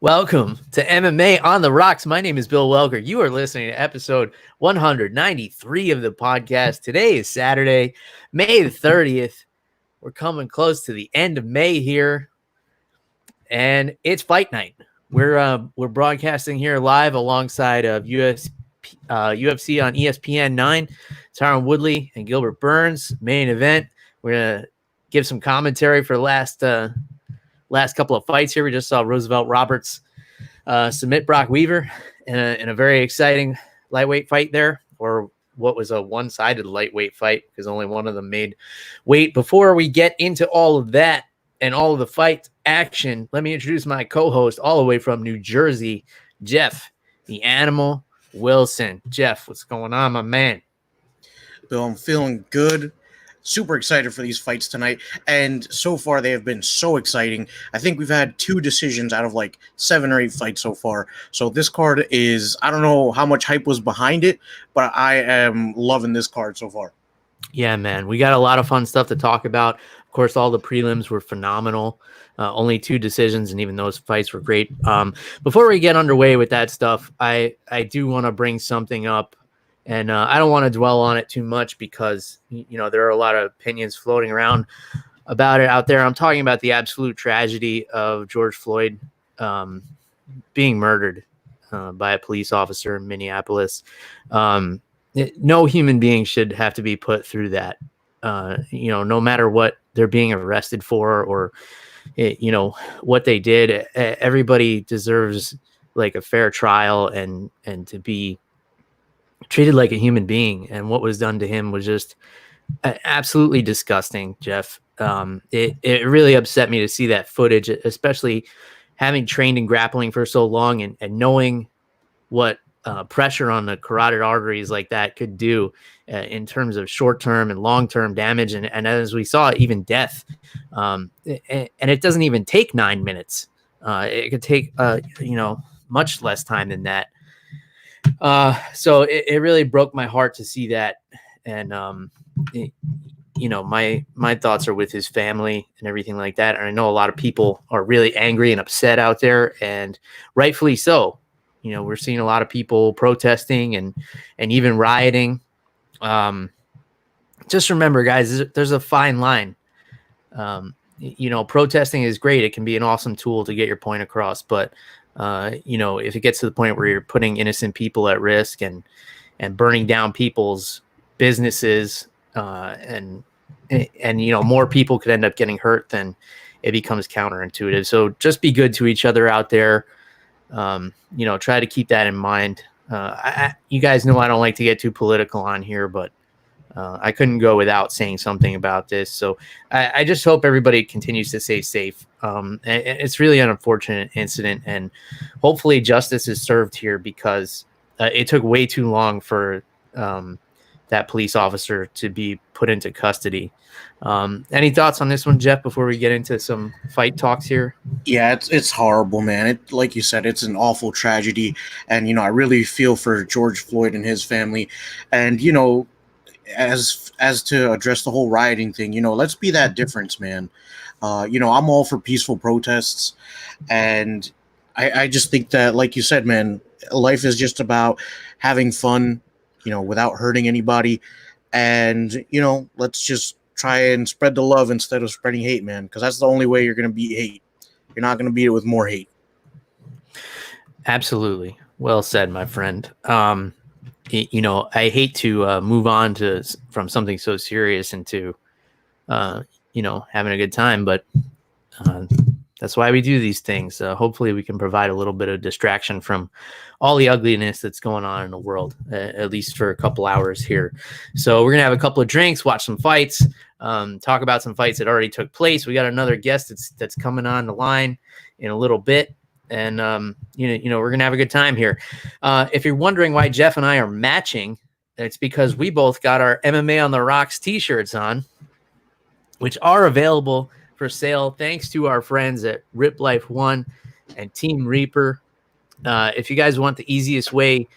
Welcome to MMA on the Rocks. My name is Bill Welker. You are listening to episode 193 of the podcast. Today is Saturday, May the 30th. We're coming close to the end of May here, and it's fight night. We're broadcasting here live alongside of UFC on ESPN 9. Tyron Woodley and Gilbert Burns, main event. We're gonna give some commentary for the last couple of fights here. We just saw Roosevelt Roberts submit Brock Weaver in a very exciting lightweight fight there, or what was a one-sided lightweight fight because only one of them made weight. Before we get into all of that and all of the fight action, let me introduce my co-host all the way from New Jersey, Jeff, the Animal Wilson. Jeff, what's going on, my man? Bill, I'm feeling good. Super excited for these fights tonight, and so far they have been so exciting. I think we've had 2 decisions out of like 7 or 8 fights so far. So this card is, I don't know how much hype was behind it, but I am loving this card so far. Yeah, man, we got a lot of fun stuff to talk about. Of course, all the prelims were phenomenal. Only 2 decisions, and even those fights were great. Before we get underway with that stuff, I do want to bring something up. And I don't want to dwell on it too much because, there are a lot of opinions floating around about it out there. I'm talking about the absolute tragedy of George Floyd being murdered by a police officer in Minneapolis. No human being should have to be put through that, no matter what they're being arrested for or, what they did. Everybody deserves like a fair trial and to be treated like a human being, and what was done to him was just absolutely disgusting, Jeff. It really upset me to see that footage, especially having trained in grappling for so long and knowing what pressure on the carotid arteries like that could do in terms of short-term and long-term damage. And as we saw, even death. And it doesn't even take 9 minutes. It could take, much less time than that. So it really broke my heart to see that. And, my thoughts are with his family and everything like that. And I know a lot of people are really angry and upset out there, and rightfully so. We're seeing a lot of people protesting and even rioting. Just remember, guys, there's a fine line. Protesting is great. It can be an awesome tool to get your point across, but if it gets to the point where you're putting innocent people at risk and burning down people's businesses, and more people could end up getting hurt, then it becomes counterintuitive. So just be good to each other out there. Try to keep that in mind. You guys know I don't like to get too political on here, but I couldn't go without saying something about this. So I just hope everybody continues to stay safe. It's really an unfortunate incident, and hopefully justice is served here because it took way too long for that police officer to be put into custody. Any thoughts on this one, Jeff, before we get into some fight talks here? Yeah, it's horrible, man. It, like you said, it's an awful tragedy. And, I really feel for George Floyd and his family. And, as to address the whole rioting thing, let's be that difference, man. I'm all for peaceful protests, and I just think that, like you said, man, life is just about having fun, without hurting anybody, and let's just try and spread the love instead of spreading hate, man, because that's the only way you're going to beat hate. You're not going to beat it with more hate. Absolutely. Well said, my friend. I hate to move on from something so serious into, having a good time, but that's why we do these things. Hopefully we can provide a little bit of distraction from all the ugliness that's going on in the world, at least for a couple hours here. So we're going to have a couple of drinks, watch some fights, talk about some fights that already took place. We got another guest that's coming on the line in a little bit. And, we're going to have a good time here. If you're wondering why Jeff and I are matching, it's because we both got our MMA on the Rocks t-shirts on, which are available for sale thanks to our friends at Rip Life One and Team Reaper. If you guys want the easiest way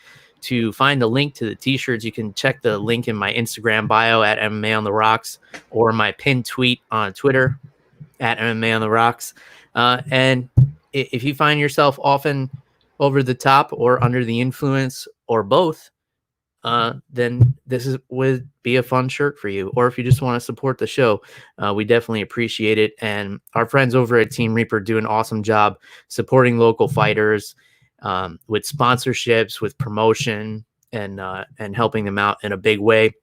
to find the link to the t-shirts, you can check the link in my Instagram bio at MMA on the Rocks, or my pinned tweet on Twitter at MMA on the Rocks. And if you find yourself often over the top or under the influence or both, then would be a fun shirt for you. Or if you just want to support the show, we definitely appreciate it. And our friends over at Team Reaper do an awesome job supporting local fighters with sponsorships, with promotion, and helping them out in a big way.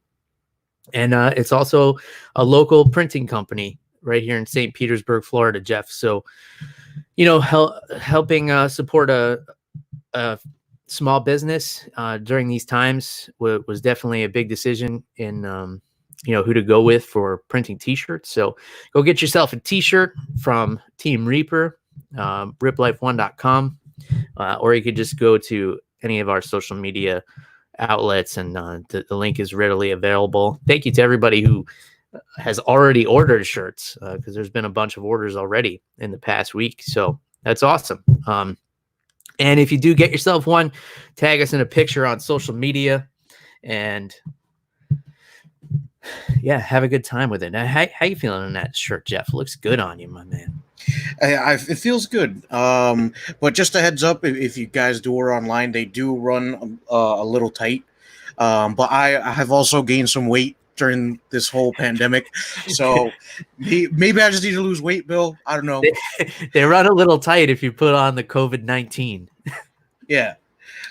And it's also a local printing company right here in St. Petersburg, Florida, Jeff. So, helping support a small business during these times was definitely a big decision in who to go with for printing t-shirts. So go get yourself a t-shirt from Team Reaper, riplife1.com, or you could just go to any of our social media outlets, and the link is readily available. Thank you to everybody who has already ordered shirts, because there's been a bunch of orders already in the past week, so that's awesome. And if you do get yourself one, tag us in a picture on social media, and yeah, have a good time with it. Now, how you feeling in that shirt, Jeff? It looks good on you, my man. It feels good. But just a heads up, if you guys do order online, they do run a little tight. But I have also gained some weight during this whole pandemic, so maybe I just need to lose weight, Bill. I don't know. They run a little tight if you put on the COVID-19. Yeah.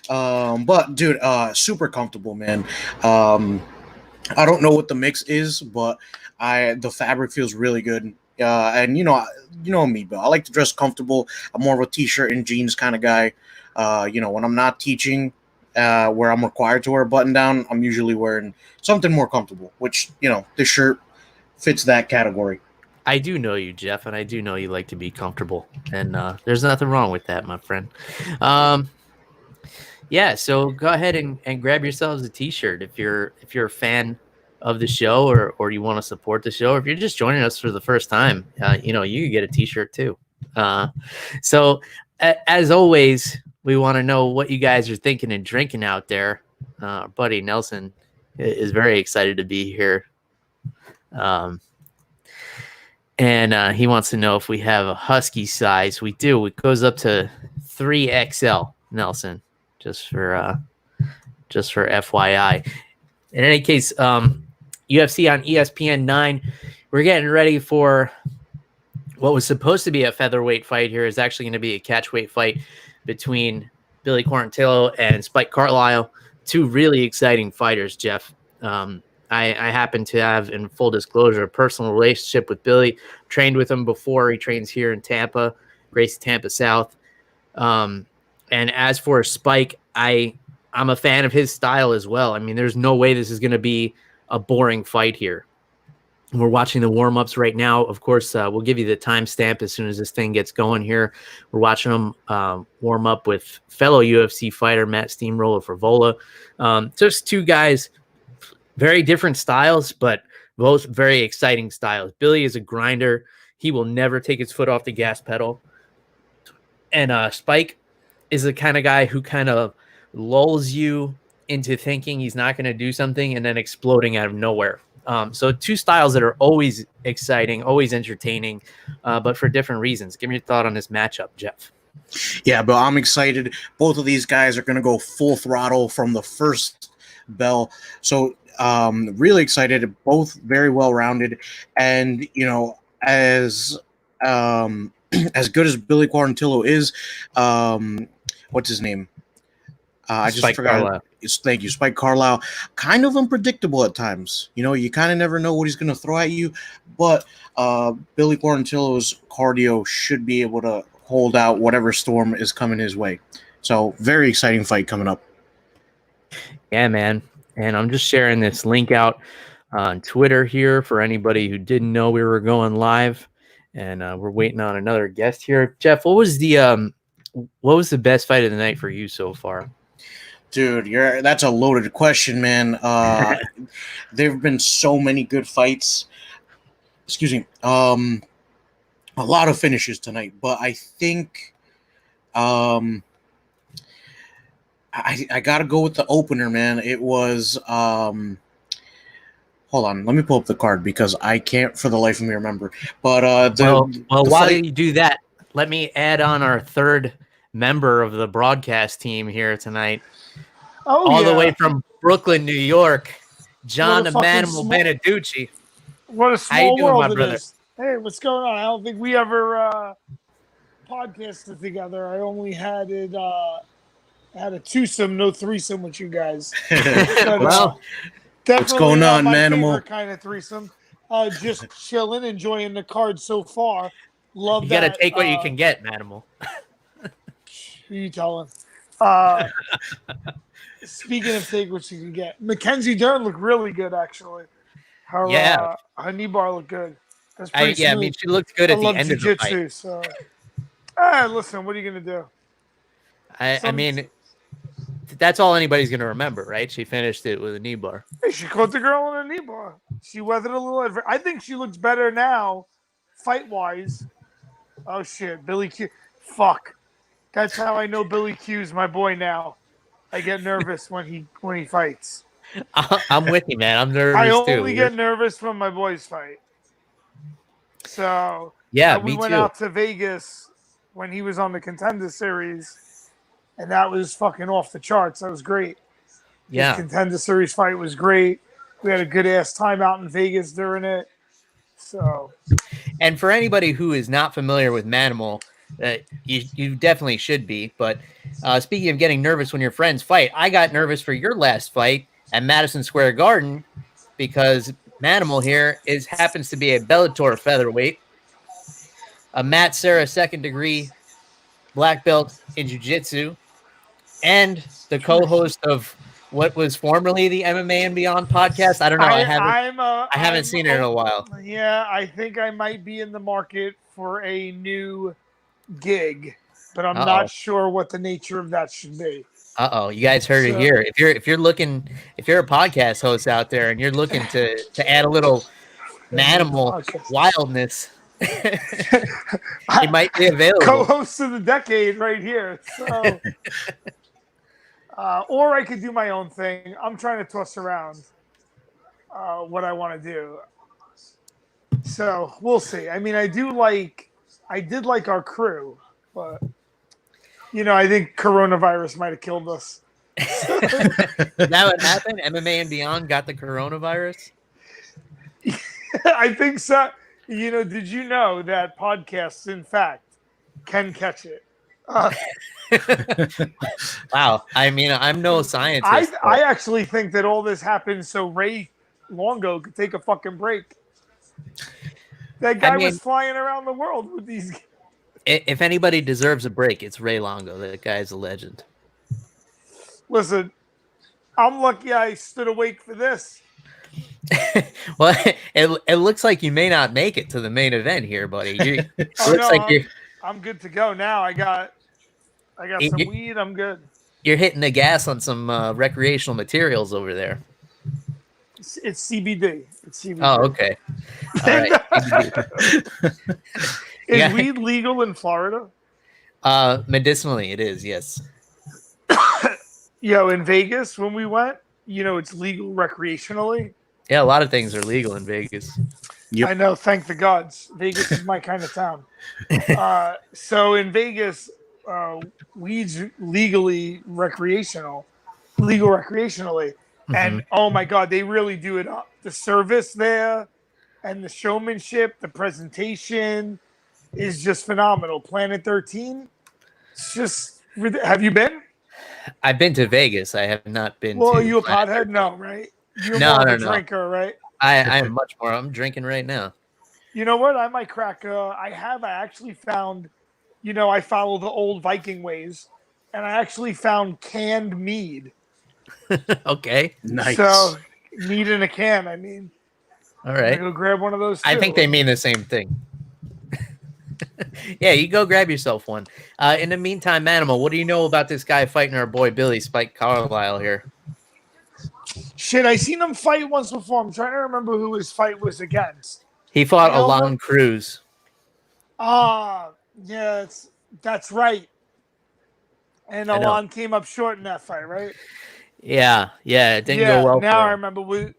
But dude, super comfortable, man. I don't know what the mix is, but the fabric feels really good. And you know me, Bill. I like to dress comfortable. I'm more of a t-shirt and jeans kind of guy. When I'm not teaching, where I'm required to wear a button down, I'm usually wearing something more comfortable, which, this shirt fits that category. I do know you, Jeff, and I do know you like to be comfortable, and there's nothing wrong with that, my friend. Yeah, so go ahead and grab yourselves a t-shirt if you're a fan of the show, or you want to support the show, or if you're just joining us for the first time, you could get a t-shirt too. So as always, we want to know what you guys are thinking and drinking out there. Our buddy Nelson is very excited to be here. And he wants to know if we have a husky size. We do. It goes up to 3XL, Nelson, just for FYI. In any case, UFC on ESPN 9. We're getting ready for what was supposed to be a featherweight fight here is actually going to be a catchweight fight between Billy Quarantillo and Spike Carlisle. Two really exciting fighters, Jeff. I happen to have, in full disclosure, a personal relationship with Billy. Trained with him before. He trains here in Tampa, Gracie, Tampa South. And as for Spike, I'm a fan of his style as well. I mean, there's no way this is going to be a boring fight here. We're watching the warm-ups right now. Of course, we'll give you the timestamp as soon as this thing gets going here. We're watching them warm up with fellow UFC fighter Matt Steamroller Favola. Just two guys, very different styles, but both very exciting styles. Billy is a grinder. He will never take his foot off the gas pedal. And Spike is the kind of guy who kind of lulls you into thinking he's not going to do something and then exploding out of nowhere. So two styles that are always exciting, always entertaining, but for different reasons. Give me your thought on this matchup, Jeff. Yeah, but I'm excited. Both of these guys are going to go full throttle from the first bell. So really excited. Both very well-rounded. And, as good as Billy Quarantillo is, what's his name? I just Spike forgot. Carlisle. Thank you, Spike Carlisle. Kind of unpredictable at times. You kind of never know what he's going to throw at you. But Billy Quarantillo's cardio should be able to hold out whatever storm is coming his way. So very exciting fight coming up. Yeah, man. And I'm just sharing this link out on Twitter here for anybody who didn't know we were going live. And we're waiting on another guest here. Jeff, what was the best fight of the night for you so far? Dude, that's a loaded question, man. There have been so many good fights. Excuse me. A lot of finishes tonight, but I think I got to go with the opener, man. It was hold on, let me pull up the card because I can't for the life of me remember. But while you do that, let me add on our third member of the broadcast team here tonight. Oh, all yeah. the way from Brooklyn, New York, John What a fucking Emmanuel Beneducci. What a How small you doing, world my it brother? is. Hey, what's going on? I don't think we ever podcasted together. I only had a twosome, no threesome with you guys. But, Well, definitely going on, my Manimal? favorite kind of threesome. Just chilling, enjoying the card so far. Love you that. got to take what you can get, Manimal. Who you telling? Speaking of take what you can get, Mackenzie Dern looked really good, actually. Her knee bar looked good. That's pretty smooth. I mean, she looked good at the end of the fight. Jiu-jitsu, so. Listen, what are you gonna do? I mean, that's all anybody's gonna remember, right? She finished it with a knee bar. Hey, she caught the girl in a knee bar. She weathered a little. I think she looks better now, fight-wise. Oh shit, Billy Q. Fuck. That's how I know Billy Q's my boy now. I get nervous when he fights. I'm with you, man. I'm nervous I too. only get nervous when my boys fight. So we went out to Vegas when he was on the Contender Series, and that was fucking off the charts. That was great. His Contender Series fight was great. We had a good ass time out in Vegas during it. So, and for anybody who is not familiar with Manimal, you definitely should be. But speaking of getting nervous when your friends fight, I got nervous for your last fight at Madison Square Garden because Manimal here happens to be a Bellator featherweight, a Matt Serra second-degree black belt in jiu-jitsu, and the co-host of what was formerly the MMA and Beyond podcast. I don't know. I haven't seen it in a while. Yeah, I think I might be in the market for a new gig, but I'm not sure what the nature of that should be. You guys heard it here. If you're a podcast host out there and you're looking to add a little Manimal wildness, it might be available. Co-host of the decade right here. So, or I could do my own thing. I'm trying to toss around what I want to do. So we'll see. I mean, I did like our crew, but I think coronavirus might have killed us. Is that what happened? MMA and Beyond got the coronavirus? I think so. Did you know that podcasts, in fact, can catch it? Wow. I mean, I'm no scientist. I actually think that all this happened so Ray Longo could take a fucking break. That guy was flying around the world with these. If anybody deserves a break, it's Ray Longo. That guy's a legend. Listen, I'm lucky I stood awake for this. Well, it looks like you may not make it to the main event here, buddy. I'm good to go now. I got some weed. I'm good. You're hitting the gas on some recreational materials over there. It's CBD. It's CBD. Oh, okay. All right. Is weed legal in Florida? Medicinally, it is. Yes. In Vegas when we went, it's legal recreationally. Yeah, a lot of things are legal in Vegas. Yep. I know. Thank the gods. Vegas is my kind of town. So in Vegas, weed's legal recreationally. Mm-hmm. And oh my God, they really do it up. The service there and the showmanship, the presentation is just phenomenal. Planet 13. It's just, have you been? I've been to Vegas. I have not been to. Well, are you a Planet pothead? No, right? You're more of a drinker, right? I am much more. I'm drinking right now. You know what? I might crack. I actually found, I follow the old Viking ways, and I actually found canned mead. Okay. Nice. So, mead in a can, I mean. All right. Go grab one of those too. I think they mean the same thing. Yeah, you go grab yourself one. In the meantime, Manimal, what do you know about this guy fighting our boy Billy Spike Carlisle here? Shit, I seen him fight once before. I'm trying to remember who his fight was against. He fought Alon Cruz. Yeah, that's right. And Alon came up short in that fight, right? Yeah, it didn't go well. Now I remember.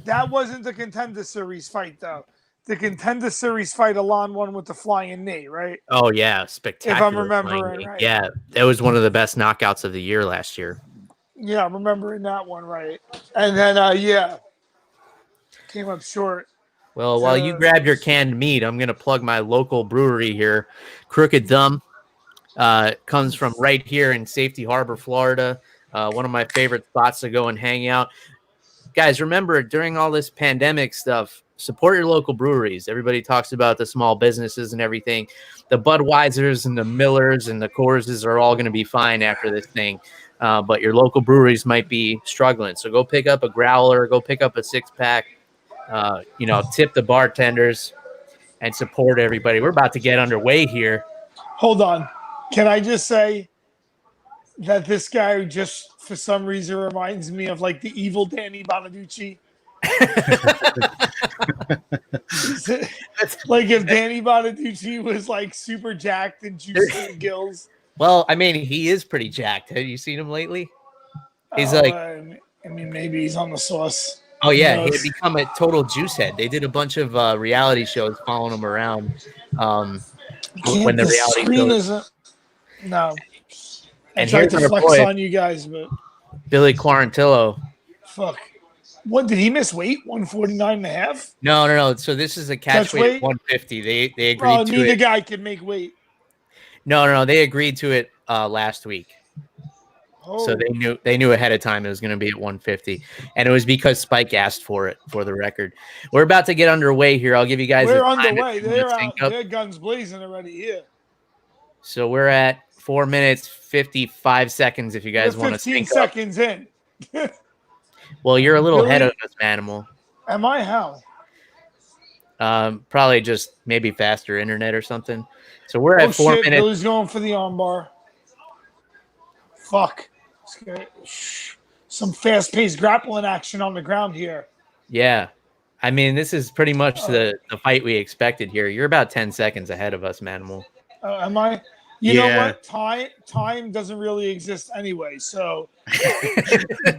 That wasn't the Contender Series fight, though. the Contender Series fight Alon won with the flying knee, right? Oh yeah, spectacular. If I'm remembering right. Yeah, that was one of the best knockouts of the year last year. Yeah, I'm remembering that one right. And then came up short. Well, while you grab your canned meat, I'm gonna plug my local brewery here, Crooked Thumb. Comes from right here in Safety Harbor, Florida. One of my favorite spots to go and hang out. Guys, remember, during all this pandemic stuff, support your local breweries. Everybody talks about the small businesses and everything. The Budweisers and the Millers and the Coorses are all going to be fine after this thing. But your local breweries might be struggling. So go pick up a growler, go pick up a 6-pack, tip the bartenders and support everybody. We're about to get underway here. Hold on. Can I just say that this guy just, for some reason, reminds me of like the evil Danny Bonaducci? Like if Danny Bonaducci was like super jacked and juicy and gills. Well, I mean, he is pretty jacked. Have you seen him lately? He's I mean, maybe he's on the sauce. Oh yeah, he had become a total juice head. They did a bunch of reality shows following him around. When the reality screen shows. isn't. No. And I tried here's to our flex boy, on you guys, but Billy Quarantillo. fuck. What did he miss weight? 149.5? No. So this is a catch weight of 150. They agreed to neither it. guy can make weight. No. They agreed to it last week. Oh. So they knew ahead of time it was going to be at 150, and it was because Spike asked for it. For the record, we're about to get underway here. I'll give you guys. We're underway. They're guns blazing already here. So we're at 4 minutes 55 seconds. If you guys want to 15 seconds in. Well, you're a little ahead of us, Manimal. Am I? How? Probably just maybe faster internet or something. So we're at 4 minutes. Billy's going for the armbar. Fuck. Some fast-paced grappling action on the ground here. Yeah. I mean, this is pretty much the fight we expected here. You're about 10 seconds ahead of us, Manimal. Am I? You know what? Time doesn't really exist anyway. So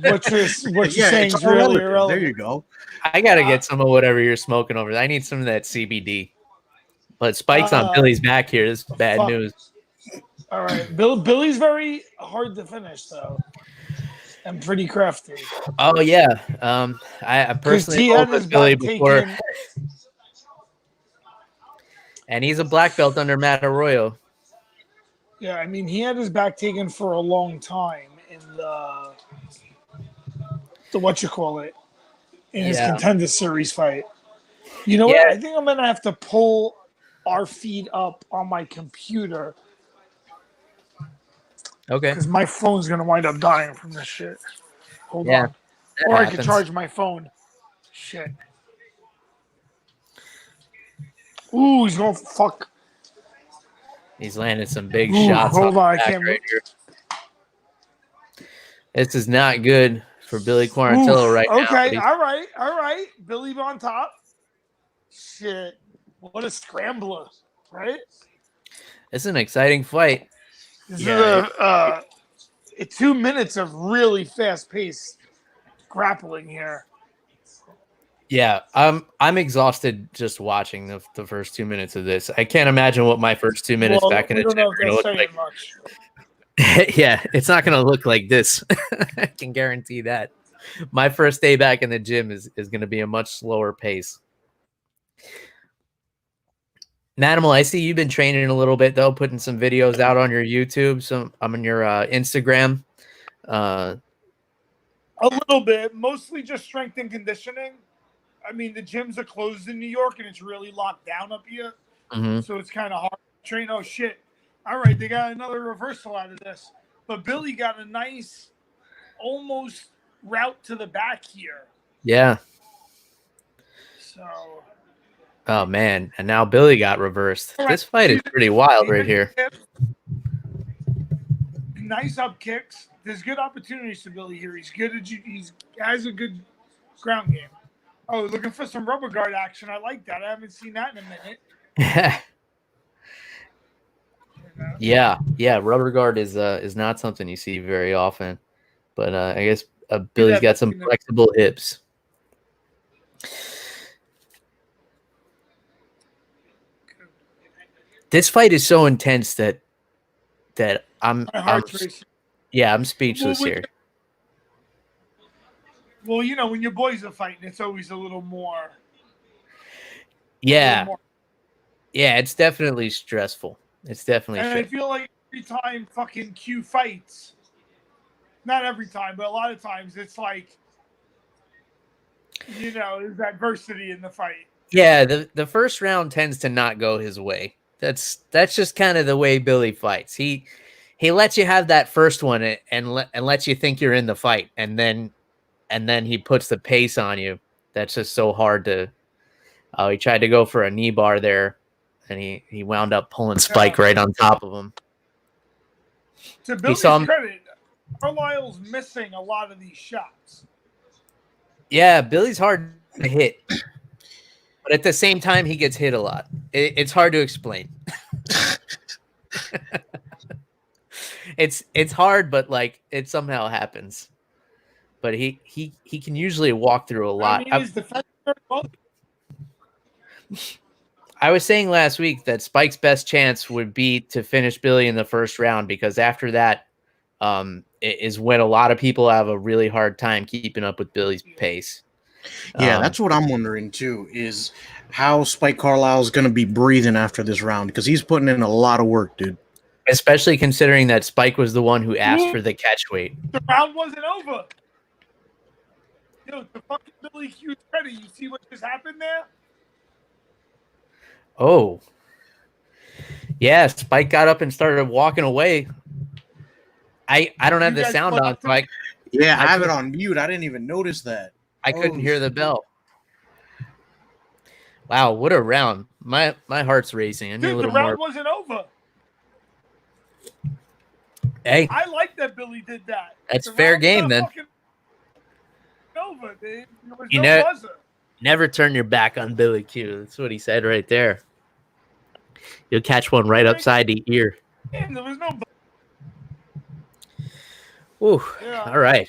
what you're saying is really irrelevant. There you go. I got to get some of whatever you're smoking over there. I need some of that CBD. But Spike's on Billy's back here. This is bad news. All right. Billy's very hard to finish, though. And pretty crafty. Oh, yeah. I personally told this Billy before. And he's a black belt under Matt Arroyo. Yeah, I mean, he had his back taken for a long time in the in his Contender Series fight. You know what? I think I'm going to have to pull our feed up on my computer. Okay. Because my phone's going to wind up dying from this shit. Hold on. Or I can charge my phone. Shit. Ooh, he's going fuck. He's landed some big shots. Hold on, I can't right here. This is not good for Billy Quarantillo right now. Okay, all right. Billy on top. Shit. What a scrambler, right? It's an exciting fight. This is 2 minutes of really fast-paced grappling here. Yeah, I'm exhausted just watching the first 2 minutes of this. I can't imagine what my first 2 minutes back in the gym are going to look like. Yeah, it's not going to look like this. I can guarantee that. My first day back in the gym is going to be a much slower pace. Manimal, I see you've been training a little bit, though, putting some videos out on your YouTube, on your Instagram. A little bit, mostly just strength and conditioning. I mean, the gyms are closed in New York, and it's really locked down up here. Mm-hmm. So it's kind of hard to train. Oh, shit. All right, they got another reversal out of this. But Billy got a nice, almost route to the back here. Yeah. So. Oh, man. And now Billy got reversed. Right. This fight is pretty wild right here. Nice up kicks. There's good opportunities to Billy here. He's good. He has a good ground game. Oh, looking for some rubber guard action. I like that. I haven't seen that in a minute. Yeah. Rubber guard is not something you see very often, but I guess Billy's got some flexible hips. This fight is so intense that I'm My heart's racing. yeah, I'm speechless here. Well, when your boys are fighting, it's always a little more. Yeah. Yeah, it's definitely stressful. It's definitely And stressful. I feel like every time fucking Q fights, not every time, but a lot of times, it's like, there's adversity in the fight. Yeah, the first round tends to not go his way. That's just kind of the way Billy fights. He lets you have that first one and lets you think you're in the fight, and then he puts the pace on you. That's just so hard to. Oh, he tried to go for a knee bar there, and he wound up pulling Spike right on top of him. To Billy's credit, Carlisle's missing a lot of these shots. Yeah, Billy's hard to hit, but at the same time, he gets hit a lot. It's hard to explain. It's hard, but like it somehow happens. But he can usually walk through a lot. I mean, his defense. I was saying last week that Spike's best chance would be to finish Billy in the first round, because after that is when a lot of people have a really hard time keeping up with Billy's pace. Yeah, that's what I'm wondering too, is how Spike Carlisle is going to be breathing after this round, because he's putting in a lot of work, dude. Especially considering that Spike was the one who asked for the catch weight. The round wasn't over. The fucking Billy Q's credit. You see what just happened there? Oh. Yeah, Spike got up and started walking away. I don't have the sound on, Spike. Yeah, I have it on mute. I didn't even notice that. I couldn't hear the bell. Wow, what a round. My heart's racing. I need a little the round more. Wasn't over. Hey. I like that Billy did that. That's fair game then. Over, dude. There was no buzzer. Never turn your back on Billy Q. That's what he said right there. You'll catch one right upside the ear. Damn, there was no buzzer. Ooh, yeah. All right.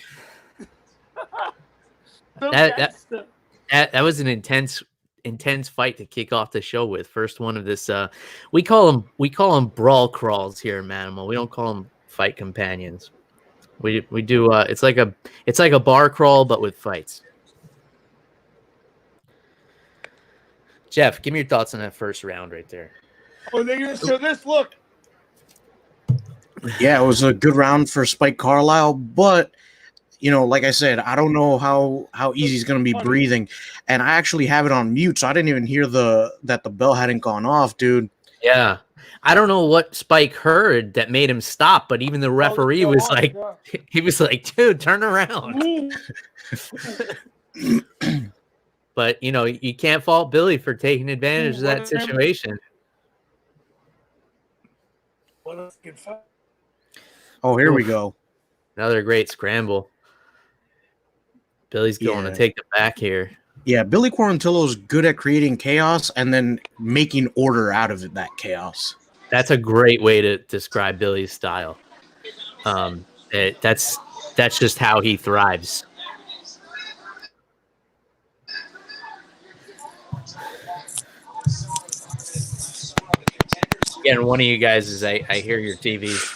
That was an intense fight to kick off the show with. First one of this. We call them brawl crawls here in Manimal. We don't call them fight companions. We do. It's like a bar crawl, but with fights. Jeff, give me your thoughts on that first round right there. Oh, they're gonna show this. Look. Yeah, it was a good round for Spike Carlisle, but like I said, I don't know how easy he's going to be breathing, and I actually have it on mute, so I didn't even hear that the bell hadn't gone off, dude. Yeah, I don't know what Spike heard that made him stop, but even the referee was like, he was like, "Dude, turn around." But you can't fault Billy for taking advantage of that situation. Oh, here we go. Another great scramble. Billy's going to take the back here. Yeah, Billy Quarantillo's good at creating chaos and then making order out of that chaos. That's a great way to describe Billy's style. That's just how he thrives. Again, one of you guys is I hear your TV.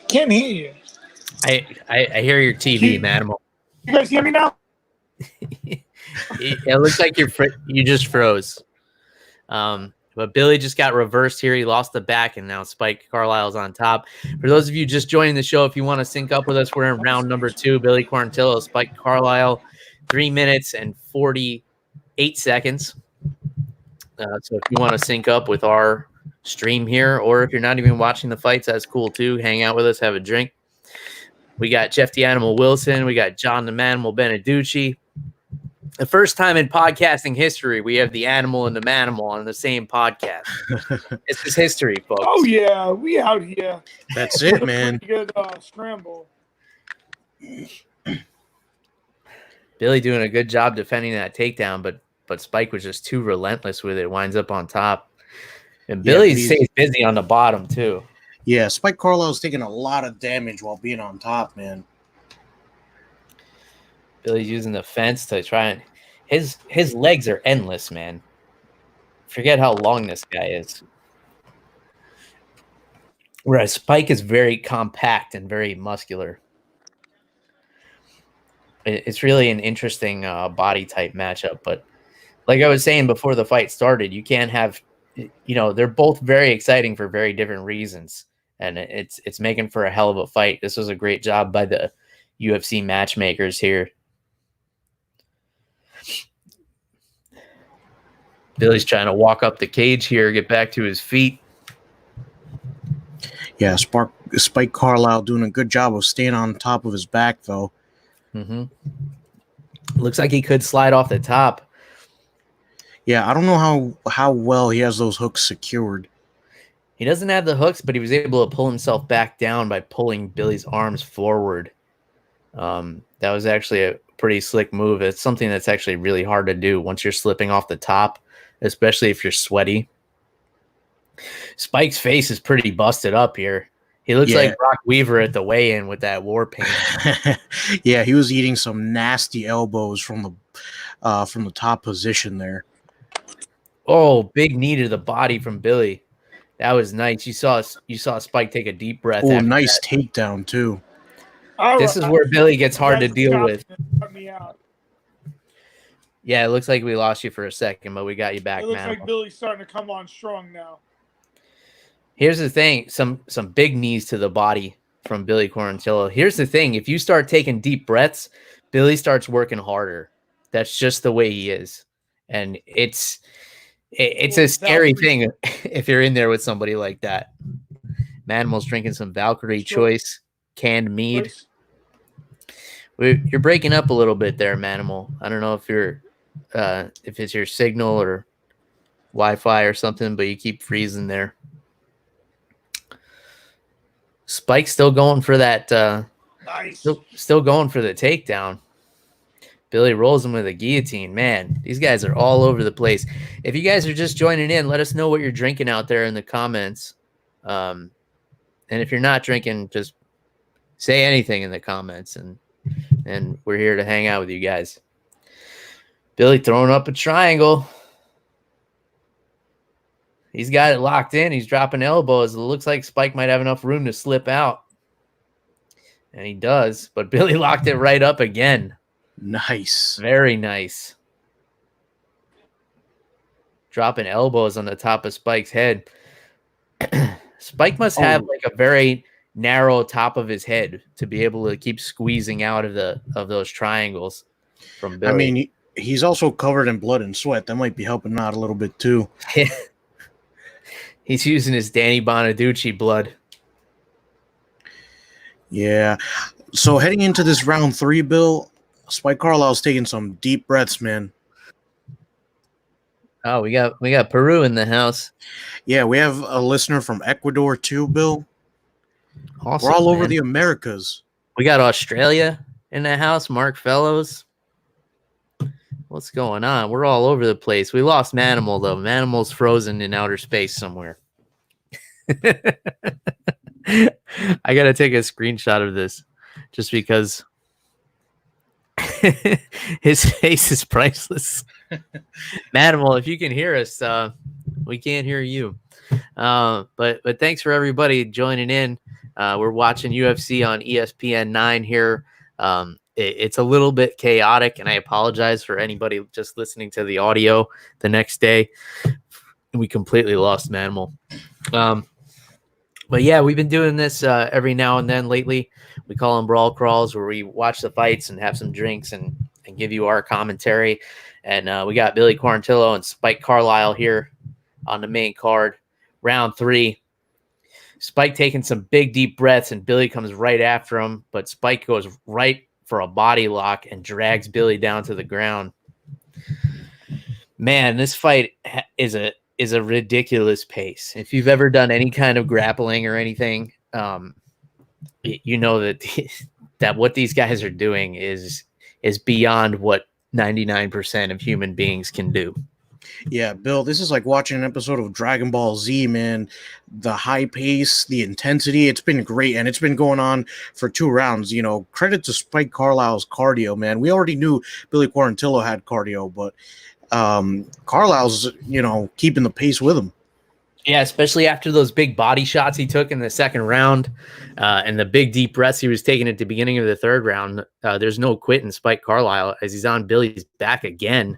Can't hear you. I hear your TV, Manimal. You guys hear me now? It looks like you just froze. But Billy just got reversed here. He lost the back, and now Spike Carlisle's on top. For those of you just joining the show, if you want to sync up with us, we're in round number 2. Billy Quarantillo, Spike Carlisle, 3 minutes and 48 seconds. So if you want to sync up with our stream here, or if you're not even watching the fights, that's cool too. Hang out with us, have a drink. We got Jeff the Animal Wilson. We got John the Manimal Beneducci. The first time in podcasting history, we have the Animal and the Manimal on the same podcast. This is history, folks. Oh, yeah. We out here. That's it, man. Good scramble. Billy doing a good job defending that takedown, but Spike was just too relentless with it. Winds up on top. And Billy stays busy on the bottom, too. Yeah, Spike Carlisle's taking a lot of damage while being on top, man. Billy's using the fence to try and his legs are endless, man. Forget how long this guy is. Whereas Spike is very compact and very muscular. It's really an interesting body type matchup. But like I was saying before the fight started, you can't have, they're both very exciting for very different reasons. And it's making for a hell of a fight. This was a great job by the UFC matchmakers here. Billy's trying to walk up the cage here, get back to his feet. Yeah, Spike Carlisle doing a good job of staying on top of his back, though. Mm-hmm. Looks like he could slide off the top. Yeah, I don't know how well he has those hooks secured. He doesn't have the hooks, but he was able to pull himself back down by pulling Billy's arms forward. That was actually a pretty slick move. It's something that's actually really hard to do once you're slipping off the top, especially if you're sweaty. Spike's face is pretty busted up here. He looks like Brock Weaver at the weigh-in with that war paint. Yeah, he was eating some nasty elbows from the top position there. Oh, big knee to the body from Billy. That was nice. You saw Spike take a deep breath. Oh, nice takedown too. This is where Billy gets hard to deal with. Cut me out. Yeah, it looks like we lost you for a second, but we got you back, It looks man. like Billy's starting to come on strong now. Here's the thing, some big knees to the body from Billy Quarantillo. Here's the thing, if you start taking deep breaths, Billy starts working harder. That's just the way he is. And it's a scary thing if you're in there with somebody like that. Manimal's drinking some Valkyrie Choice canned mead. You're breaking up a little bit there, Manimal. I don't know if it's your signal or Wi-Fi or something, but you keep freezing there. Spike's still going for that. Nice. Still going for the takedown. Billy rolls him with a guillotine. Man, these guys are all over the place. If you guys are just joining in, let us know what you're drinking out there in the comments. And if you're not drinking, just say anything in the comments, and we're here to hang out with you guys. Billy throwing up a triangle. He's got it locked in. He's dropping elbows. It looks like Spike might have enough room to slip out. And he does. But Billy locked it right up again. Nice. Very nice. Dropping elbows on the top of Spike's head. Spike must have like a very narrow top of his head to be able to keep squeezing out of those triangles from Billy. I mean, he's also covered in blood and sweat. That might be helping out a little bit too. He's using his Danny Bonaducci blood. Yeah. So heading into this round 3, Bill, Spike Carlisle's taking some deep breaths, man. Oh, we got Peru in the house. Yeah, we have a listener from Ecuador too, Bill. Awesome, we're all over the Americas. We got Australia in the house, Mark Fellows. What's going on? We're all over the place. We lost Manimal, though. Manimal's frozen in outer space somewhere. I got to take a screenshot of this just because his face is priceless. Manimal, if you can hear us, we can't hear you. But thanks for everybody joining in. We're watching UFC on ESPN 9 here. It's a little bit chaotic, and I apologize for anybody just listening to the audio the next day. We completely lost Manimal. But yeah, we've been doing this every now and then lately. We call them Brawl Crawls, where we watch the fights and have some drinks and give you our commentary. And we got Billy Quarantillo and Spike Carlisle here on the main card. Round 3. Spike taking some big, deep breaths, and Billy comes right after him. But Spike goes right for a body lock and drags Billy down to the ground. Man, this fight is a ridiculous pace. If you've ever done any kind of grappling or anything, you know that what these guys are doing is beyond what 99% of human beings can do. Yeah, Bill, this is like watching an episode of Dragon Ball Z, man. The high pace, the intensity, it's been great, and it's been going on for 2 rounds. You know, credit to Spike Carlisle's cardio, man. We already knew Billy Quarantillo had cardio, but Carlisle's, keeping the pace with him. Yeah, especially after those big body shots he took in the second round and the big deep breaths he was taking at the beginning of the third round. There's no quit in Spike Carlisle as he's on Billy's back again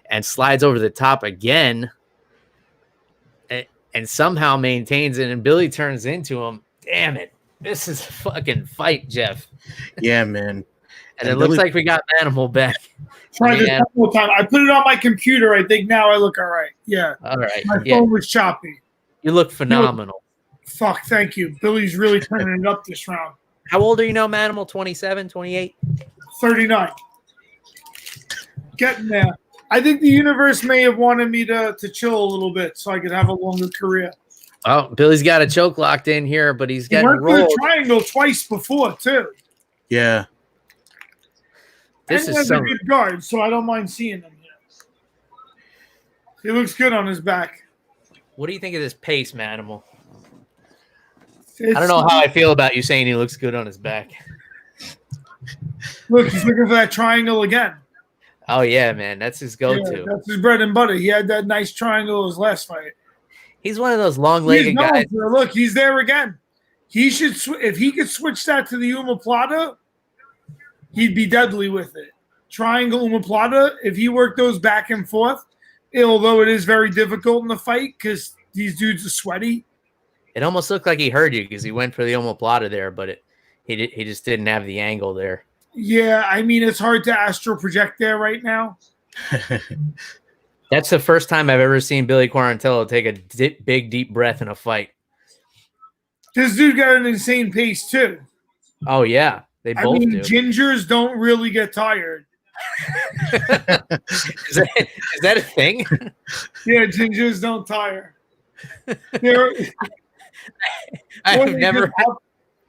and slides over the top again and somehow maintains it. And Billy turns into him. Damn it. This is a fucking fight, Jeff. Yeah, man. And it looks like we got Manimal back. Try this one more time. I put it on my computer. I think now I look all right. Yeah. All right. My phone was choppy. You look phenomenal. Fuck, thank you. Billy's really turning it up this round. How old are you now, Manimal? 27, 28? 39. Getting there. I think the universe may have wanted me to chill a little bit so I could have a longer career. Oh, Billy's got a choke locked in here, but he's getting rolled. He went for the triangle twice before, too. Yeah. This is a good guard, so I don't mind seeing him here. He looks good on his back. What do you think of this pace, Manimal? I don't know how I feel about you saying he looks good on his back. Look, he's looking for that triangle again. Oh, yeah, man. That's his go-to. Yeah, that's his bread and butter. He had that nice triangle his last fight. He's one of those long-legged guys. Look, he's there again. He should if he could switch that to the omoplata, he'd be deadly with it. Triangle omoplata, if he worked those back and forth, although it is very difficult in the fight because these dudes are sweaty. It almost looked like he heard you because he went for the omoplata there, but he just didn't have the angle there. Yeah, I mean, it's hard to astral project there right now. That's the first time I've ever seen Billy Quarantillo take a big, deep breath in a fight. This dude got an insane pace, too. Oh, yeah. They both do. Gingers don't really get tired. Is that a thing? Yeah, gingers don't tire. I've never...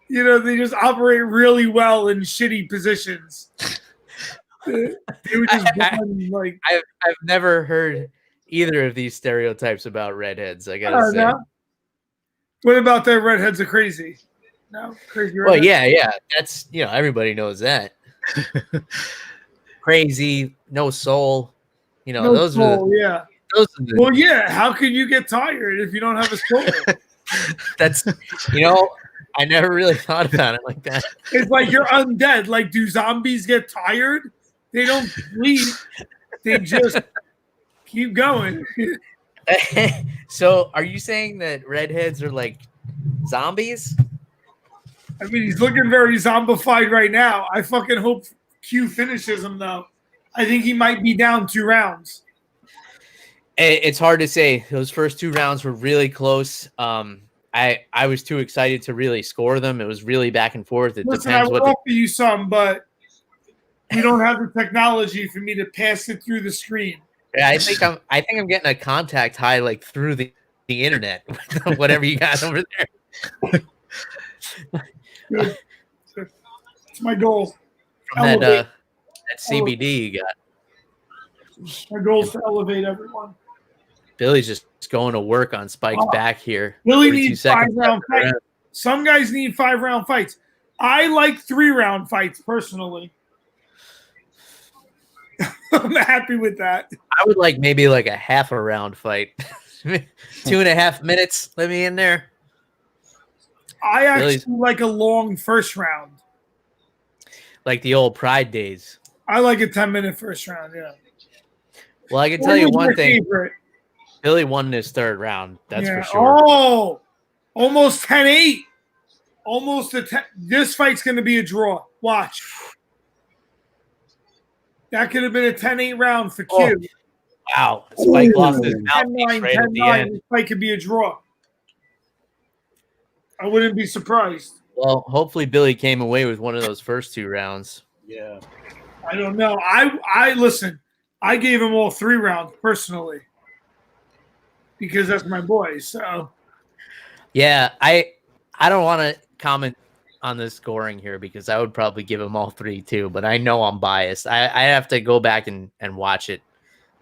they just operate really well in shitty positions. They were just I've never heard either of these stereotypes about redheads, I gotta say. No? What about that redheads are crazy? No, crazy redheads? Well, yeah. That's, everybody knows that. Crazy, no soul. Those soul, are well, yeah. How can you get tired if you don't have a soul? That's, I never really thought about it like that. It's like you're undead. Like, do zombies get tired? They don't sleep. They just keep going. So, are you saying that redheads are like zombies? I mean, he's looking very zombified right now. I fucking hope Q finishes him, though. I think he might be down 2 rounds. It's hard to say. Those first 2 rounds were really close. I was too excited to really score them. It was really back and forth. Listen, I will offer you some, but you don't have the technology for me to pass it through the screen. Yeah, I think I'm getting a contact high like through the internet. Whatever you got over there. Good. It's my goal. From that CBD you got. My goal is to elevate everyone. Billy's just going to work on Spike's back here. Billy needs 5-round fights. Some guys need 5-round fights. I like 3-round fights personally. I'm happy with that. I would like maybe like a half a round fight. 2.5 minutes. Let me in there. I actually like a long first round. Like the old Pride days. I like a 10-minute first round, yeah. Well, I can tell you one thing. Favorite? Billy won this 3rd round. That's for sure. Oh, almost 10-8. Almost a 10. This fight's going to be a draw. Watch. That could have been a 10-8 round for Q. Oh, wow. Spike lost his mouthpiece right at the end. This fight could be a draw. I wouldn't be surprised. Well, hopefully Billy came away with one of those first 2 rounds. Yeah. I don't know. I listen. I gave him all 3 rounds personally because that's my boy. So, yeah, I don't want to comment on the scoring here because I would probably give him all 3 too. But I know I'm biased. I have to go back and watch it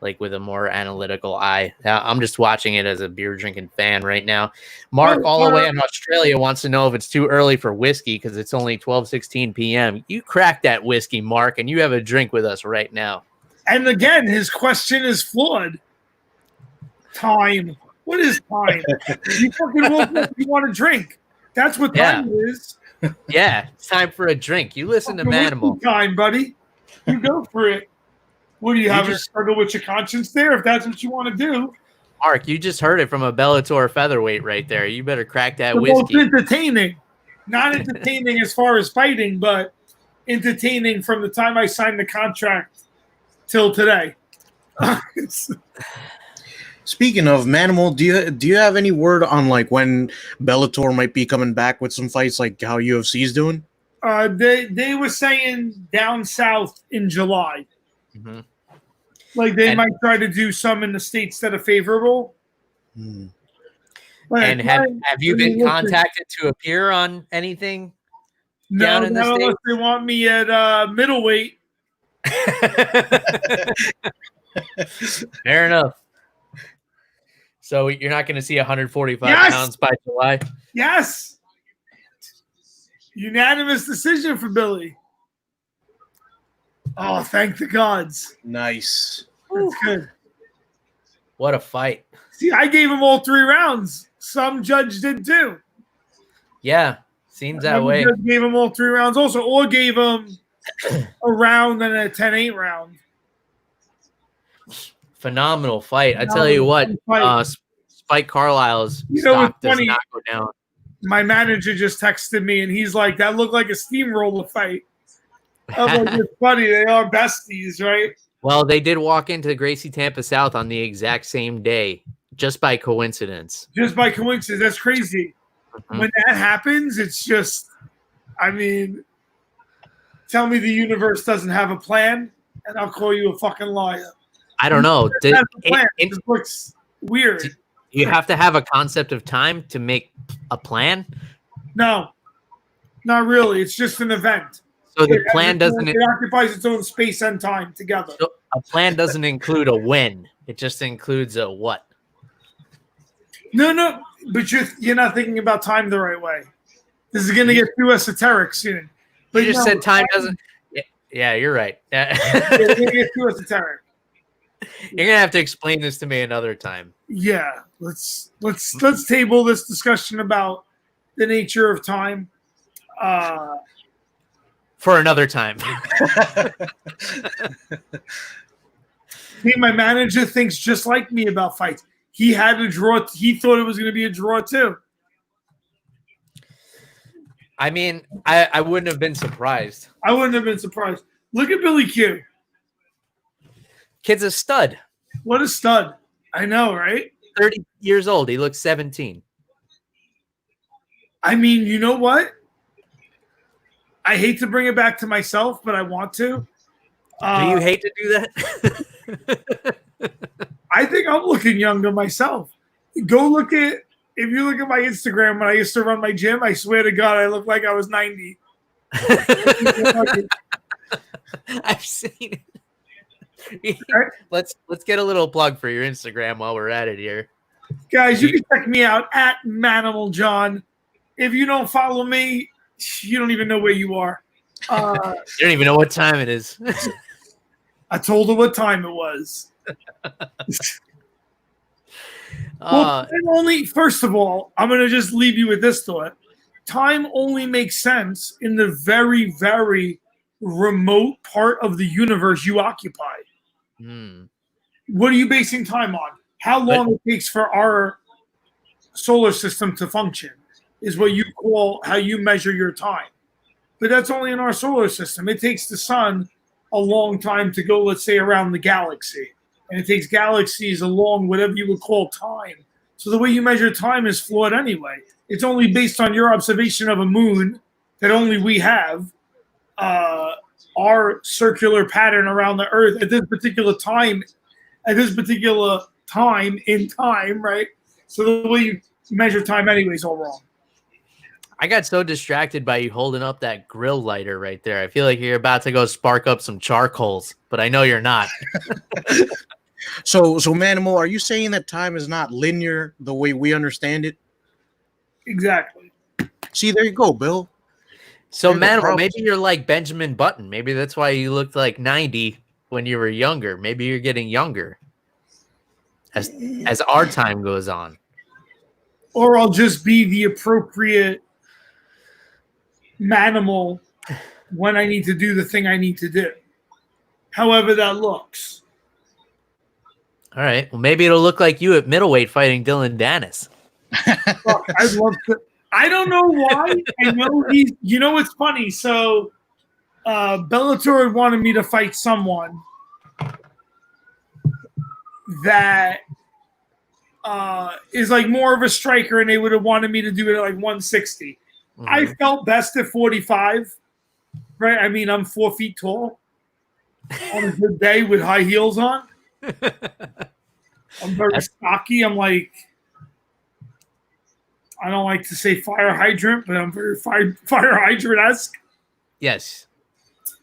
like with a more analytical eye. I'm just watching it as a beer drinking fan right now. Mark, all the way in Australia, wants to know if it's too early for whiskey because it's only 12:16 p.m. You crack that whiskey, Mark, and you have a drink with us right now. And again, his question is flawed. Time. What is time? You fucking woke up, you want to drink. That's what time is. Yeah, it's time for a drink. You listen to Manimal. Time, buddy. You go for it. What do you have a struggle with your conscience there? If that's what you want to do. Mark, you just heard it from a Bellator featherweight right there. You better crack that The whiskey. most entertaining. Not entertaining as far as fighting, but entertaining from the time I signed the contract till today. Speaking of Manimal, do you have any word on like when Bellator might be coming back with some fights, like how UFC is doing? They were saying down south in July. Mm-hmm. Like they might try to do some in the states that are favorable. Hmm. And have you been contacted to appear on anything down in the States? States? They want me at middleweight. Fair enough. So you're not going to see 145 pounds by July? Yes. Unanimous decision for Billy. Oh, thank the gods. Nice. That's good. What a fight. See, I gave him all 3 rounds. Some judge did too. Yeah, seems that way. Gave him all 3 rounds also, or gave him a round and a 10-8 round. Phenomenal fight. I tell you what, Spike Carlisle's stock does not go down. My manager just texted me, and he's like, that looked like a steamroller fight. I was like, it's funny. They are besties, right? Well, they did walk into Gracie Tampa South on the exact same day, just by coincidence. Just by coincidence. That's crazy. Mm-hmm. When that happens, it's just, I mean, tell me the universe doesn't have a plan, and I'll call you a fucking liar. I don't know. It looks weird. You have to have a concept of time to make a plan? No, not really. It's just an event. So the plan doesn't... It occupies its own space and time together. So a plan doesn't include a when. It just includes a what. No. But you're not thinking about time the right way. This is going to get too esoteric soon. But you just said time doesn't... Yeah, you're right. It's going to get too esoteric. You're gonna have to explain this to me another time. Yeah, let's table this discussion about the nature of time for another time. My manager thinks just like me about fights. He had a draw. He thought it was going to be a draw too. I mean, I wouldn't have been surprised. I wouldn't have been surprised. Look at Billy Q. Kid's a stud. What a stud. I know, right? 30 years old. He looks 17. I mean, you know what? I hate to bring it back to myself, but I want to. Do you hate to do that? I think I'm looking younger myself. Go look at, if you look at my Instagram when I used to run my gym, I swear to God, I look like I was 90. I've seen it. Let's get a little plug for your Instagram while we're at it here. Guys, you can check me out at Manimal John. If you don't follow me, you don't even know where you are. You don't even know what time it is. I told her what time it was. Well, first of all, I'm going to just leave you with this thought. Time only makes sense in the very, very remote part of the universe you occupy. What are you basing time on? How long it takes for our solar system to function is what you call how you measure your time. But that's only in our solar system. It takes the sun a long time to go, let's say, around the galaxy. And it takes galaxies along whatever you would call time. So the way you measure time is flawed anyway. It's only based on your observation of a moon that only we have. Our circular pattern around the Earth at this particular time in time, right? So the way you measure time anyway is all wrong. I got so distracted by you holding up that grill lighter right there. I feel like you're about to go spark up some charcoals, but I know you're not. So Manimal, are you saying that time is not linear the way we understand it? Exactly. See, there you go, Bill. So, Manimal, maybe you're like Benjamin Button. Maybe that's why you looked like 90 when you were younger. Maybe you're getting younger as our time goes on. Or I'll just be the appropriate manimal when I need to do the thing I need to do. However that looks. All right. Well, maybe it'll look like you at middleweight fighting Dylan Dennis. Fuck, I'd love to. I don't know why. I know he's. You know what's funny? So, Bellator had wanted me to fight someone that is like more of a striker, and they would have wanted me to do it at like 160. Mm-hmm. I felt best at 45. Right? I mean, I'm 4 feet tall on a good day with high heels on. I'm very stocky. I'm like, I don't like to say fire hydrant, but I'm very fire hydrant-esque. Yes,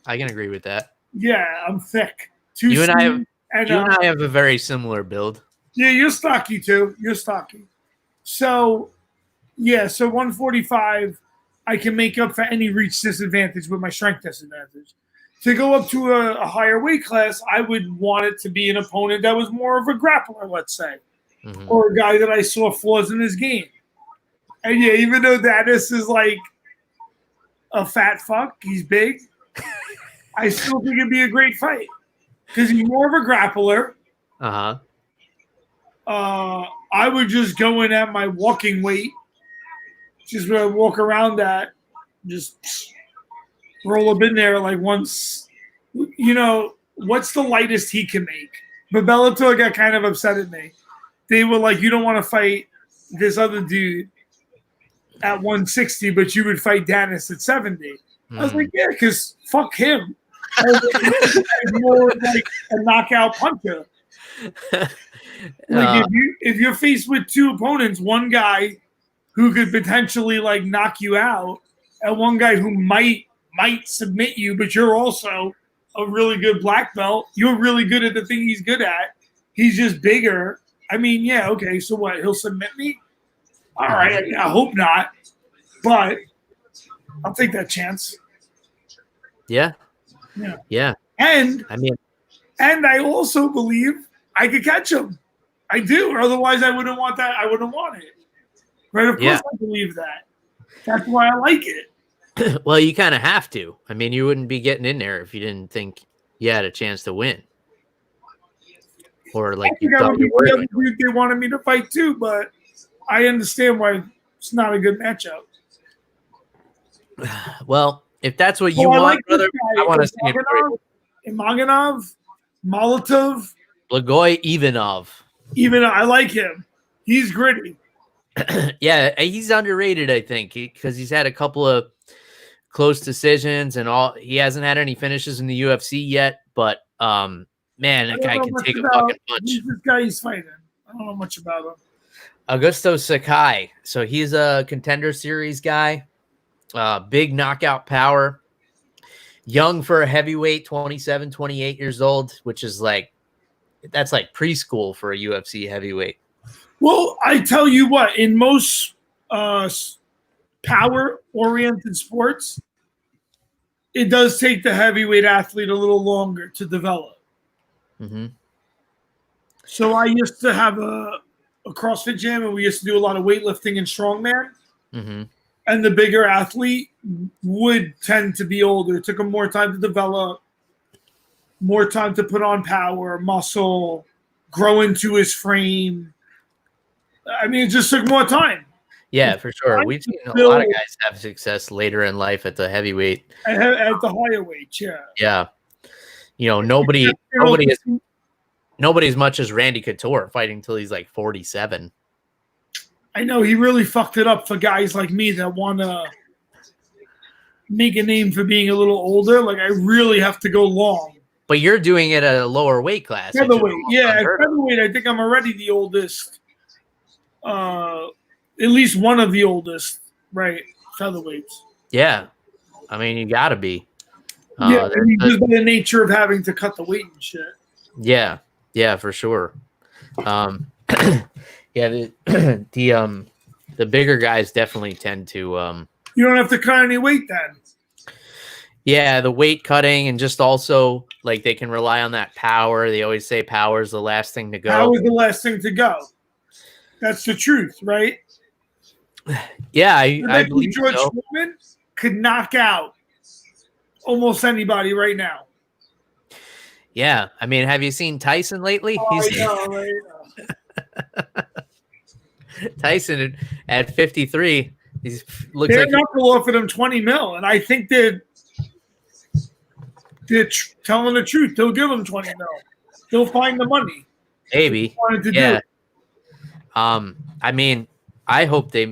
I can agree with that. Yeah, I'm thick. You and I have a very similar build. Yeah, you're stocky too. You're stocky. So, yeah, so 145, I can make up for any reach disadvantage with my strength disadvantage. To go up to a higher weight class, I would want it to be an opponent that was more of a grappler, let's say, or a guy that I saw flaws in his game. And yeah, even though Dennis is like a fat fuck, he's big, I still think it'd be a great fight because he's more of a grappler. I would just go in at my walking weight, just where I walk around at, just roll up in there like once, what's the lightest he can make? But Bellator got kind of upset at me. They were like, you don't want to fight this other dude at 160, but you would fight Dennis at 70. I was like, yeah, because fuck him. He's more like a knockout puncher. Like if you're faced with two opponents, one guy who could potentially like knock you out, and one guy who might submit you, but you're also a really good black belt. You're really good at the thing he's good at. He's just bigger. I mean, yeah, okay, so what? He'll submit me? All right, I hope not, but I'll take that chance. Yeah. And I also believe I could catch him. I do, or otherwise I wouldn't want that. I wouldn't want it. Right? Of course I believe that. That's why I like it. Well, you kind of have to. I mean, you wouldn't be getting in there if you didn't think you had a chance to win. Or like you thought you were. They wanted me to fight too, but I understand why it's not a good matchup. Well, if that's what you want, brother, I want to see him. Imaginov, Molotov, Blagoy Ivanov. I like him. He's gritty. Yeah, he's underrated, I think, because he's had a couple of close decisions and all. He hasn't had any finishes in the UFC yet, but man, that guy can take a fucking punch. Who's this guy he's fighting? I don't know much about him. Augusto Sakai. So he's a Contender Series guy. Big knockout power. Young for a heavyweight, 27, 28 years old, which is that's like preschool for a UFC heavyweight. Well, I tell you what, in most power-oriented sports, it does take the heavyweight athlete a little longer to develop. So I used to have a CrossFit gym, and we used to do a lot of weightlifting and strongman. And the bigger athlete would tend to be older. It took them more time to develop, more time to put on power, muscle, grow into his frame. I mean, it just took more time. Yeah, for sure. We've seen a lot of guys have success later in life at the heavyweight. At the higher weight, yeah. Yeah. Nobody as much as Randy Couture fighting until he's like 47. I know he really fucked it up for guys like me that want to make a name for being a little older. Like, I really have to go long. But you're doing it at a lower weight class. Featherweight, yeah. At featherweight, I think I'm already the oldest. At least one of the oldest, right? Featherweights. Yeah. I mean, you got to be. Yeah, just by the nature of having to cut the weight and shit. Yeah. Yeah, for sure. Yeah, the bigger guys definitely tend to. You don't have to cut any weight then. Yeah, the weight cutting and just also like they can rely on that power. They always say power is the last thing to go. Power is the last thing to go. That's the truth, right? Yeah, I believe George so. Foreman could knock out almost anybody right now. Yeah, I mean, have you seen Tyson lately? Oh, I know, right? Tyson at 53. He's looks Bare like knuckle offered him 20 mil, and I think they're telling the truth. They'll give him 20 mil. They'll find the money. maybe. Wanted to Yeah. do. I mean, I hope they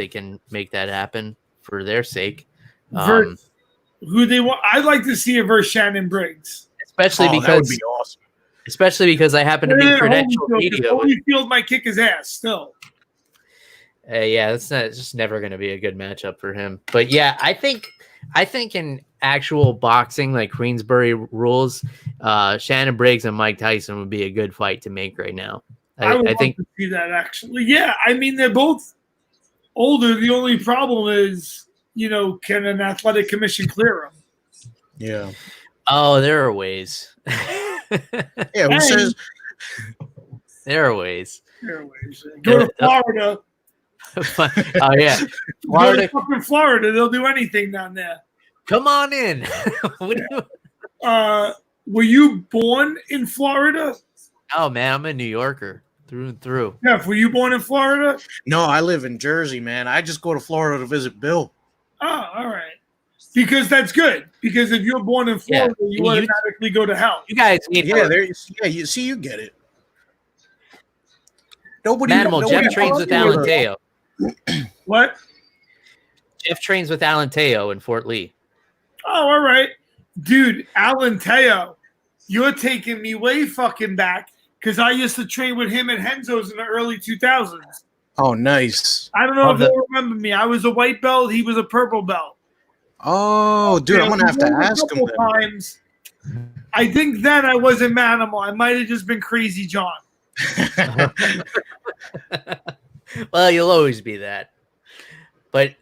can make that happen for their sake. Who they want? I'd like to see it versus Shannon Briggs. Especially that would because be awesome. especially because I happen to be credentialed media. Holyfield might kick his ass still. Yeah, it's just never going to be a good matchup for him. But yeah, I think in actual boxing, like Queensberry rules, Shannon Briggs and Mike Tyson would be a good fight to make right now. I would I think love to see that actually. Yeah, I mean they're both older. The only problem is, can an athletic commission clear them? Yeah. Oh, there are ways. Yeah. Who says? There are ways. Go to Florida. Oh yeah, Go to fucking Florida. They'll do anything down there. Come on in. What do you... Were you born in Florida? Oh man, I'm a New Yorker through and through. Jeff, were you born in Florida? No, I live in Jersey, man. I just go to Florida to visit Bill. Oh, all right. Because that's good. Because if you're born in Florida, you automatically go to hell. You guys need You see, you get it. Nobody. Jeff trains with Alan Teo. What? Jeff trains with Alan Teo in Fort Lee. Oh, all right. Dude, Alan Teo, you're taking me way fucking back because I used to train with him at Henzo's in the early 2000s. Oh, nice. I don't know if you remember me. I was a white belt. He was a purple belt. Oh, dude, I'm going to have to ask him times. I think then I wasn't Manimal. I might have just been Crazy John. Well, you'll always be that. But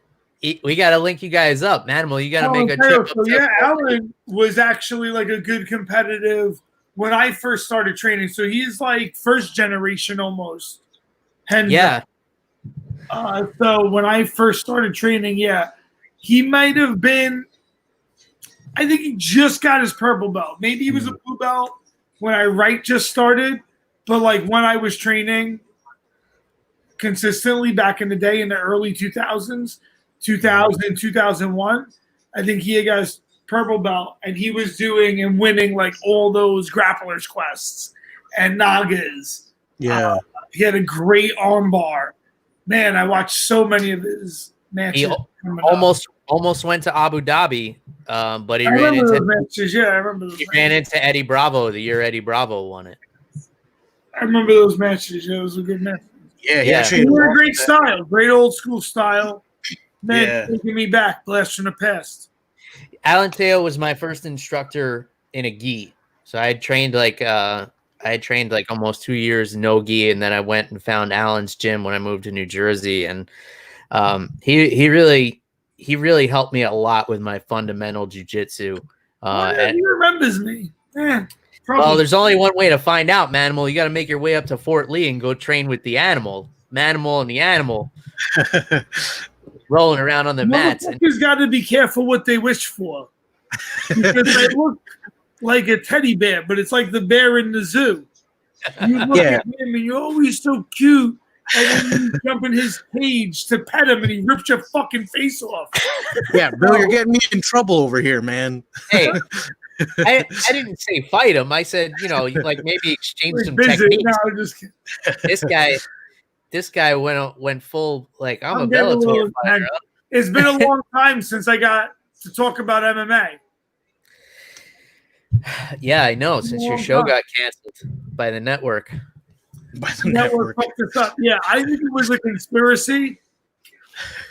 we got to link you guys up. Manimal, you got to make a trip. So yeah, Alan was actually like a good competitive when I first started training. So he's like first generation almost. Yeah. So when I first started training, yeah, he might have been, I think he just got his purple belt. Maybe he was a blue belt when I just started. But like when I was training consistently back in the day in the early 2000s, 2000, 2001, I think he got his purple belt and he was doing and winning like all those grapplers quests and Nagas. Yeah. He had a great arm bar. Man, I watched so many of his matches. He almost went to Abu Dhabi, but he ran into Eddie Bravo the year Eddie Bravo won it. I remember those matches. It was a good match. Yeah, he were a great style, great old school style. Man, taking me back, blast from the past. Alan Teo was my first instructor in a gi. So I had trained like almost 2 years no gi, and then I went and found Alan's gym when I moved to New Jersey, and he really helped me a lot with my fundamental jiu-jitsu. He remembers me. Yeah. Well, there's only one way to find out, Manimal. You got to make your way up to Fort Lee and go train with the animal, Manimal and the animal, rolling around on the mats. Motherfuckers got to be careful what they wish for, because they look like a teddy bear, but it's like the bear in the zoo. You look at him and you're always so cute, and then you jump in his cage to pet him, and he rips your fucking face off. Yeah, Bill, you're getting me in trouble over here, man. Hey. I didn't say fight him. I said, like maybe exchange some techniques. No, just this guy went full like I'm a Bellator fighter. It's been a long time since I got to talk about MMA. Yeah, I know. Since your show got canceled by the network. By the network. Fucked this up. Yeah, I think it was a conspiracy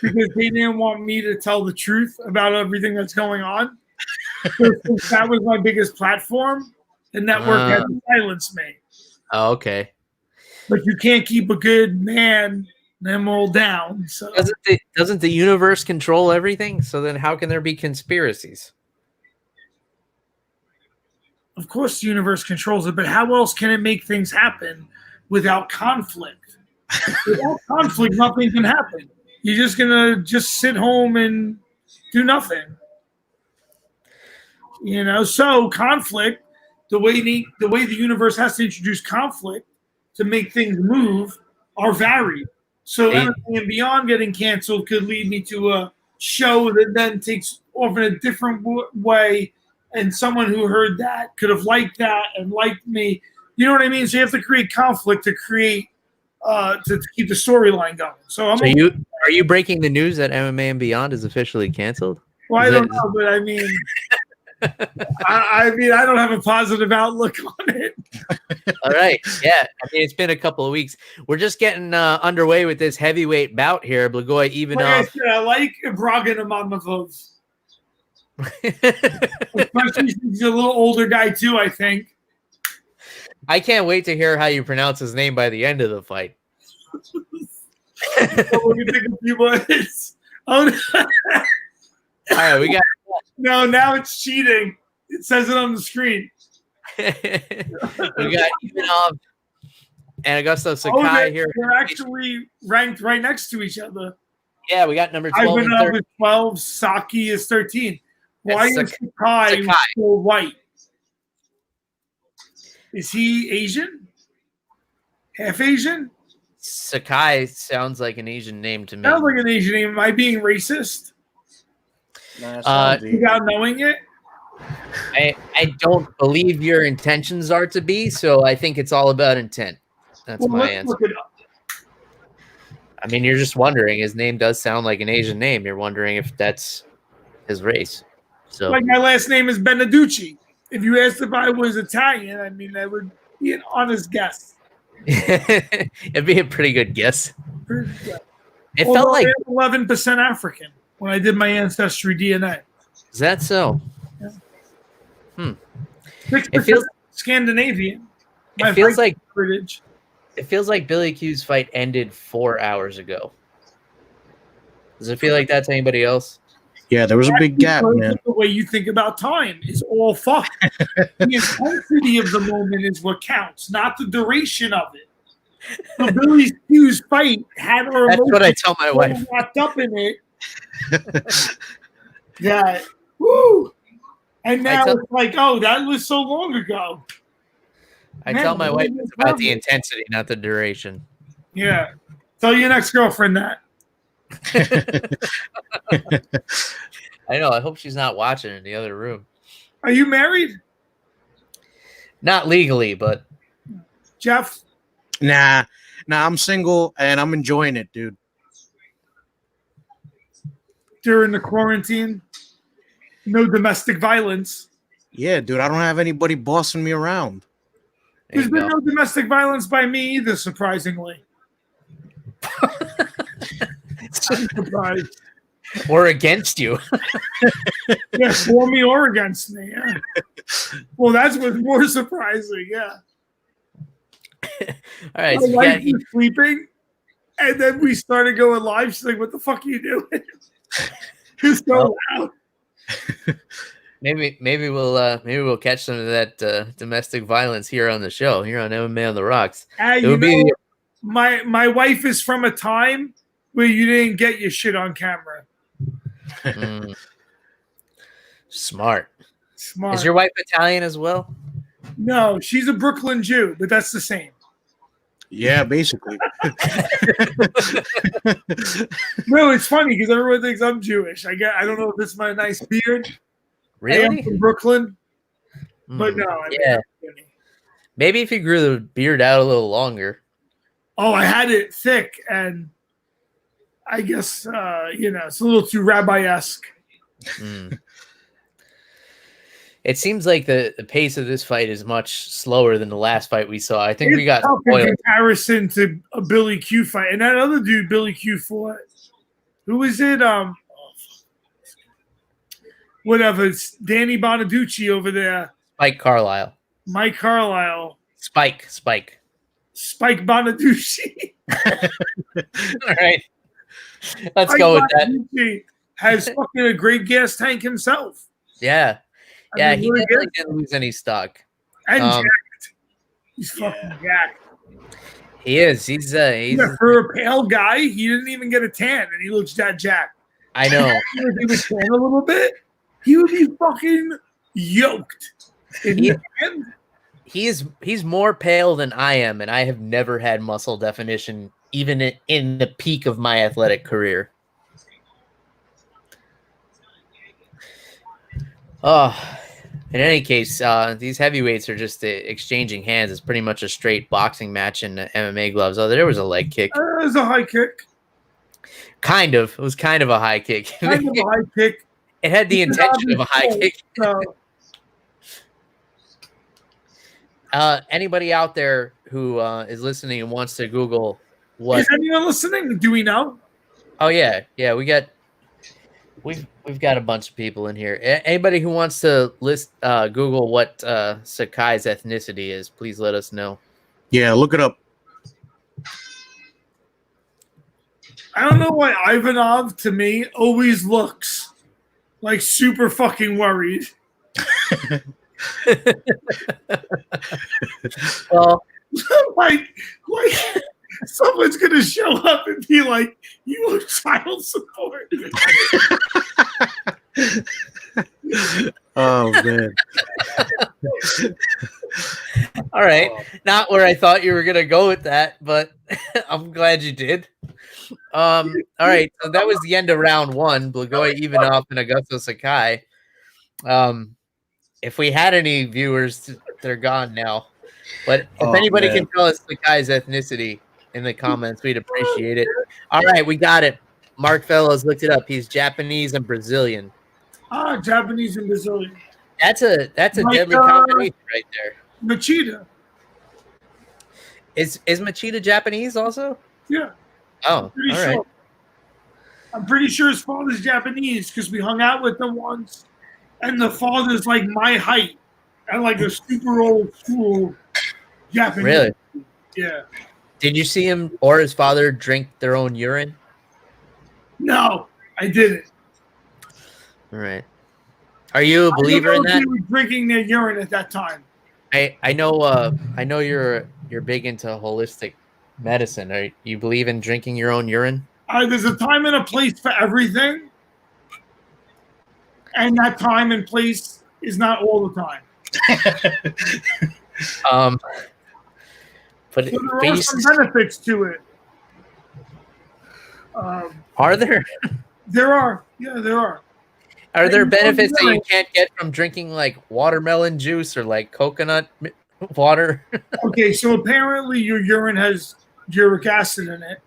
because they didn't want me to tell the truth about everything that's going on. Since that was my biggest platform, the network had to silence me. Oh, okay. But you can't keep a good man them all down. So doesn't the universe control everything? So then how can there be conspiracies? Of course, the universe controls it, but how else can it make things happen without conflict? Without conflict, nothing can happen. You're just gonna sit home and do nothing. So conflict, the way the universe has to introduce conflict to make things move are varied. So MMA and Beyond getting canceled could lead me to a show that then takes off in a different way, and someone who heard that could have liked that and liked me. You know what I mean? So you have to create conflict to create to keep the storyline going. So are you breaking the news that MMA and Beyond is officially canceled? Well, I don't know, but I mean, I don't have a positive outlook on it. All right, yeah. I mean, it's been a couple of weeks. We're just getting underway with this heavyweight bout here. Blagoy even off. I like Braga Nurmagomedov. Especially since he's a little older guy too, I think. I can't wait to hear how you pronounce his name by the end of the fight. We're gonna take a few minutes. Oh, no. All right, we got. No, now it's cheating. It says it on the screen. We got Ivanov and Augusto Sakai here. They're actually ranked right next to each other. Yeah, we got number 12 and Ivanov 13. is 12, Saki is 13. Why is Sakai so white? Is he Asian? Half Asian? Sakai sounds like an Asian name to me. Sounds like an Asian name. Am I being racist? Without knowing it? I don't believe your intentions are to be, so I think it's all about intent. That's my answer. Look it up. I mean, you're just wondering. His name does sound like an Asian name. You're wondering if that's his race. So, like, my last name is Beneducci. If you asked if I was Italian, I mean, that would be an honest guess. It'd be a pretty good guess. It Although felt like I'm 11% African when I did my ancestry DNA. Is that so? Yeah. 6% It feels Scandinavian. It feels like British. It feels like Billy Q's fight ended 4 hours ago. Does it feel like that to anybody else? Yeah, there was a big gap, man. The way you think about time is all fucked. The intensity of the moment is what counts, not the duration of it. So Billy Q's fight had our That's what I tell my wife. Wrapped up in it. That woo, and now it's like, oh, that was so long ago. I tell my wife it's about the intensity, not the duration. Yeah, tell your next girlfriend that. I know. I hope she's not watching in the other room. Are you married? Not legally, but Jeff. Nah, I'm single and I'm enjoying it, dude. During the quarantine, no domestic violence. Yeah, dude, I don't have anybody bossing me around. There's been no domestic violence by me either, surprisingly. I'm surprised. Or against you. Yeah, for me or against me. Yeah. Well, that's what's more surprising. Yeah. All right. My So wife was sleeping, and then we started going live. She's like, "What the fuck are you doing?" It's so loud. Maybe we'll catch some of that domestic violence here on the show, here on MMA on the Rocks. My wife is from a time where you didn't get your shit on camera. Smart. Is your wife Italian as well? No, she's a Brooklyn Jew, but that's the same. Yeah, basically. No, it's funny because everyone thinks I'm Jewish. I don't know if it's my nice beard. Really? I am from Brooklyn, but no. Maybe if you grew the beard out a little longer. Oh, I had it thick, and I guess it's a little too rabbi-esque. It seems like the pace of this fight is much slower than the last fight we saw. I think we got in comparison to a Billy Q fight, and that other dude Billy Q fought. Who is it? Whatever. It's Danny Bonaducci over there. Spike Carlisle. Mike Carlisle. Spike Bonaducci. All right. Let's go with that. Has fucking a great gas tank himself. Yeah. Yeah, he didn't lose any stock. And Um, jacked. He's fucking jacked. He is. He's Yeah, for a pale guy, he didn't even get a tan, and he looks that jacked. I know. If he was tan a little bit, he would be fucking yoked. He's more pale than I am, and I have never had muscle definition, even in the peak of my athletic career. Oh, in any case, these heavyweights are just exchanging hands. It's pretty much a straight boxing match in MMA gloves. Oh, there was a leg kick. It was a high kick. Kind of. It was kind of a high kick. Kind of a high kick. It had the intention of a high kick. So. Anybody out there who is listening and wants to Google what? Is anyone listening? Do we know? Oh yeah, we've got a bunch of people in here. Anybody who wants to Google what Sakai's ethnicity is, please let us know. Yeah, look it up. I don't know why Ivanov, to me, always looks like super fucking worried. Well, like someone's gonna show up and be like, "You owe child support." Oh man! All right, not where I thought you were gonna go with that, but I'm glad you did. All right, so that was the end of round one. Blagoy Ivanov and Augusto Sakai. If we had any viewers, they're gone now. But if anybody can tell us Sakai's ethnicity in the comments, we'd appreciate it. All right, we got it. Mark Fellows looked it up. He's Japanese and Brazilian. Japanese and Brazilian. That's a deadly combination right there. Machida. Is Machida Japanese also? Yeah. Oh, Pretty all sure. right. I'm pretty sure his father's Japanese because we hung out with him once, and the father's like my height and like a super old school Japanese. Really? Yeah. Did you see him or his father drink their own urine? No, I didn't. All right. Are you a believer in that? They were drinking their urine at that time. I know you're big into holistic medicine. You believe in drinking your own urine? There's a time and a place for everything, and that time and place is not all the time. But so there are some benefits to it. Are there? There are. Yeah, there are. Are there benefits that you can't get from drinking like watermelon juice or like coconut water? Okay, so apparently your urine has uric acid in it,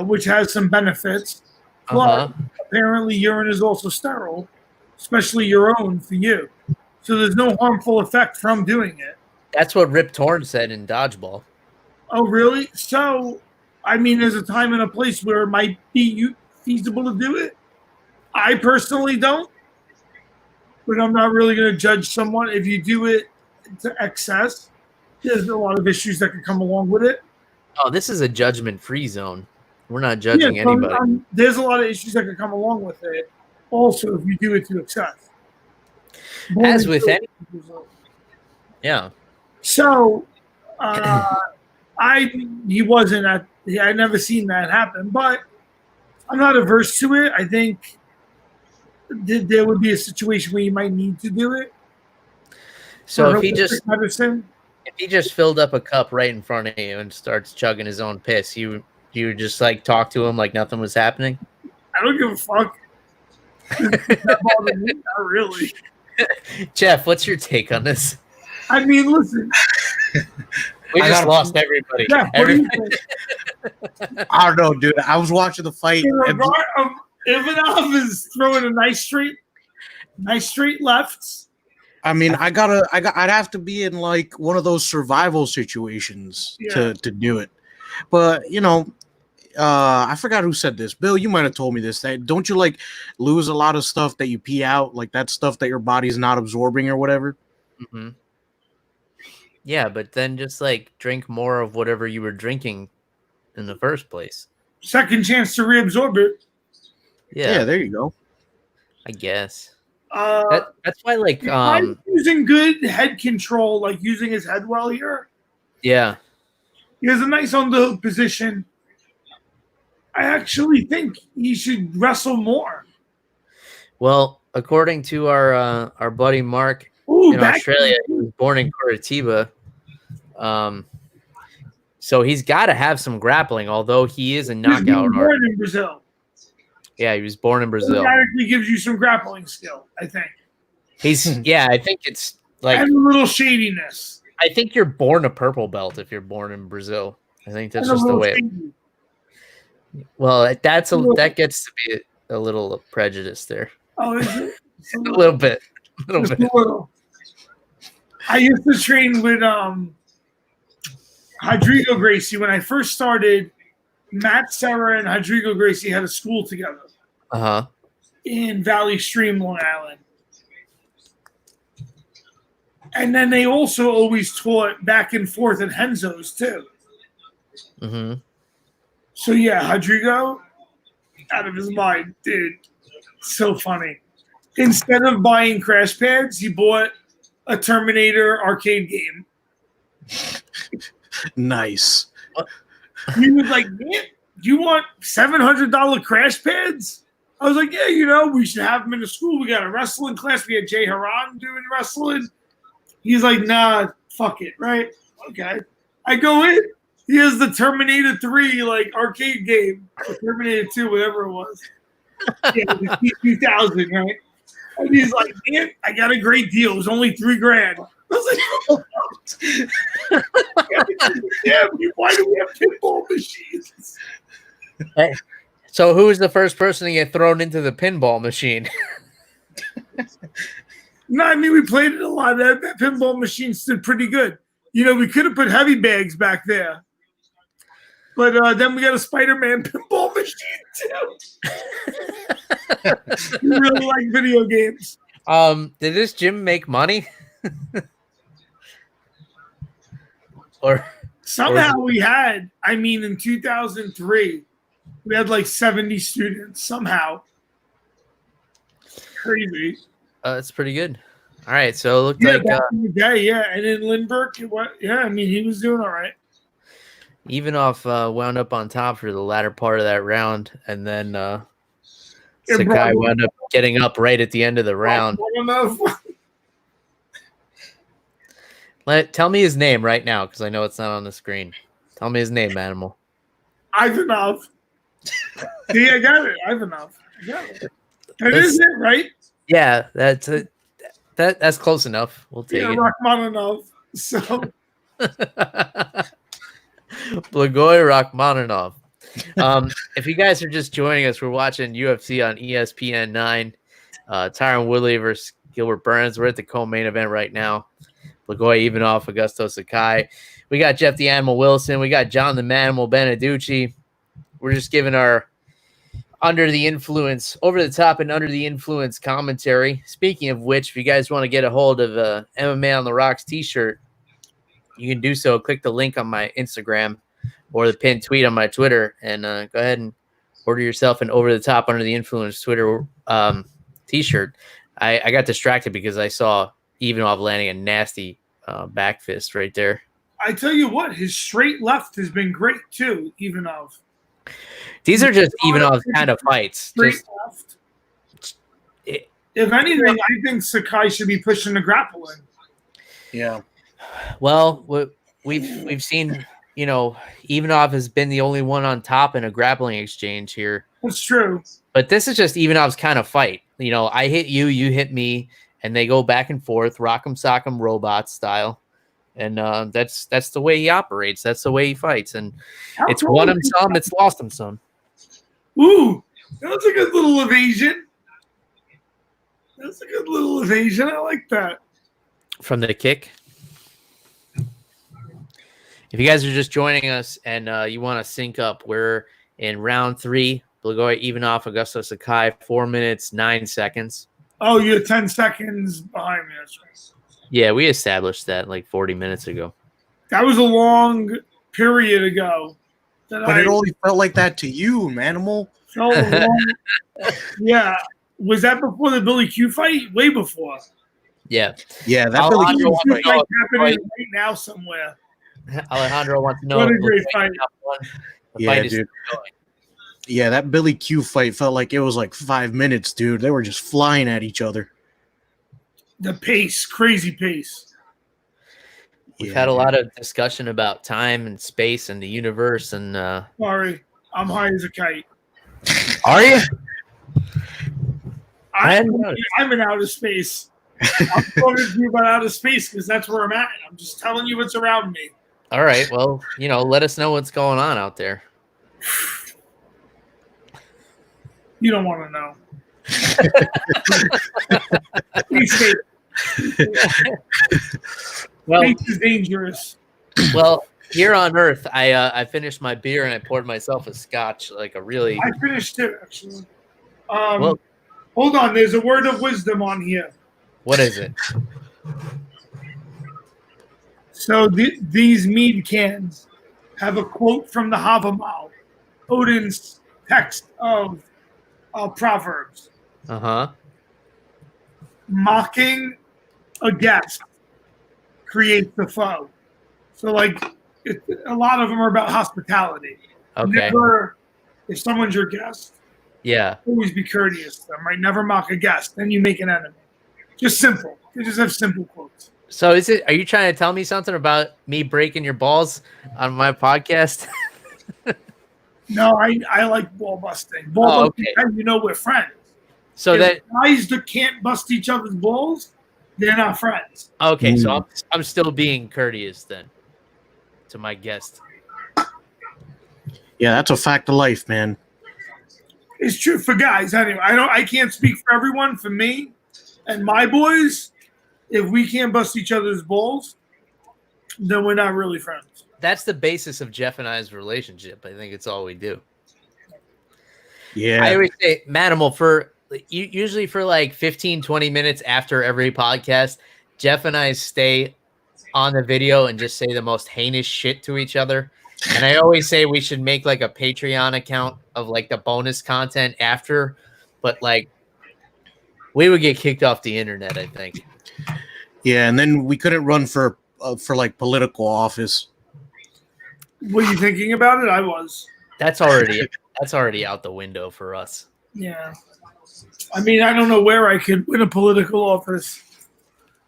which has some benefits. But apparently urine is also sterile, especially your own for you. So there's no harmful effect from doing it. That's what Rip Torn said in Dodgeball. Oh, really? So, I mean, there's a time and a place where it might be feasible to do it. I personally don't, but I'm not really going to judge someone if you do it to excess. There's a lot of issues that can come along with it. Oh, this is a judgment-free zone. We're not judging anybody. There's a lot of issues that can come along with it. Also, if you do it to excess. As with any, yeah. So, he wasn't at. I never seen that happen, but I'm not averse to it. I think there would be a situation where you might need to do it. So if he just filled up a cup right in front of you and starts chugging his own piss, you just like talk to him like nothing was happening? I don't give a fuck. Not really. Jeff, what's your take on this? I mean, listen. We just lost everybody. Yeah, I don't know, dude. I was watching the fight. Ivanov is throwing a nice straight lefts. I mean, I'd have to be in like one of those survival situations to do it. But you know, I forgot who said this. Bill, you might have told me this. That don't you like lose a lot of stuff that you pee out, like that stuff that your body's not absorbing or whatever? Mm-hmm. Yeah, but then just like drink more of whatever you were drinking in the first place. Second chance to reabsorb it. Yeah, there you go. I guess. That's why, like, I'm using good head control, like using his head well here. yeah. He has a nice on the hook position. I actually think he should wrestle more. Well, according to our buddy Mark Ooh, in Australia, he was born in Curitiba. So he's got to have some grappling, although he is a knockout born artist. in Brazil. Yeah, he was born in Brazil. It actually gives you some grappling skill, I think. I think it's like and a little shadiness. I think you're born a purple belt if you're born in Brazil. I think that's just the way. Well, that gets to be a little prejudice there. Oh, is it? A little bit. A little. I used to train with Rodrigo Gracie when I first started. Matt Serra and Rodrigo Gracie had a school together. In Valley Stream, Long Island. And then they also always taught back and forth at Henzo's too. Mm-hmm. So yeah, Rodrigo, out of his mind, dude. So funny. Instead of buying crash pads, he bought a Terminator arcade game. Nice. He was like, man, do you want $700 crash pads? I was like, yeah, we should have them in the school. We got a wrestling class. We had Jay Haran doing wrestling. He's like, nah, fuck it, right? Okay. I go in. He has the Terminator 3 arcade game. Or Terminator 2, whatever it was. Yeah, the T2000, right? And he's like, man, I got a great deal. It was only $3,000. I was like, damn, why do we have pinball machines? Hey, so who was the first person to get thrown into the pinball machine? No, I mean, we played it a lot. That pinball machine stood pretty good. We could have put heavy bags back there. But then we got a Spider-Man pinball machine, too. We really like video games. Did this gym make money? Somehow we had, in 2003, we had 70 students somehow. Crazy. That's pretty good. All right, so it looked back in the day, and then Lindbergh, he was doing all right. Evanoff wound up on top for the latter part of that round, and then Sakai wound up getting up right at the end of the round. Tell me his name right now, because I know it's not on the screen. Tell me his name, Animal. Ivanov. See, I got it. Ivanov. I got it. That is it, right? Yeah, that's it. That's close enough. We'll take it. Rachmaninoff. So Blagoy Rachmaninoff. If you guys are just joining us, we're watching UFC on ESPN 9. Tyron Woodley versus Gilbert Burns. We're at the co-main event right now. Blagoy Ivanov, Augusto Sakai. We got Jeff the Animal Wilson. We got John the Manimal Beneducci. We're just giving our under the influence, over the top and under the influence commentary. Speaking of which, if you guys want to get a hold of a MMA on the Rocks t-shirt, you can do so. Click the link on my Instagram or the pinned tweet on my Twitter and go ahead and order yourself an over the top, under the influence Twitter t-shirt. I got distracted because I saw Ivanov landing a nasty back fist right there. I tell you what, his straight left has been great too, Ivanov. These are just Ivanov's kind of fights. Straight left. If anything, I think Sakai should be pushing the grappling. Yeah. Well, we've seen, Ivanov has been the only one on top in a grappling exchange here. That's true. But this is just Ivanov's kind of fight. I hit you, you hit me, and they go back and forth, rock'em sock'em robot style. And that's the way he operates. That's the way he fights. And it's won him some, it's lost him some. Ooh, that was a good little evasion. I like that. From the kick. If you guys are just joining us and you want to sync up, we're in round 3. Blagoy Ivanov, Augusto Sakai, 4 minutes, 9 seconds. Oh, you're 10 seconds behind me. That's right. Yeah, we established that 40 minutes ago. That was a long period ago. But it only felt like that to you, Manimal. So long. Yeah. Was that before the Billy Q fight? Way before. Yeah. Yeah, that Alejandro Billy wants to Q fight know happening right now somewhere. Alejandro wants to know What a if great Woodley fight. got won. The Yeah, fight is dude. still going. Yeah, that Billy Q fight felt like it was like 5 minutes, dude. They were just flying at each other. The pace, crazy pace. We've Yeah, had a dude. lot of discussion about time and space and the universe and Sorry, I'm high as a kite. are you? I hadn't I'm noticed. in outer space. I'm talking to you about outer space because that's where I'm at. I'm just telling you what's around me. All right. Well, let us know what's going on out there. You don't want to know. Space Well, is dangerous. well, here on Earth, I finished my beer and I poured myself a scotch, like a really I finished it actually. well. Hold on, there's a word of wisdom on here. What is it? So these mead cans have a quote from the Havamal, Odin's text of Proverbs. Uh-huh. Mocking a guest creates a foe. So, like, a lot of them are about hospitality. Okay. Never, if someone's your guest, Yeah. always be courteous to them, right? Never mock a guest. Then you make an enemy. Just simple. They just have simple quotes. So are you trying to tell me something about me breaking your balls on my podcast? No, I like ball busting. Ball busting, okay. We're friends. So if that guys that can't bust each other's balls, they're not friends. okay, so I'm still being courteous then to my guest. Yeah, that's a fact of life, man. It's true for guys anyway. I can't speak for everyone. For me and my boys, if we can't bust each other's balls, then we're not really friends. That's the basis of Jeff and I's relationship. I think it's all we do. Yeah. I always say, Manimal, usually for like 15, 20 minutes after every podcast, Jeff and I stay on the video and just say the most heinous shit to each other. And I always say we should make like a Patreon account of like the bonus content after, but like we would get kicked off the internet, I think. Yeah, and then we couldn't run for like political office. Were you thinking about it? I was. That's already out the window for us. Yeah. I mean, I don't know where I could win a political office.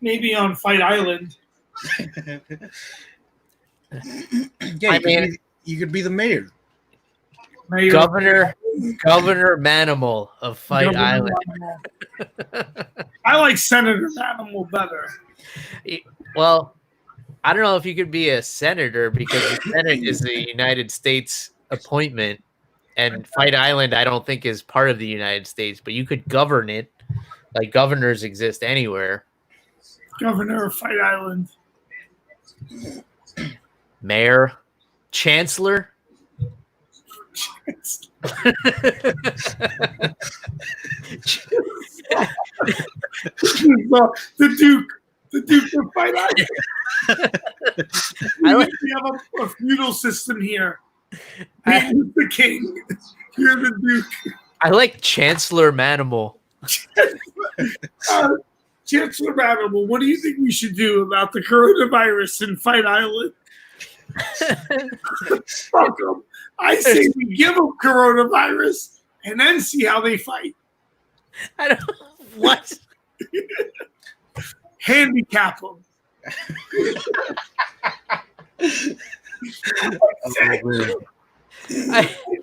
Maybe on Fight Island. Yeah, I mean, you could be the mayor. Governor Manimal of Fight Island. I like Senator Manimal better. Well, I don't know if you could be a senator because the Senate is the United States appointment, and Fight Island I don't think is part of the United States, but you could govern it. Like governors exist anywhere. Governor of Fight Island. Mayor, chancellor. The Duke of Fight Island. We have a feudal system here. He's the king. You're the Duke. I like Chancellor Manimal. Chancellor Manimal, what do you think we should do about the coronavirus in Fight Island? Fuck them. I say we give them coronavirus and then see how they fight. I don't what? Handicap them.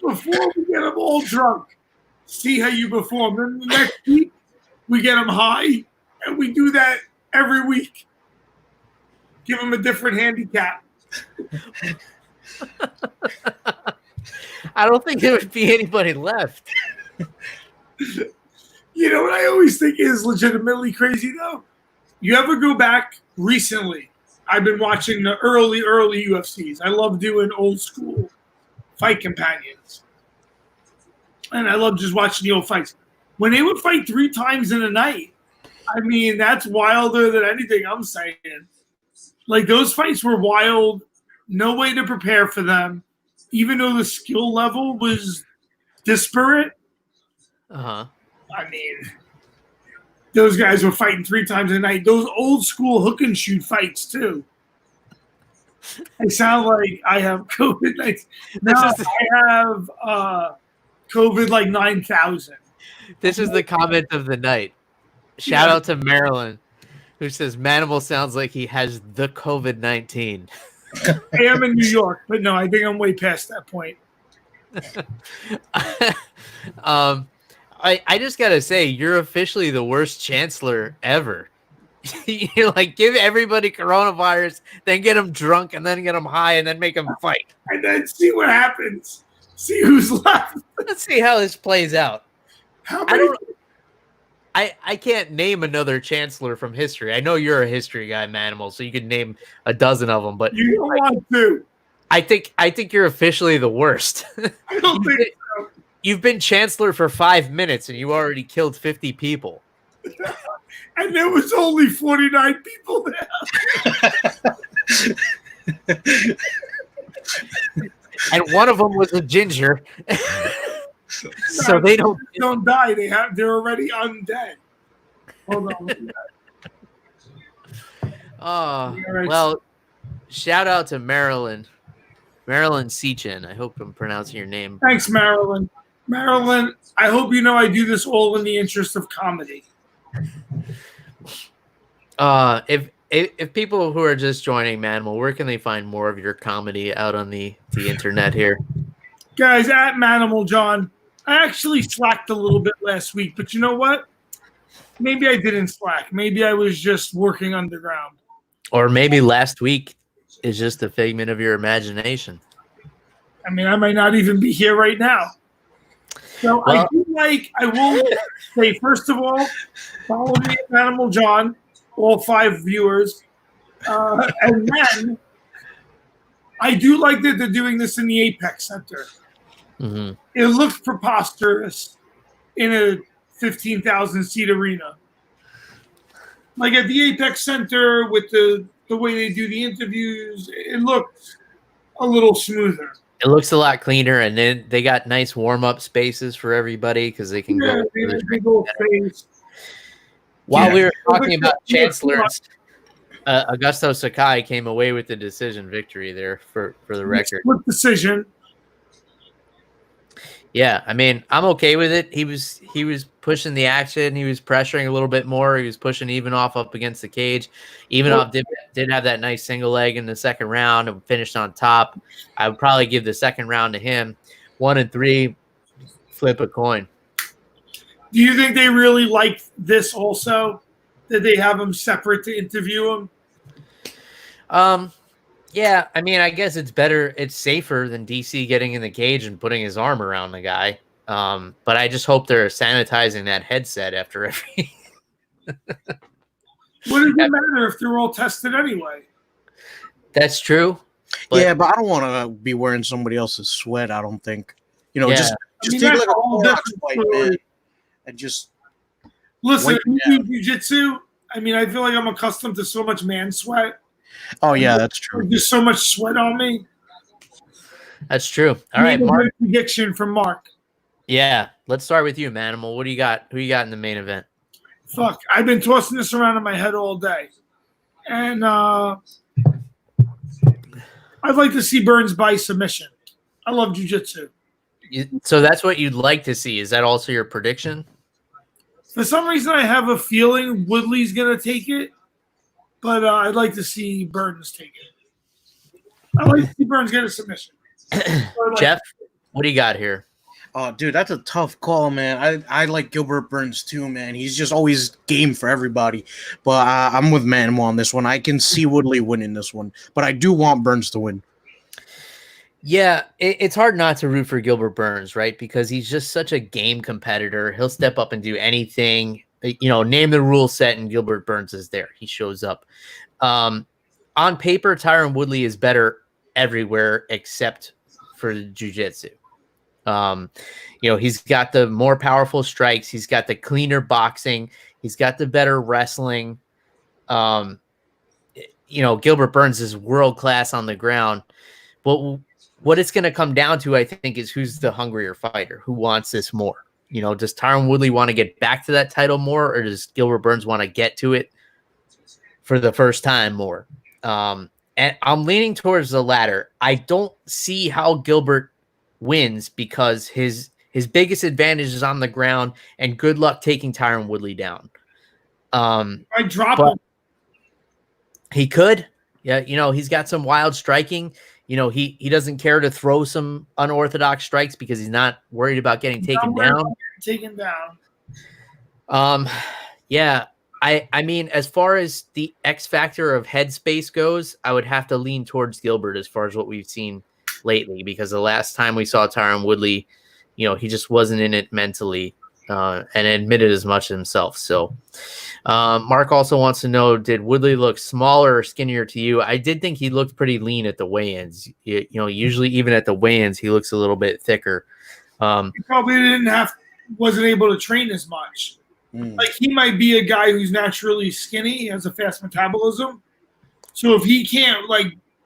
Before we get them all drunk, see how you perform. Then the next week, we get them high, and we do that every week. Give them a different handicap. I don't think there would be anybody left. You know what I always think is legitimately crazy, though? You ever go back recently? I've been watching the early UFCs. I love doing old school fight companions. And I love just watching the old fights. When they would fight 3 times in a night, I mean, that's wilder than anything I'm saying. Like, those fights were wild. No way to prepare for them. Even though the skill level was disparate. Uh-huh. I mean, those guys were fighting 3 times a night. Those old school hook and shoot fights too. I sound like I have COVID-19. No, I have COVID like 9,000. This is the comment of the night. Shout out to Marilyn, who says Manimal sounds like he has the COVID-19. I am in New York, but no, I think I'm way past that point. I just gotta say, you're officially the worst chancellor ever. You're like, give everybody coronavirus, then get them drunk, and then get them high, and then make them fight. And then see what happens. See who's left. Let's see how this plays out. How many? I can't name another chancellor from history. I know you're a history guy, Manimal, so you could name a dozen of them. But You don't want to. I think you're officially the worst. I don't think so. You've been chancellor for 5 minutes, and you already killed 50 people. And there was only 49 people there. And one of them was a ginger. So they don't die. They're already undead. Hold on. Oh, well, shout out to Marilyn Sechin. I hope I'm pronouncing your name. Thanks, Marilyn. Marilyn, I hope you know I do this all in the interest of comedy. If people who are just joining, Manimal, where can they find more of your comedy out on the internet here? Guys, at Manimal John, I actually slacked a little bit last week, but you know what? Maybe I didn't slack. Maybe I was just working underground. Or maybe last week is just a figment of your imagination. I mean, I might not even be here right now. So Well, I will say, first of all, follow me at Manimal John, all 5 viewers. And then I do like that they're doing this in the Apex Center. mm-hmm. It looks preposterous in a 15,000-seat arena. Like at the Apex Center with the way they do the interviews, it looks a little smoother. It looks a lot cleaner, and then they got nice warm-up spaces for everybody because they can go. They have a big old space. While we were talking about chancellors, Augusto Sakai came away with the decision victory there for the record. Split decision. Yeah, I mean, I'm okay with it. He was pushing the action. He was pressuring a little bit more. He was pushing Ivanov up against the cage. Ivanov did have that nice single leg in the second round and finished on top. I would probably give the second round to him. 1 and 3, flip a coin. Do you think they really like this also? Did they have him separate to interview him? Yeah, I mean, I guess it's better. It's safer than DC getting in the cage and putting his arm around the guy. But I just hope they're sanitizing that headset after every. What does it matter if they're all tested anyway? That's true. But I don't want to be wearing somebody else's sweat. I don't think. Just mean, take that's like a whole a Clorox different wipe, story. man, and just Listen, wipe if it you down. do jiu-jitsu, I mean, I feel like I'm accustomed to so much man sweat. Oh yeah, that's true. There's so much sweat on me. That's true. All right, Mark. Prediction from Mark. Yeah, let's start with you, Manimal. What do you got? Who you got in the main event? Fuck, I've been tossing this around in my head all day. And I'd like to see Burns by submission. I love jiu-jitsu. So that's what you'd like to see. Is that also your prediction? For some reason, I have a feeling Woodley's going to take it, but I'd like to see Burns take it. I'd like to see Burns get a submission. Jeff, what do you got here? Oh, dude, that's a tough call, man. I like Gilbert Burns too, man. He's just always game for everybody. But I'm with Manimal on this one. I can see Woodley winning this one, but I do want Burns to win. Yeah, it's hard not to root for Gilbert Burns, right? Because he's just such a game competitor. He'll step up and do anything. Name the rule set, and Gilbert Burns is there. He shows up. On paper, Tyron Woodley is better everywhere except for the jiu-jitsu. He's got the more powerful strikes. He's got the cleaner boxing. He's got the better wrestling. Gilbert Burns is world-class on the ground. But what it's going to come down to, I think, is who's the hungrier fighter, who wants this more. does Tyron Woodley want to get back to that title more, or does Gilbert Burns want to get to it for the first time more? And I'm leaning towards the latter. I don't see how Gilbert wins because his biggest advantage is on the ground, and good luck taking Tyron Woodley down. I drop him. He could. Yeah, he's got some wild striking. He doesn't care to throw some unorthodox strikes because he's not worried about getting taken down. Yeah. I mean, as far as the X factor of headspace goes, I would have to lean towards Gilbert as far as what we've seen lately, because the last time we saw Tyron Woodley, he just wasn't in it mentally, and admitted as much himself. So Mark also wants to know, did Woodley look smaller or skinnier to you? I did think he looked pretty lean at the weigh-ins. Usually even at the weigh-ins, he looks a little bit thicker. He probably wasn't able to train as much. Like, he might be a guy who's naturally skinny, he has a fast metabolism. So if he can't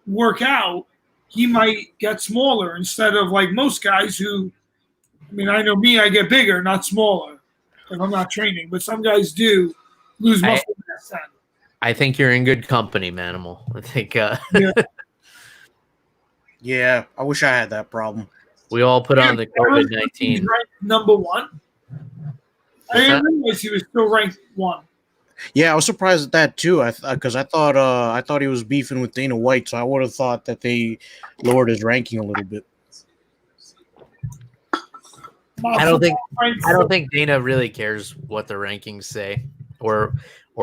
work out, he might get smaller instead of most guys who, I know me, I get bigger, not smaller if I'm not training, but some guys do lose muscle mass. I think you're in good company, Manimal. I think yeah, I wish I had that problem. We all put on the COVID-19. Number one. I didn't realize he was still ranked 1. Yeah, I was surprised at that too. Because I thought he was beefing with Dana White, so I would have thought that they lowered his ranking a little bit. I don't think Dana really cares what the rankings say, or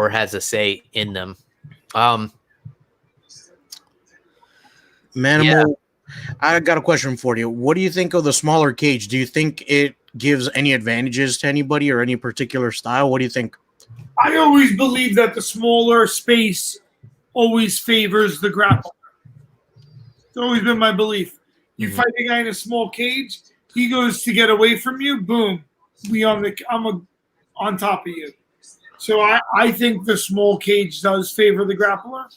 has a say in them. Manimal, yeah. I got a question for you. What do you think of the smaller cage? Do you think it gives any advantages to anybody or any particular style? What do you think? I always believe that the smaller space always favors the grappler. It's always been my belief. You fight a guy in a small cage, he goes to get away from you, boom, I'm on top of you. So I think the small cage does favor the grappler.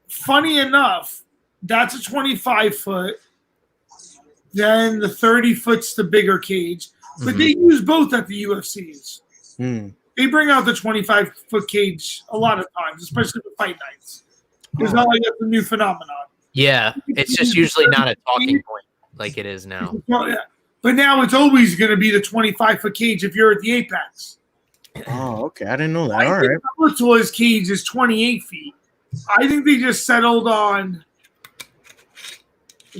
Funny enough, that's a 25-foot. Then the 30-foot's the bigger cage. But they use both at the UFCs. They bring out the 25-foot cage a lot of times, especially for fight nights. It's not like that's a new phenomenon. Yeah, it's just usually not a talking point like it is now. But now it's always going to be the 25-foot cage if you're at the Apex. Oh, okay. I didn't know that. All right. Bellator's cage is 28 feet. I think they just settled on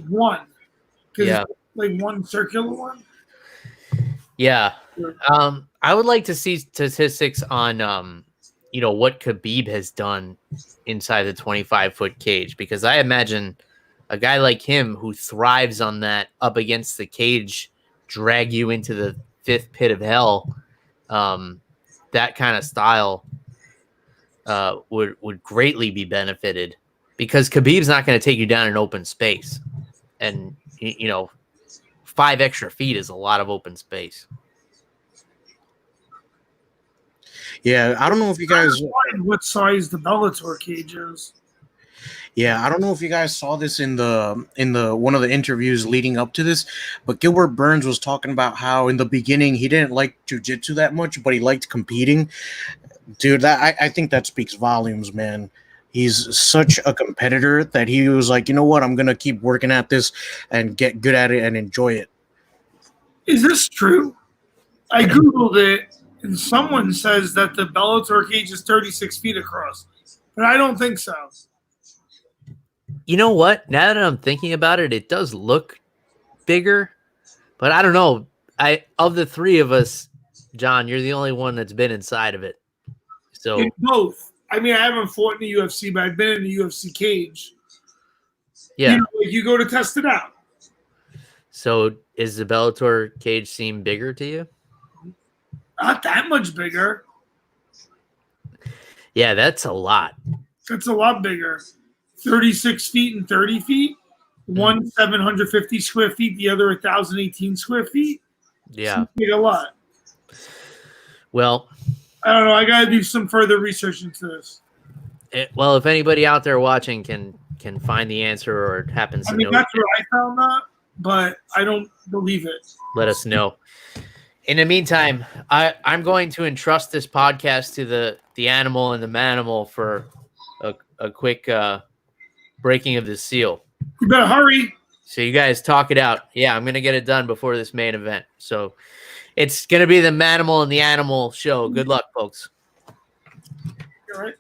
1. Yeah. One circular one. Yeah. I would like to see statistics on, what Khabib has done inside the 25-foot cage, because I imagine a guy like him who thrives on that up against the cage, drag you into the 5th pit of hell. That kind of style would greatly be benefited, because Khabib's not going to take you down in open space. And, 5 extra feet is a lot of open space. Yeah, I don't know if you guys what size the Bellator cage is. Yeah, I don't know if you guys saw this in the one of the interviews leading up to this, but Gilbert Burns was talking about how in the beginning he didn't like jiu-jitsu that much, but he liked competing. Dude, I think that speaks volumes, man. He's such a competitor that he was like, you know what, I'm gonna keep working at this and get good at it and enjoy it. Is this true? I googled it, and someone says that the Bellator cage is 36 feet across, but I don't think so. You know what? Now that I'm thinking about it, it does look bigger, but I don't know. Of the 3 of us, John, you're the only one that's been inside of it. So in both. I mean, I haven't fought in the UFC, but I've been in the UFC cage. Yeah. You go to test it out. So is the Bellator cage seem bigger to you? Not that much bigger. Yeah, that's a lot. That's a lot bigger. 36 feet and 30 feet. One 750 square feet, the other 1,018 square feet. Yeah. A lot. Well, I don't know. I got to do some further research into this. Well, if anybody out there watching can find the answer or happens to know. That's where I found that. but I don't believe it. Let us know. In the meantime, I'm going to entrust this podcast to the animal and the manimal for a quick breaking of the seal. You better hurry. So you guys talk it out. Yeah, I'm going to get it done before this main event. So it's going to be the manimal and the animal show. Good luck, folks. All right.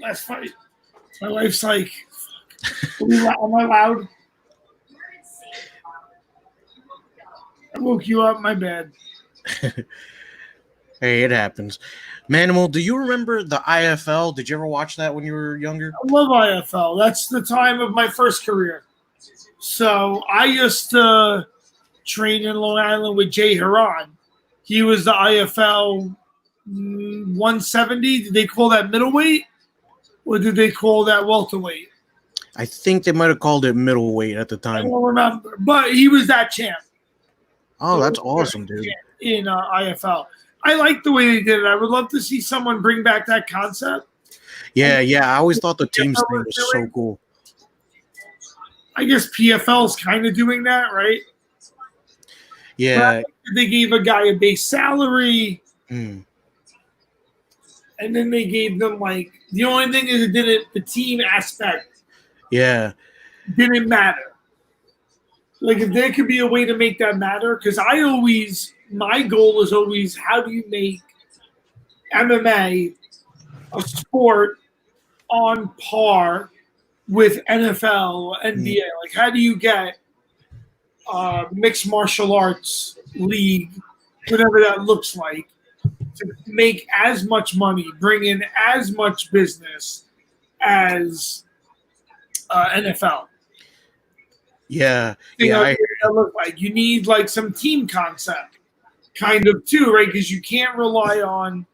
Last fight. My wife's like, am I loud? I woke you up. My bad. Hey, it happens. Manimal, do you remember the IFL? Did you ever watch that when you were younger? I love IFL. That's the time of my first career. So I used to train in Long Island with Jay Haran. He was the IFL 170. Did they call that middleweight? Or did they call that welterweight? I think they might have called it middleweight at the I time. don't remember. But he was that champ. Oh, that's awesome, dude. In IFL. I like the way they did it. I would love to see someone bring back that concept. Yeah. I always thought the teams thing was so cool. I guess PFL's kind of doing that, right? Yeah. They gave a guy a base salary, Mm. and then they gave them like the only thing is it didn't the team aspect Yeah. didn't matter. Like if there could be a way to make that matter, because my goal is always how do you make MMA a sport on par with NFL, NBA? Like how do you get mixed martial arts league, whatever that looks like, to make as much money, bring in as much business as NFL? Yeah. That look like you need like some team concept, kind of too, right? Because you can't rely on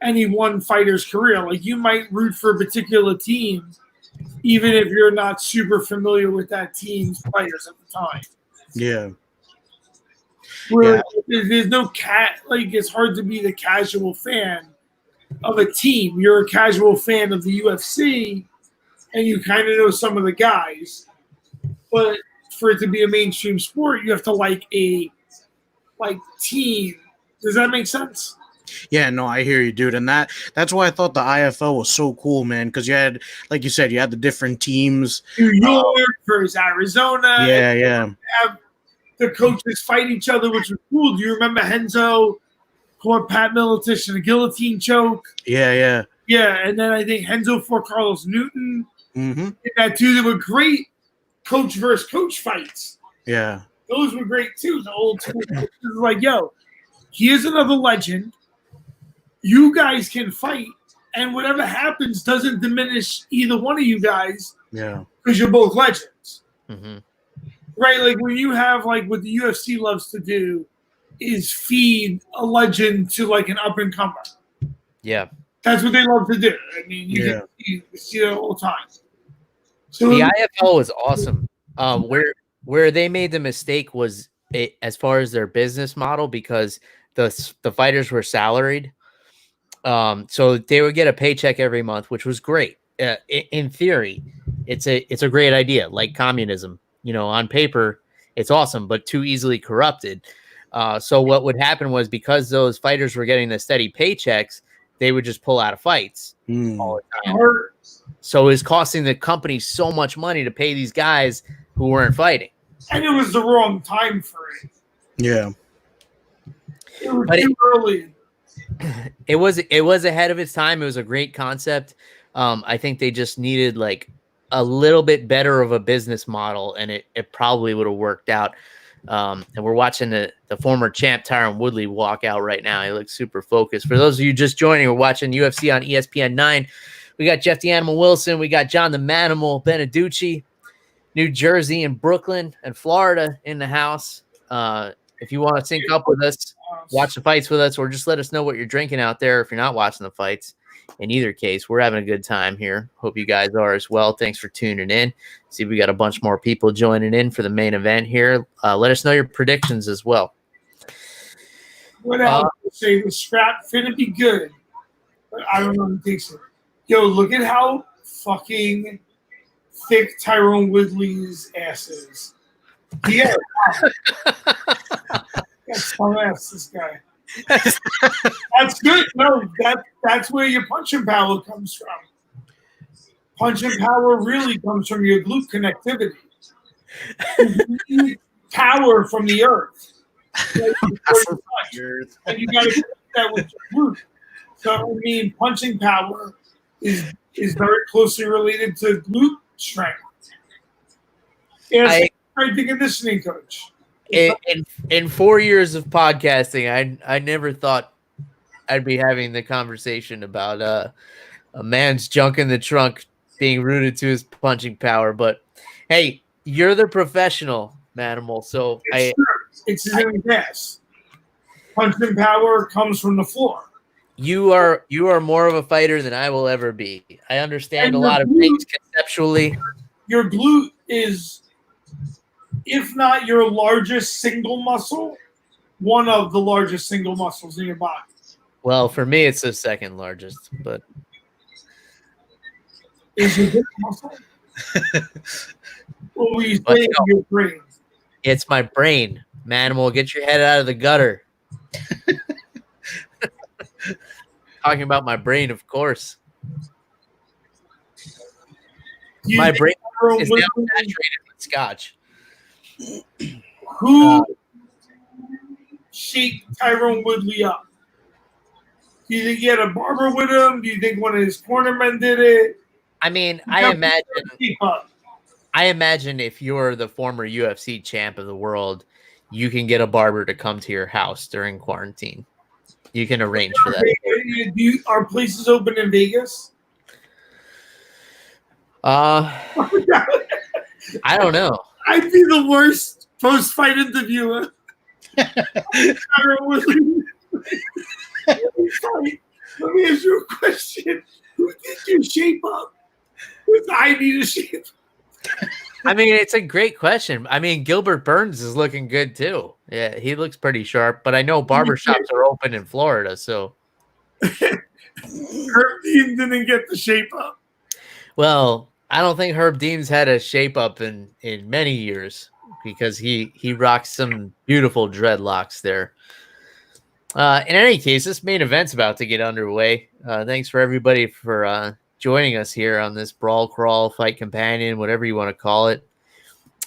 any one fighter's career. Like you might root for a particular team, even if you're not super familiar with that team's players at the time. Yeah. Where there's no like it's hard to be the casual fan of a team. You're a casual fan of the UFC, and you kind of know some of the guys, but for it to be a mainstream sport, you have to like a team. Does that make sense? Yeah, no, I hear you, dude. And that's why I thought the IFL was so cool, man, because you had, like you said, you had the different teams. New York versus Arizona. Yeah. Have the coaches fight each other, which was cool. Do you remember Henzo caught Pat Miletich in a guillotine choke? Yeah. Yeah, and then I think Henzo fought Carlos Newton. Mm-hmm. And that too, they were great coach versus coach fights. Yeah. Those were great too. The old school coaches were like, yo, here's another legend. You guys can fight, and whatever happens doesn't diminish either one of you guys. Yeah. Because you're both legends. Mm-hmm. Right? Like when you have like what the UFC loves to do is feed a legend to like an up and comer. Yeah. That's what they love to do. I mean, you see it all the time. So the IFL was awesome. Where they made the mistake was as far as their business model, because the fighters were salaried. So they would get a paycheck every month, which was great. In theory, it's a great idea, like communism. On paper, it's awesome, but too easily corrupted. So what would happen was, because those fighters were getting the steady paychecks, they would just pull out of fights all the time. So it was costing the company so much money to pay these guys who weren't fighting. And it was the wrong time for it. Yeah. It was too early. It was ahead of its time. It was a great concept. I think they just needed like a little bit better of a business model, and it probably would have worked out. And we're watching the former champ Tyron Woodley walk out right now. He looks super focused. For those of you just joining, we're watching UFC on ESPN 9. We got Jeff the Animal Wilson. We got John the Manimal Beneducci, New Jersey and Brooklyn and Florida in the house. If you want to sync up with us, watch the fights with us, or just let us know what you're drinking out there if you're not watching the fights. In either case, we're having a good time here. Hope you guys are as well. Thanks for tuning in. See, we got a bunch more people joining in for the main event here. Let us know your predictions as well. What else? Say the scrap finna be good, but I don't know who takes it. Yo, look at how fucking thick Tyrone Woodley's ass is. Yeah. That's dumbass, this guy. That's good. No, that's where your punching power comes from. Punching power really comes from your glute connectivity. You need power from the earth. Right? And you got to connect that with your glute. So, I mean, punching power is very closely related to glute strength. Yes, strength and conditioning coach. In 4 years of podcasting, I never thought I'd be having the conversation about a man's junk in the trunk being rooted to his punching power. But hey, you're the professional, Manimal. So It's in the gas. Punching power comes from the floor. You are more of a fighter than I will ever be. I understand a lot of things conceptually. Your glute is, if not your largest single muscle, one of the largest single muscles in your body. Well, for me, it's the second largest, but is your big muscle? What were you saying? Your brain. It's my brain, Manimal. Get your head out of the gutter. Talking about my brain, of course. My brain is now saturated with scotch. Who shaped Tyrone Woodley up? Do you think he had a barber with him? Do you think one of his cornermen did it? I mean, I imagine if you're the former UFC champ of the world, you can get a barber to come to your house during quarantine. You can arrange for that. Are places open in Vegas? I don't know. I'd be the worst post-fight interviewer. Let me ask you a question. Who did you shape up? Who's I need to shape? I mean, it's a great question. I mean, Gilbert Burns is looking good too. Yeah, he looks pretty sharp. But I know barbershops are open in Florida, so Herb Dean didn't get the shape up. Well, I don't think Herb Dean's had a shape up in many years because he rocks some beautiful dreadlocks there. In any case, this main event's about to get underway. Thanks for everybody for joining us here on this Brawl, Crawl, Fight Companion, whatever you want to call it.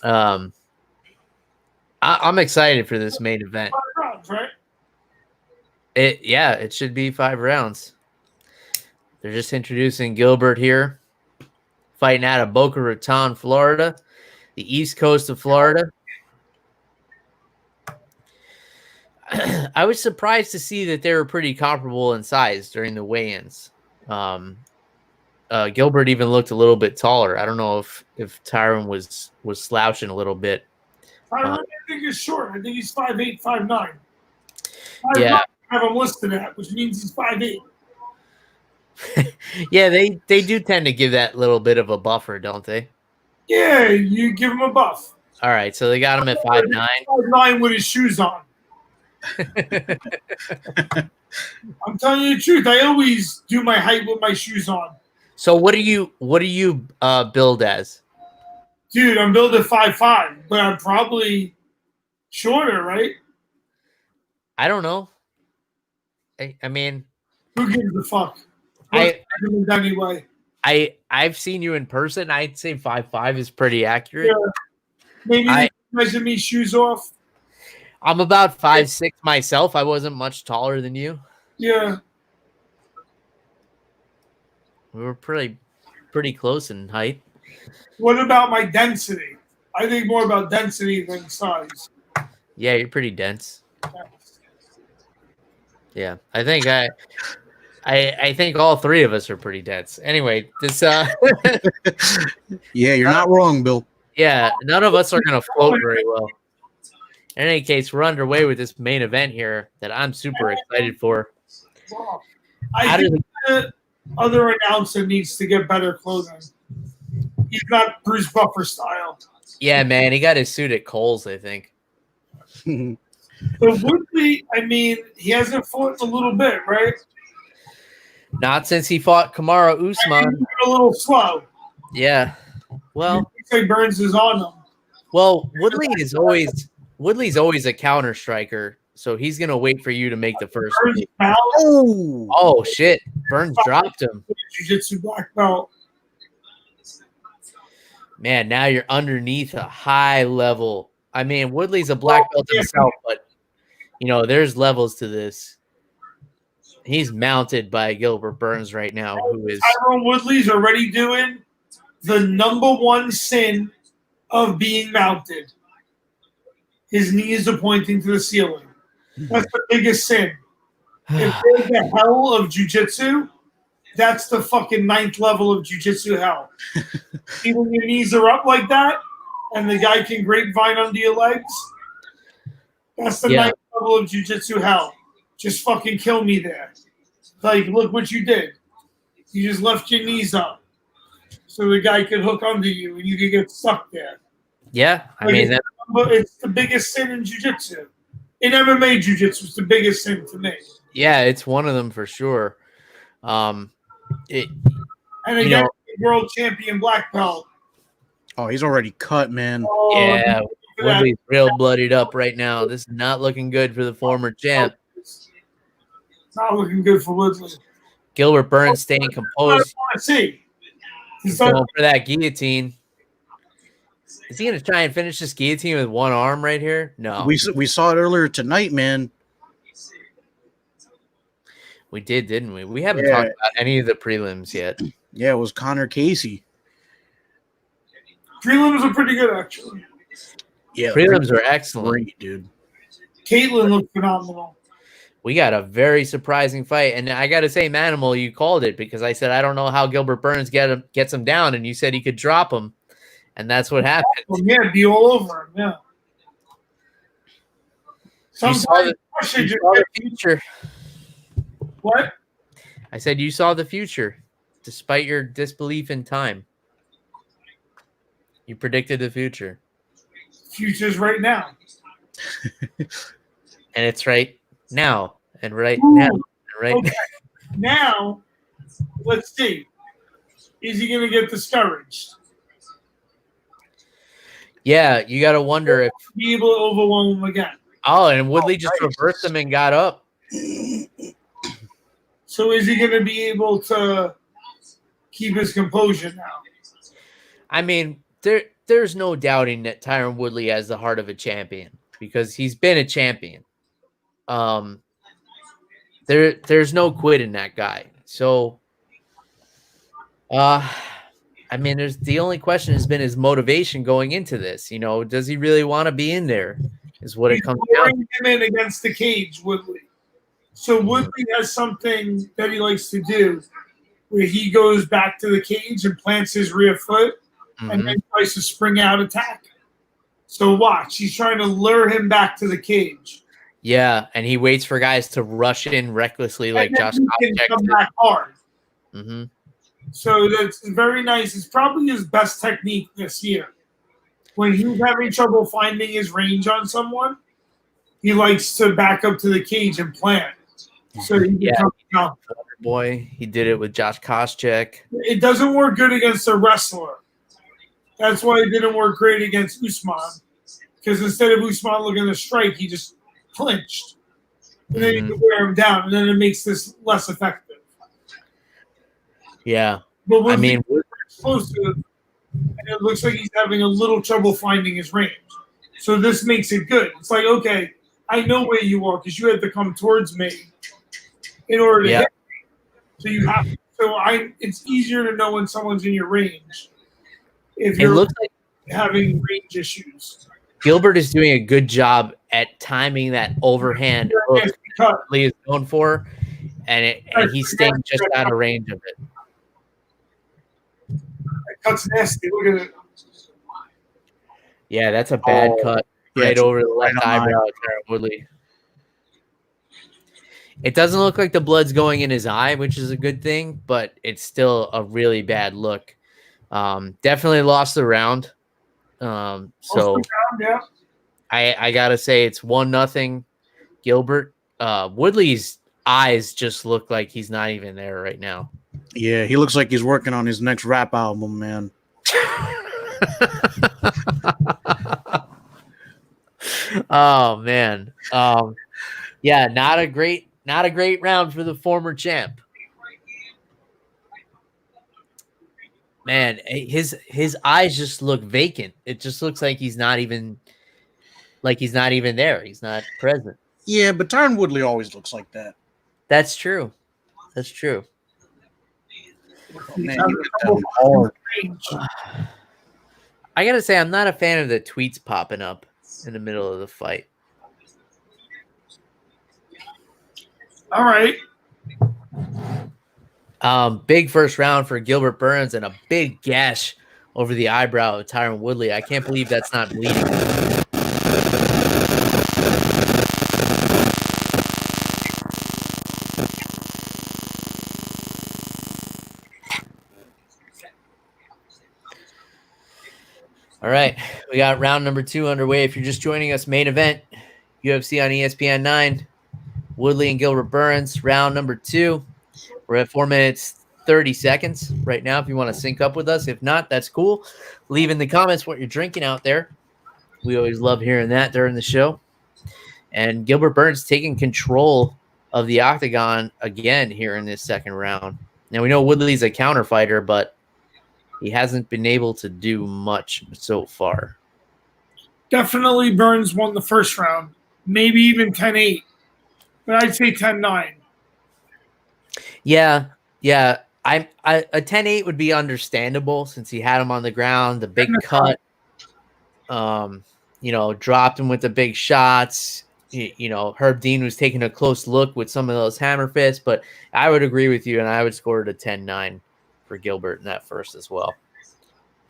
I'm excited for this main event. 5 rounds, right? It should be 5 rounds. They're just introducing Gilbert here, fighting out of Boca Raton, Florida, the east coast of Florida. I was surprised to see that they were pretty comparable in size during the weigh-ins. Gilbert even looked a little bit taller. I don't know if Tyron was slouching a little bit. I think he's short. I think he's 5'8", 5'9". Yeah, I have him listed at, which means he's 5'8". Yeah, they do tend to give that little bit of a buffer, don't they? Yeah, you give him a buff. All right, so they got him at 5'9". 5'9" with his shoes on. I'm telling you the truth. I always do my height with my shoes on. So what do you build as? Dude, I'm built at 5'5", but I'm probably shorter, right? I don't know. I mean, who gives a fuck? Anyway, I've seen you in person. I'd say 5'5" is pretty accurate. Yeah. Maybe measure me shoes off. I'm about 5'6" myself. I wasn't much taller than you. Yeah. We were pretty close in height. What about my density? I think more about density than size. Yeah, you're pretty dense. Yeah, I think I think all three of us are pretty dense. Anyway, this yeah, you're not wrong, Bill. Yeah, none of us are gonna float very well. In any case, we're underway with this main event here that I'm super excited for. I think the other announcer needs to get better clothing. He's not Bruce Buffer style. Yeah, man, he got his suit at Kohl's, I think. But Woodley, I mean, he hasn't fought in a little bit, right? Not since he fought Kamaru Usman. A little slow. Yeah. Well, say Burns is on him. Well, Woodley's always a counter striker, so he's gonna wait for you to make the first. Oh shit! Burns dropped him. Jiu-Jitsu black belt. Man, now you're underneath a high level. I mean, Woodley's a black belt himself, but there's levels to this. He's mounted by Gilbert Burns right now, who is Tyrone Woodley's already doing the number one sin of being mounted. His knees are pointing to the ceiling. That's the biggest sin. If there's the hell of jiu-jitsu, that's the fucking 9th level of jiu-jitsu hell. See, when your knees are up like that, and the guy can grapevine under your legs, that's the 9th level of jiu-jitsu hell. Just fucking kill me there. Like, look what you did. You just left your knees up so the guy could hook under you and you could get stuck there. Yeah, I mean, it's the biggest sin in jiu-jitsu. In MMA jiu-jitsu, it's the biggest sin to me. Yeah, it's one of them for sure. And again, world champion black belt. Oh, he's already cut, man. Yeah, Woodley's real bloodied up right now. This is not looking good for the former champ. It's not looking good for Woodley. Gilbert Burns staying composed. See. He's going for that guillotine. Is he going to try and finish this guillotine with one arm right here? No. We saw it earlier tonight, man. We did, didn't we? We haven't talked about any of the prelims yet. Yeah, it was Connor Casey. Prelims are pretty good, actually. Yeah, prelims are excellent. Great, dude. Caitlin looked phenomenal. We got a very surprising fight. And I got to say, Manimal, you called it because I said, I don't know how Gilbert Burns gets him down. And you said he could drop him. And that's what happened. Yeah, be all over him, yeah. You saw the future. What? I said you saw the future, despite your disbelief in time. You predicted the future. Future's right now. And it's right now. And right now. And right okay. Now, let's see. Is he going to get discouraged? Yeah, you got to wonder if be able to overwhelm him again. Oh, and Woodley just reversed him and got up. So is he going to be able to keep his composure now? I mean, there's no doubting that Tyron Woodley has the heart of a champion because he's been a champion. There's no quit in that guy. So, I mean, the only question has been his motivation going into this. Does he really want to be in there? Is what it comes down to. Him in against the cage, Woodley. So Woodley has something that he likes to do, where he goes back to the cage and plants his rear foot, and then tries to spring out attack. So watch, he's trying to lure him back to the cage. Yeah, and he waits for guys to rush in recklessly, like Josh Koscheck come back hard. Mm-hmm. So that's very nice. It's probably his best technique this year. When he's having trouble finding his range on someone, he likes to back up to the cage and plant. So he can come out. Boy, he did it with Josh Koscheck. It doesn't work good against a wrestler. That's why it didn't work great against Usman. Because instead of Usman looking to strike, he just clinched. And then you can wear him down, and then it makes this less effective. Yeah. But I mean, explosive, and it looks like he's having a little trouble finding his range. So this makes it good. It's like, okay, I know where you are because you had to come towards me in order to hit me. So you have to. So it's easier to know when someone's in your range if you're having range issues. Gilbert is doing a good job at timing that overhand hook Lee is known for, and he's staying just out of range of it. That cut's nasty. Look at it. Yeah, that's a bad cut right over the left eyebrow of Tyron Woodley. It doesn't look like the blood's going in his eye, which is a good thing, but it's still a really bad look. Definitely lost the round. So I gotta say it's 1-0 Gilbert. Woodley's eyes just look like he's not even there right now. Yeah, he looks like he's working on his next rap album, man. Oh man. Yeah, not a great round for the former champ. Man, his eyes just look vacant. It just looks like he's not even there. He's not present. Yeah, but Tyron Woodley always looks like that. That's true. That's true. Oh, man, you get down hard. I gotta say, I'm not a fan of the tweets popping up in the middle of the fight. All right. Big first round for Gilbert Burns and a big gash over the eyebrow of Tyron Woodley. I can't believe that's not bleeding. All right, we got round number 2 underway. If you're just joining us, main event, UFC on ESPN 9, Woodley and Gilbert Burns, round number 2. We're at 4 minutes, 30 seconds right now if you want to sync up with us. If not, that's cool. Leave in the comments what you're drinking out there. We always love hearing that during the show. And Gilbert Burns taking control of the octagon again here in this second round. Now, we know Woodley's a counter fighter, but he hasn't been able to do much so far. Definitely Burns won the first round. Maybe even 10-8. But I'd say 10-9. Yeah. A 10-8 would be understandable since he had him on the ground, the big cut. Dropped him with the big shots. Herb Dean was taking a close look with some of those hammer fists, but I would agree with you, and I would score it a 10-9 for Gilbert in that first as well.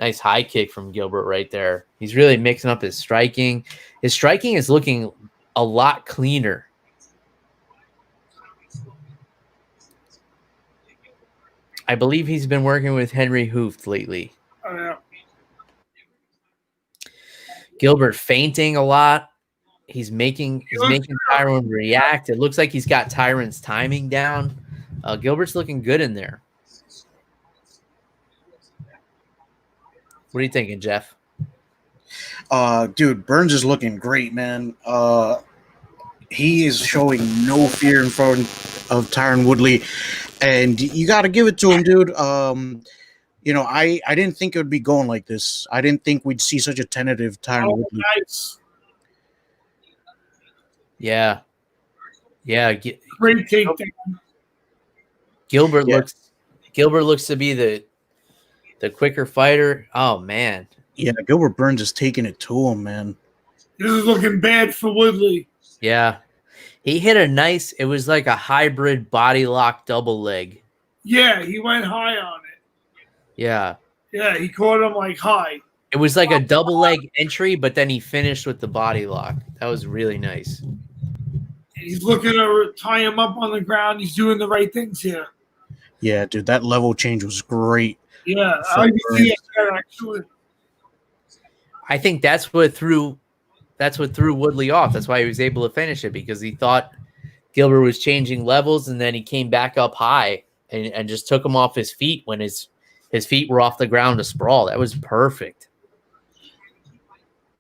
Nice high kick from Gilbert right there. He's really mixing up his striking. His striking is looking a lot cleaner. I believe he's been working with Henry Hooft lately. Oh, yeah. Gilbert feinting a lot. He's making Tyron react. It looks like he's got Tyron's timing down. Gilbert's looking good in there. What are you thinking, Jeff? Dude, Burns is looking great, man. He is showing no fear in front of Tyron Woodley, and you got to give it to him, dude. I didn't think it would be going like this. I didn't think we'd see such a tentative Tyron Woodley. Nice. Yeah. Great takedown. Gilbert looks to be the quicker fighter. Oh man. Yeah, Gilbert Burns is taking it to him, man. This is looking bad for Woodley. Yeah. He hit it was like a hybrid body lock double leg. Yeah, he went high on it. Yeah. Yeah, he caught him like high. It was like a double leg entry, but then he finished with the body lock. That was really nice. He's looking to tie him up on the ground. He's doing the right things here. Yeah, dude, that level change was great. Yeah, I can see that actually. I think that's what threw Woodley off. That's why he was able to finish it, because he thought Gilbert was changing levels, and then he came back up high and just took him off his feet when his feet were off the ground to sprawl. That was perfect.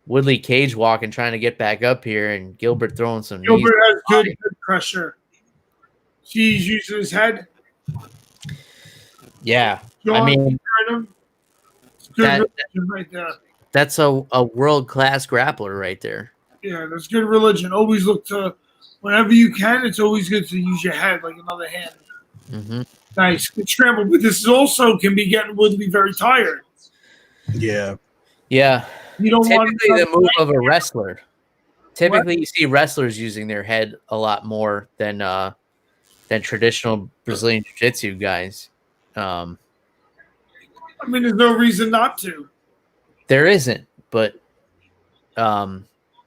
Woodley cage walking, trying to get back up here, and Gilbert throwing some knees. Gilbert has good pressure. See, he's using his head. Yeah. I mean, good right there. That's a world-class grappler right there. Yeah, that's good religion. Always look to, whenever you can, it's always good to use your head like another hand. Mm-hmm. Nice. Good scramble. But this also can be getting Woodley very tired. Yeah. Yeah. You don't Typically want the move of a wrestler. Typically, you see wrestlers using their head a lot more than traditional Brazilian Jiu-Jitsu guys. I mean, there's no reason not to. There isn't, but there's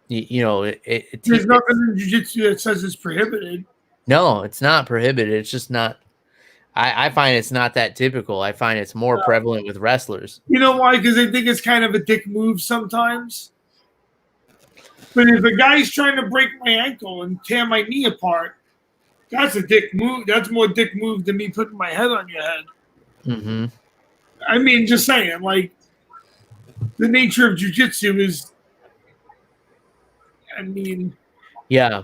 nothing in Jiu-Jitsu that says it's prohibited. No, it's not prohibited. It's just not. I find it's not that typical. I find it's more prevalent with wrestlers. You know why? Because they think it's kind of a dick move sometimes. But if a guy's trying to break my ankle and tear my knee apart, that's a dick move. That's more dick move than me putting my head on your head. Mm-hmm. I mean, just saying, like, the nature of jiu-jitsu is, I mean, Yeah.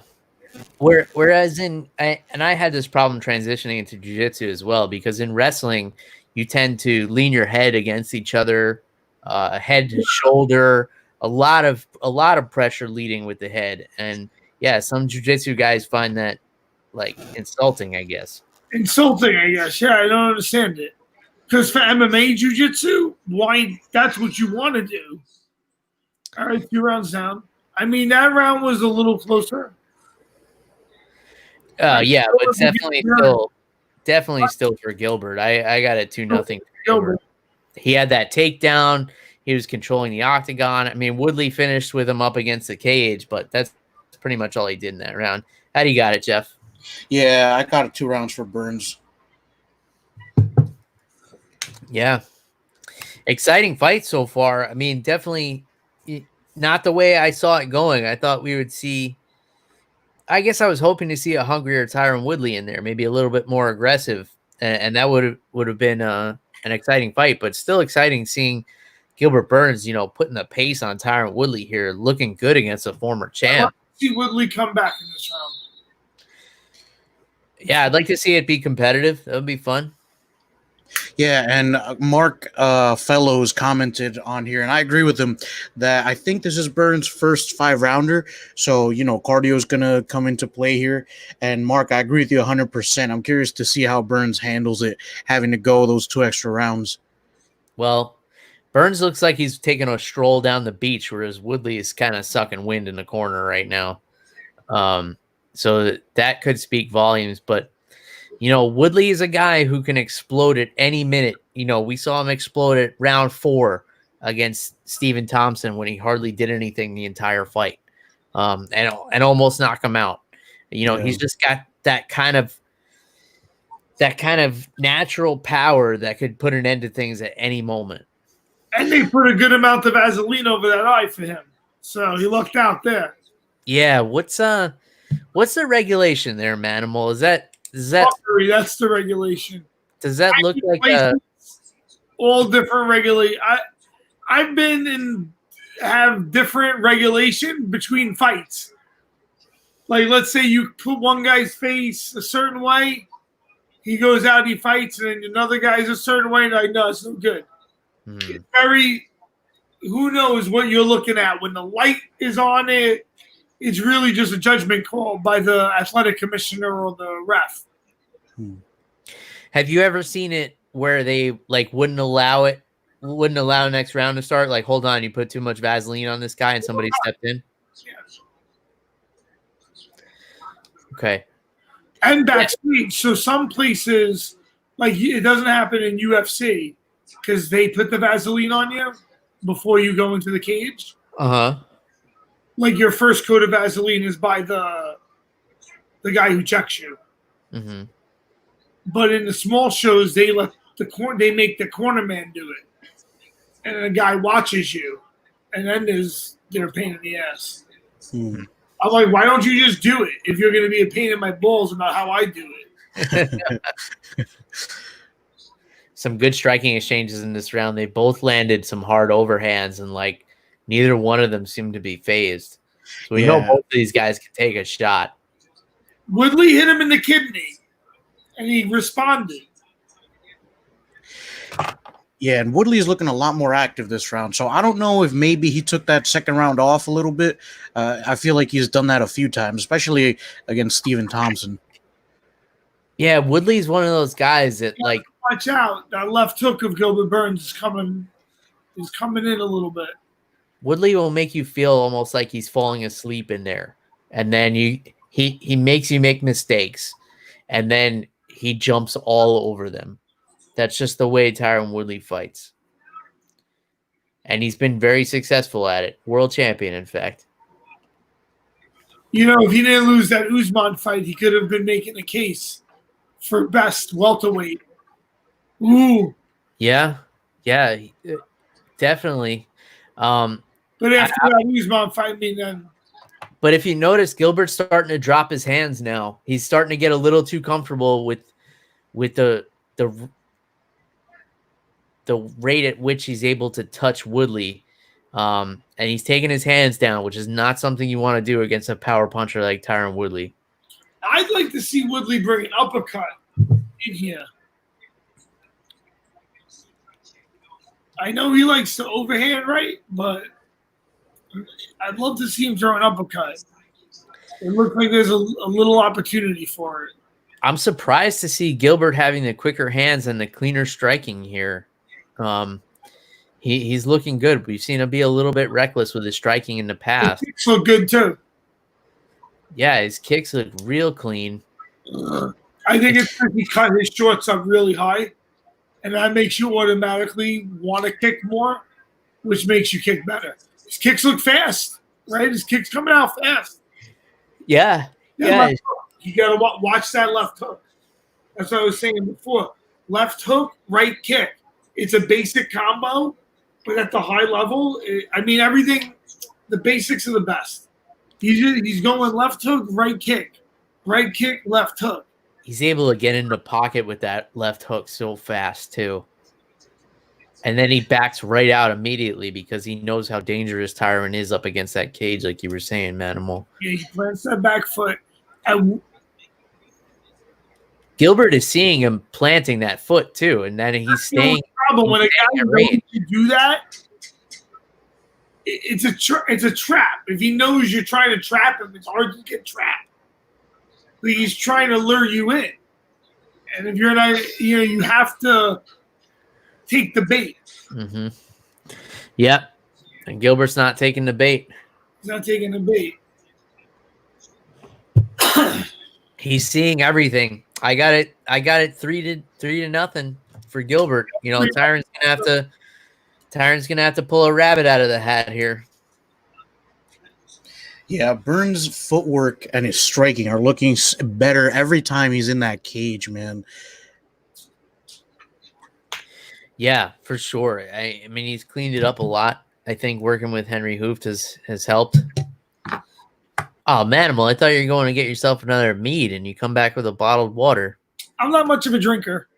Whereas I had this problem transitioning into jiu-jitsu as well, because in wrestling, you tend to lean your head against each other, head to shoulder, a lot of pressure leading with the head. And yeah, some jiu-jitsu guys find that like insulting, I guess. insulting, I guess. Yeah, I don't understand it. Because for MMA jiu-jitsu, why? That's what you want to do. All right, 2 rounds down. I mean, that round was a little closer. Yeah, but definitely still for Gilbert. I got it 2-0 for Gilbert. He had that takedown. He was controlling the octagon. I mean, Woodley finished with him up against the cage, but that's pretty much all he did in that round. How do you got it, Jeff? Yeah, I got it 2 rounds for Burns. Yeah. Exciting fight so far. I mean, definitely not the way I saw it going. I thought we would see, I guess I was hoping to see a hungrier Tyron Woodley in there, maybe a little bit more aggressive, and that would have been an exciting fight. But still exciting seeing Gilbert Burns, putting the pace on Tyron Woodley here, looking good against a former champ. See Woodley come back in this round. Yeah, I'd like to see it be competitive. That would be fun. Yeah, and Mark Fellows commented on here, and I agree with him that I think this is Burns' first 5-rounder. So, cardio is going to come into play here. And Mark, I agree with you 100%. I'm curious to see how Burns handles it, having to go those 2 extra rounds. Well, Burns looks like he's taking a stroll down the beach, whereas Woodley is kind of sucking wind in the corner right now. So that could speak volumes, but Woodley is a guy who can explode at any minute. We saw him explode at round 4 against Stephen Thompson when he hardly did anything the entire fight, and almost knock him out. He's just got that kind of natural power that could put an end to things at any moment. And they put a good amount of Vaseline over that eye for him, so he lucked out there. Yeah, what's the regulation there, Manimal? Is that that's the regulation? Does that look like all different regulate? I've been in have different regulation between fights. Like, let's say you put one guy's face a certain way, he goes out, he fights, and then another guy's a certain way, and no, it's no good. It's very, who knows what you're looking at when the light is on it. It's really just a judgment call by the athletic commissioner or the ref. Have you ever seen it where they wouldn't allow next round to start? Like, hold on, you put too much Vaseline on this guy and somebody stepped in? Yes. Okay. And backstage. So some places, it doesn't happen in UFC because they put the Vaseline on you before you go into the cage. Uh-huh. Like, your first coat of Vaseline is by the guy who checks you. Mm-hmm. But in the small shows, they make the corner man do it, and the guy watches you, and then they're a pain in the ass. I'm like, why don't you just do it if you're going to be a pain in my balls about how I do it? Some good striking exchanges in this round. They both landed some hard overhands, and neither one of them seemed to be phased. So we know both of these guys can take a shot. Woodley hit him in the kidney, and he responded. Yeah, and Woodley is looking a lot more active this round. So I don't know if maybe he took that second round off a little bit. I feel like he's done that a few times, especially against Stephen Thompson. Yeah, Woodley's one of those guys that watch out. That left hook of Gilbert Burns is coming in a little bit. Woodley will make you feel almost like he's falling asleep in there. And then he makes you make mistakes. And then he jumps all over them. That's just the way Tyron Woodley fights. And he's been very successful at it. World champion, in fact. If he didn't lose that Usman fight, he could have been making a case for best welterweight. Ooh. Yeah, definitely. But after that Usman fight, then. But if you notice, Gilbert's starting to drop his hands now. He's starting to get a little too comfortable with the rate at which he's able to touch Woodley. And he's taking his hands down, which is not something you want to do against a power puncher like Tyron Woodley. I'd like to see Woodley bring an uppercut in here. I know he likes to overhand right, but I'd love to see him throw an uppercut. It looks like there's a little opportunity for it. I'm surprised to see Gilbert having the quicker hands and the cleaner striking here. He's looking good. We've seen him be a little bit reckless with his striking in the past. His kicks look good too. Yeah, his kicks look real clean. I think it's because he cut his shorts up really high, and that makes you automatically want to kick more, which makes you kick better. His kicks look fast, right? His kicks coming out fast. Yeah. You got to watch that left hook. That's what I was saying before. Left hook, right kick. It's a basic combo, but at the high level, everything, the basics are the best. He's going left hook, right kick, left hook. He's able to get in the pocket with that left hook so fast, too. And then he backs right out immediately because he knows how dangerous Tyron is up against that cage, like you were saying, Manimal. Yeah, he plants that back foot. Gilbert is seeing him planting that foot, too, and then he's staying. Problem when a guy knows to do that, it's a trap. If he knows you're trying to trap him, it's hard to get trapped. Like he's trying to lure you in, and if you're not, you have to take the bait. Mm-hmm. Yep, and Gilbert's not taking the bait. He's not taking the bait. He's seeing everything. I got it 3-0 for Gilbert. Tyron's gonna have to pull a rabbit out of the hat here. Yeah, Burns' footwork and his striking are looking better every time he's in that cage, man. Yeah, for sure. I mean, he's cleaned it up a lot. I think working with Henry Hooft has helped. Oh, Manimal, I thought you were going to get yourself another mead, and you come back with a bottled water. I'm not much of a drinker.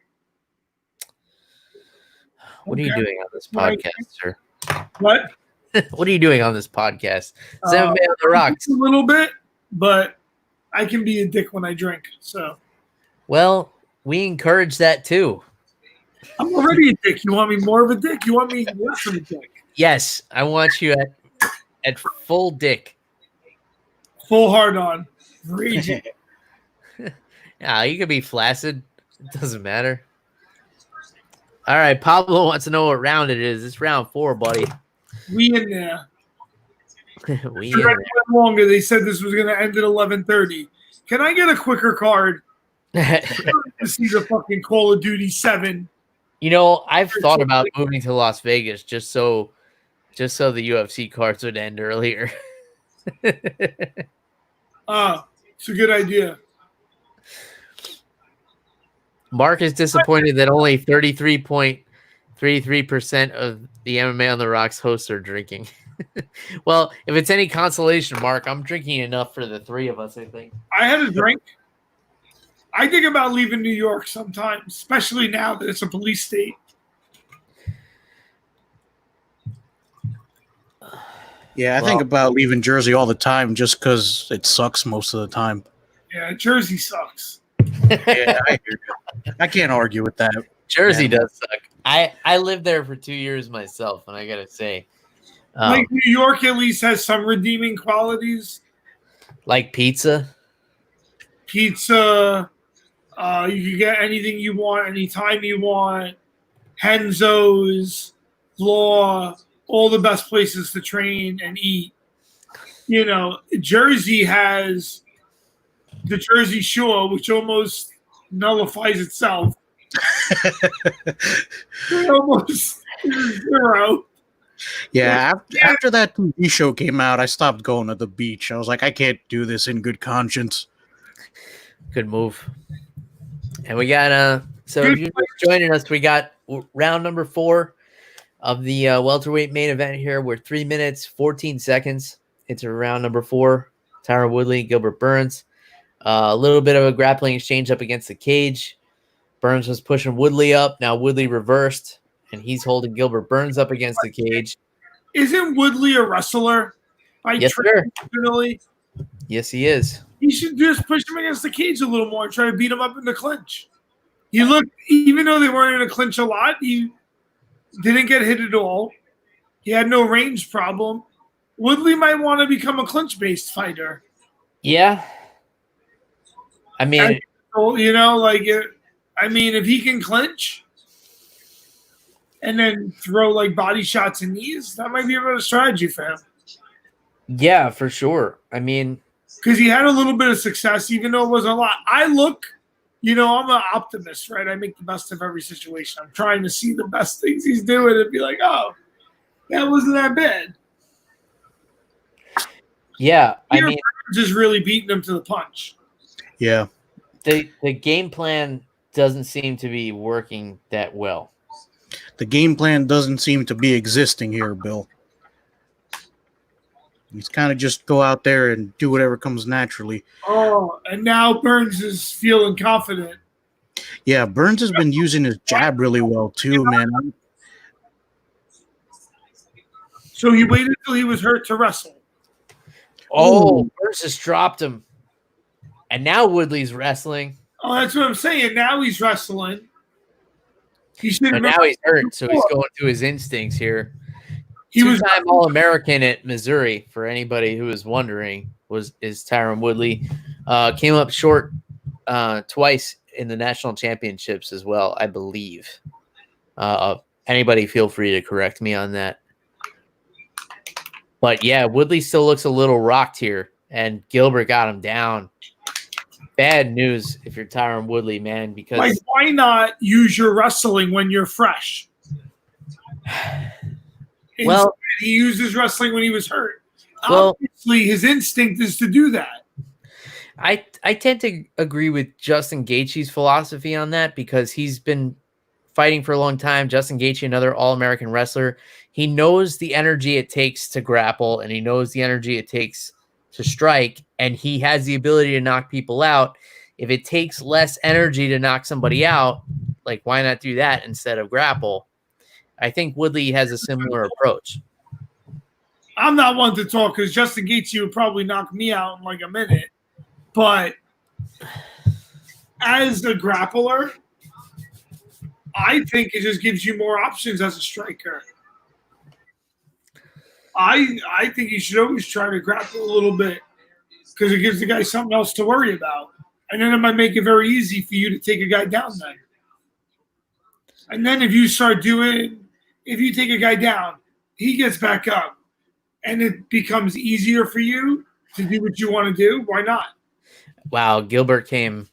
What are you doing on this podcast, sir? What? What are you doing on this podcast? Seven Man on the Rocks. A little bit, but I can be a dick when I drink. So, well, we encourage that too. I'm already a dick. You want me more of a dick? You want me less of a dick? Yes, I want you at full dick. Full hard on. Raging. Yeah, you could be flaccid. It doesn't matter. All right, Pablo wants to know what round it is. It's round 4, buddy. We in there. We in there. Longer. They said this was going to end at 11:30. Can I get a quicker card? To see the fucking Call of Duty 7. I've thought about moving to Las Vegas just so the UFC cards would end earlier. It's a good idea. Mark is disappointed that only 33.33% of the MMA on the Rocks hosts are drinking. Well, if it's any consolation, Mark, I'm drinking enough for the 3 of us, I think. I had a drink. I think about leaving New York sometimes, especially now that it's a police state. Yeah, I think about leaving Jersey all the time just because it sucks most of the time. Yeah, Jersey sucks. Yeah, I can't argue with that. Jersey does suck. I lived there for 2 years myself, and I gotta say, Like New York at least has some redeeming qualities. Like pizza. Pizza. You can get anything you want, anytime you want. Henzo's, Law, all the best places to train and eat. Jersey has the Jersey Shore, which almost nullifies itself. Almost zero. Yeah, after that TV show came out, I stopped going to the beach. I was like, I can't do this in good conscience. Good move. And we got so if you're just joining us, we got round number 4 of the welterweight main event here. We're 3 minutes 14 seconds into round number 4. Tyron Woodley, Gilbert Burns. A little bit of a grappling exchange up against the cage. Burns was pushing Woodley up. Now Woodley reversed, and he's holding Gilbert Burns up against the cage. Isn't Woodley a wrestler? Yes, sir. Really? Yes, he is. You should just push him against the cage a little more and try to beat him up in the clinch. He looked, even though they weren't in a clinch a lot, he didn't get hit at all. He had no range problem. Woodley might want to become a clinch-based fighter. Yeah. I mean, if he can clinch and then throw like body shots and knees, that might be a better strategy for him. yeah, for sure. I mean, because he had a little bit of success, even though it wasn't a lot. I'm an optimist, right? I make the best of every situation. I'm trying to see the best things he's doing and be like, oh, that wasn't that bad. yeah, I mean, just really beating him to the punch. Yeah. The game plan doesn't seem to be working that well. The game plan doesn't seem to be existing here, Bill. He's kind of just go out there and do whatever comes naturally. Oh, and now Burns is feeling confident. Yeah, Burns has been using his jab really well too, man. So he waited until he was hurt to wrestle. Oh, Burns just dropped him. And now Woodley's wrestling. Oh, that's what I'm saying. Now he's wrestling. But now he's hurt, so he's going to his instincts here. He was two-time All-American at Missouri, for anybody who is wondering, is Tyron Woodley. Came up short twice in the national championships as well, I believe. Anybody feel free to correct me on that. But yeah, Woodley still looks a little rocked here, and Gilbert got him down. Bad news if you're Tyron Woodley, man, because why not use your wrestling when you're fresh? Instead, he used his wrestling when he was hurt. Well, obviously, his instinct is to do that. I tend to agree with Justin Gaethje's philosophy on that because he's been fighting for a long time. Justin Gaethje, another All-American wrestler, he knows the energy it takes to grapple, and he knows the energy it takes to strike, and he has the ability to knock people out. If it takes less energy to knock somebody out, like why not do that instead of grapple? I think Woodley has a similar approach. I'm not one to talk because Justin Gaethje would probably knock me out in like a minute. But as a grappler, I think it just gives you more options as a striker. I think you should always try to grapple a little bit because it gives the guy something else to worry about. And then it might make it very easy for you to take a guy down then. And then if you take a guy down, he gets back up, and it becomes easier for you to do what you want to do. Why not? Wow, Gilbert came,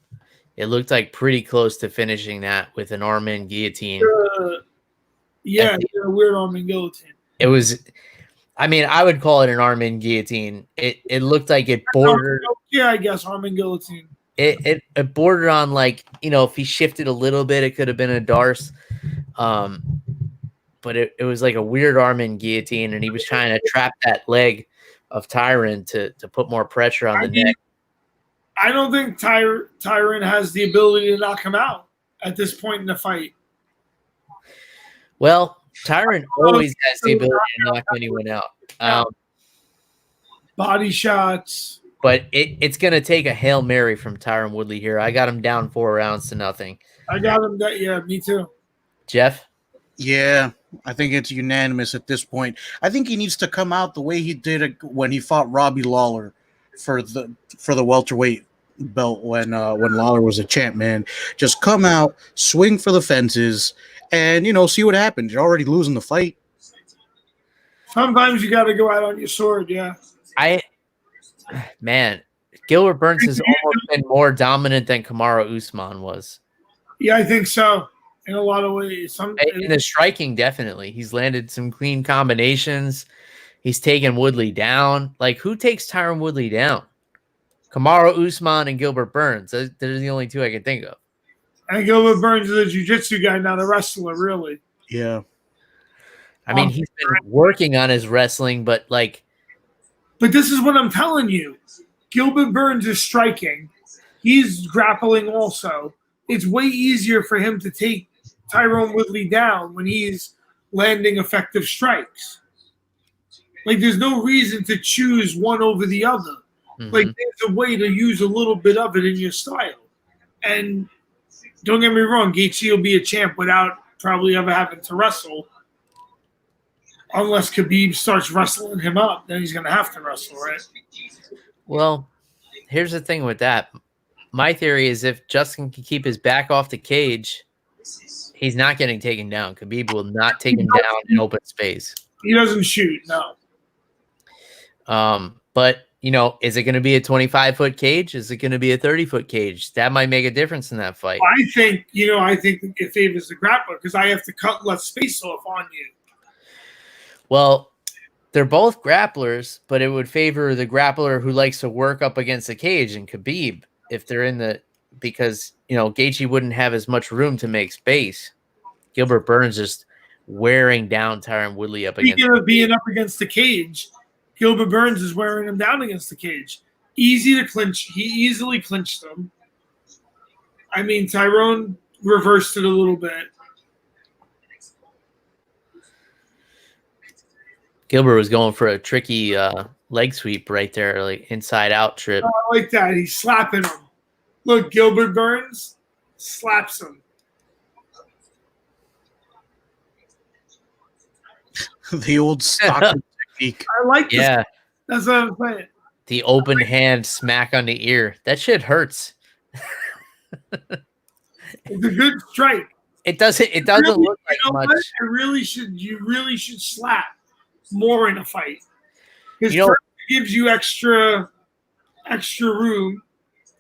it looked like pretty close to finishing that with an arm-in guillotine. Weird arm-in guillotine. It was, I mean, I would call it an arm-in guillotine. It looked like it bordered. Yeah, I guess arm-in guillotine. It bordered on, like, if he shifted a little bit, it could have been a Darce. But it was like a weird arm-in guillotine, and he was trying to trap that leg of Tyron to put more pressure on the neck. I don't think Tyron has the ability to knock him out at this point in the fight. Well, Tyron always has the ability to knock anyone out. Body shots. But it's going to take a Hail Mary from Tyron Woodley here. I got him down 4-0. I got him that. Yeah, me too. Jeff? Yeah, I think it's unanimous at this point. I think he needs to come out the way he did when he fought Robbie Lawler for the welterweight belt when Lawler was a champ, man. Just come out, swing for the fences, and see what happens. You're already losing the fight. Sometimes you got to go out on your sword, yeah. Gilbert Burns has almost been more dominant than Kamaru Usman was. Yeah, I think so. In a lot of ways. In the striking, definitely. He's landed some clean combinations. He's taken Woodley down. Like, who takes Tyron Woodley down? Kamaru Usman and Gilbert Burns. They're the only two I can think of. And Gilbert Burns is a jiu-jitsu guy, not a wrestler, really. Yeah. I mean, he's been working on his wrestling, but like... But this is what I'm telling you. Gilbert Burns is striking. He's grappling also. It's way easier for him to take Tyron Woodley down when he's landing effective strikes. Like, there's no reason to choose one over the other. Like, there's a way to use a little bit of it in your style. And don't get me wrong, Gaethje will be a champ without probably ever having to wrestle. Unless Khabib starts wrestling him up, then he's going to have to wrestle, right? Well, here's the thing with that. My theory is if Justin can keep his back off the cage, he's not getting taken down. Khabib will not take him down in open space. He doesn't shoot, no. But, you know, is it going to be a 25-foot cage? Is it going to be a 30-foot cage? That might make a difference in that fight. I think it favors the grappler because I have to cut less space off on you. Well, they're both grapplers, but it would favor the grappler who likes to work up against the cage and Khabib if they're in the – because, you know, Gaethje wouldn't have as much room to make space. Gilbert Burns just wearing down Tyron Woodley up against – Speaking of being up against the cage, Gilbert Burns is wearing him down against the cage. Easy to clinch. He easily clinched him. I mean, Tyrone reversed it a little bit. Gilbert was going for a tricky leg sweep right there, like inside-out trip. I like that. He's slapping him. Look, Gilbert Burns slaps him. The old Stockton technique. I like this. Yeah. That's what I'm saying. The open hand smack on the ear. That shit hurts. It's a good strike. It doesn't Really, look like much. What? You really should slap more in a fight. Because You know- first it gives you extra room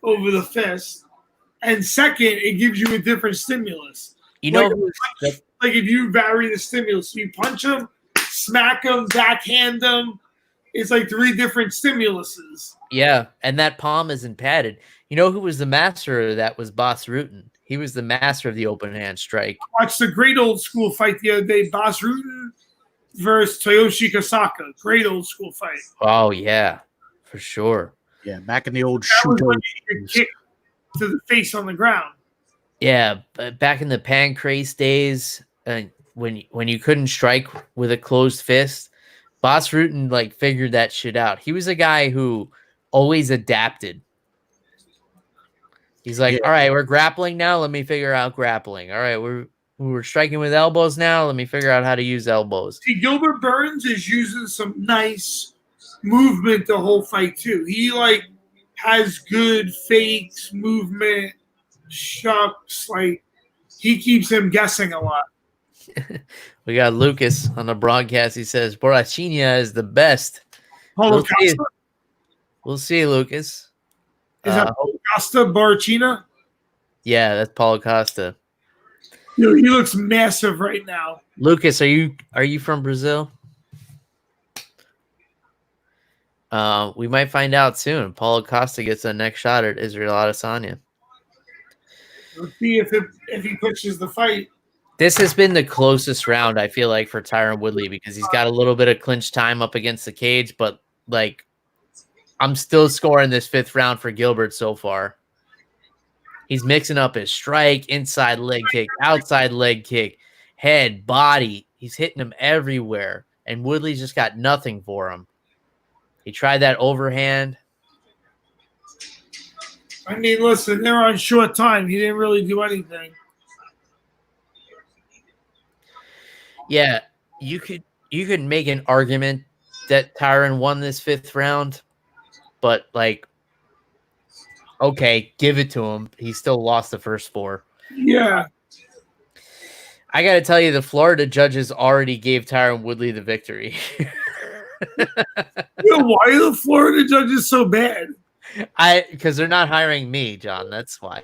over the fist. And second, it gives you a different stimulus. You know, Like if you vary the stimulus, you punch him, smack him, backhand him. It's like 3 different stimuluses. yeah, and that palm isn't padded. You know who was the master of that was Bas Rutten. He was the master of the open hand strike. Watched the great old school fight the other day, Bas Rutten versus Toyoshi Kasaka. Great old school fight. Oh yeah, for sure. Yeah, back in the old That was shooter. when you could kick to the face on the ground. Yeah, but back in the Pancrase days, when you couldn't strike with a closed fist, Bas Rutten like figured that shit out. He was a guy who always adapted. He's like, all right, we're grappling now. Let me figure out grappling. All right, we're striking with elbows now. Let me figure out how to use elbows. See, Gilbert Burns is using some nice movement the whole fight too. He like has good fakes, movement, shucks. Like he keeps him guessing a lot. We got Lucas on the broadcast. He says Borrachinha is the best. Paulo We'll see. Costa? We'll see, Lucas. Is that Paulo Costa Barachina? Yeah, that's Paulo Costa. Dude, he looks massive right now. Lucas, are you from Brazil? We might find out soon. Paulo Costa gets the next shot at Israel Adesanya. Let's see if he pushes the fight. This has been the closest round, I feel like, for Tyron Woodley because he's got a little bit of clinch time up against the cage, but like I'm still scoring this 5th round for Gilbert so far. He's mixing up his strike, inside leg kick, outside leg kick, head, body. He's hitting him everywhere, and Woodley's just got nothing for him. He tried that overhand. I mean, listen, they're on short time. He didn't really do anything. Yeah, you could make an argument that Tyron won this 5th round, but like, okay, give it to him. He still lost the first 4. Yeah. I got to tell you, the Florida judges already gave Tyron Woodley the victory. Yo, why are the Florida judges so bad? Because they're not hiring me, John. That's why.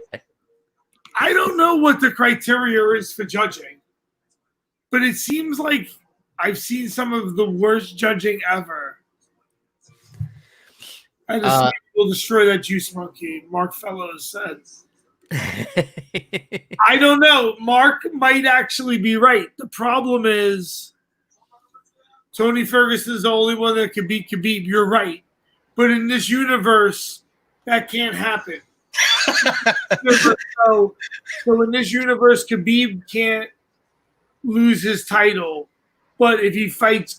I don't know what the criteria is for judging, but it seems like I've seen some of the worst judging ever. I just will destroy that juice monkey, Mark Fellows said. I don't know. Mark might actually be right. The problem is Tony Ferguson is the only one that can beat Khabib. You're right. But in this universe, that can't happen. So in this universe, Khabib can't lose his title. But if he fights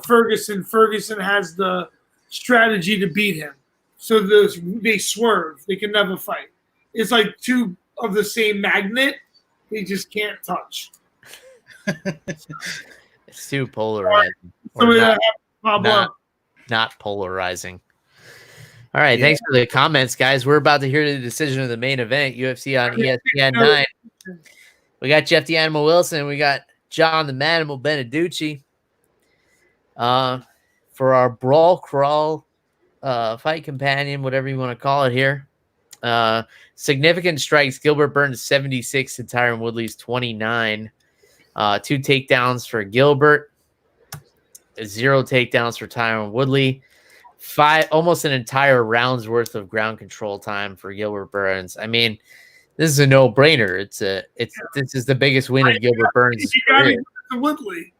Ferguson. Ferguson has the strategy to beat him. So they swerve. They can never fight. It's like two of the same magnet. They just can't touch. It's too polarizing. So Not polarizing. All right, thanks for the comments, guys. We're about to hear the decision of the main event, UFC on ESPN 9. We got Jeff the Animal Wilson. We got John the Manimal Beneducci. For our Brawl Crawl fight companion, whatever you want to call it here. Significant strikes, Gilbert Burns 76 and Tyron Woodley's 29. 2 takedowns for Gilbert. 0 takedowns for Tyron Woodley. 5, almost an entire round's worth of ground control time for Gilbert Burns. I mean, this is a no-brainer. This is the biggest win of Gilbert Burns' career. Woodley.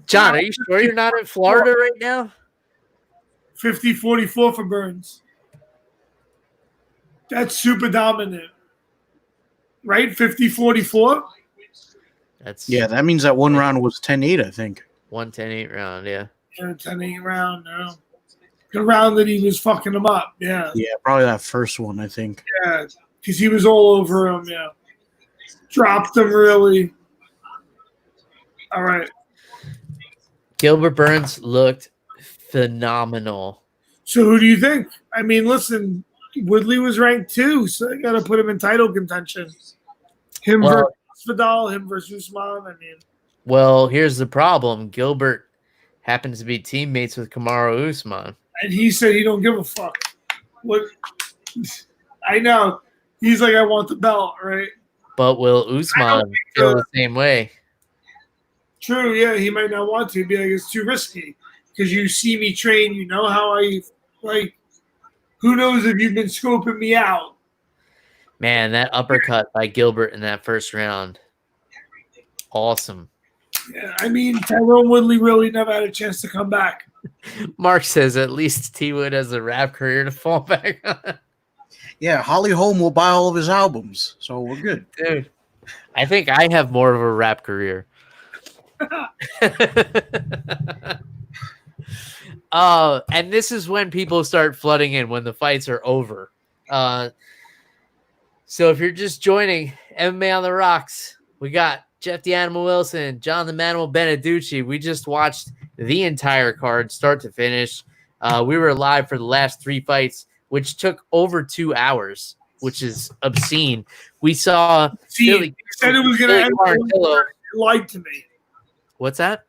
John, are you sure you're not in Florida right now? 50-44 for Burns. That's super dominant. Right? 50-44? That means that one round was 10-8, I think. 1-10-8 round, yeah. Yeah, 10-8 round, no. The round that he was fucking him up, yeah. Yeah, probably that first one, I think. Yeah, because he was all over him, yeah. Dropped him, really. All right. Gilbert Burns looked phenomenal. So who do you think? I mean, listen, Woodley was ranked 2, so they got to put him in title contention. Him versus Vidal, him versus Usman, I mean. Well, here's the problem. Gilbert happens to be teammates with Kamaru Usman. And he said he don't give a fuck. What? I know. He's like, I want the belt, right? But will Usman feel the same way? True, yeah. He might not want to. Be like, it's too risky. Because you see me train, you know how I, like, who knows if you've been scoping me out. Man, that uppercut by Gilbert in that first round. Awesome. Yeah, I mean, Tyrone Woodley really never had a chance to come back. Mark says at least T Wood has a rap career to fall back on. Yeah, Holly Holm will buy all of his albums, so we're good. Dude, I think I have more of a rap career. And this is when people start flooding in, when the fights are over. So if you're just joining MMA on the Rocks, we got Jeff the Animal Wilson, John the Manimal Beneducci. We just watched the entire card, start to finish. We were live for the last 3 fights, which took over 2 hours, which is obscene. We saw Billy, said it was going to end. You lied to me. What's that?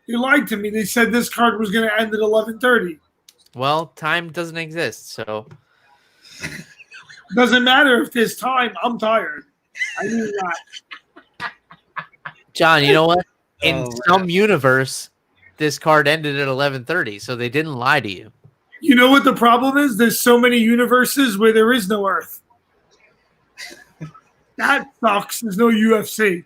You lied to me. They said this card was going to end at 11:30. Well, time doesn't exist, so doesn't matter if there's time. I'm tired. I knew that. John, you know what? In some universe, this card ended at 11:30, so they didn't lie to you. You know what the problem is? There's so many universes where there is no Earth. That sucks. There's no UFC.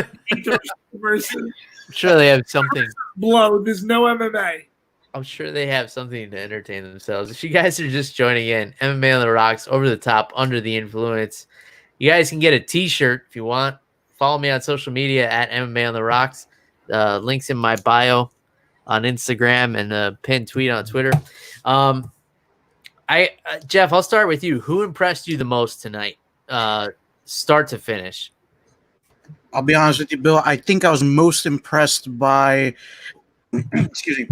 I'm sure they have something. Blow. There's no MMA. I'm sure they have something to entertain themselves. If you guys are just joining in, MMA on the Rocks, over the top, under the influence. You guys can get a t-shirt if you want. Follow me on social media at MMA on the Rocks. Links in my bio on Instagram and a pinned tweet on Twitter. Jeff, I'll start with you. Who impressed you the most tonight, start to finish? I'll be honest with you, Bill. I think I was most impressed by, excuse me,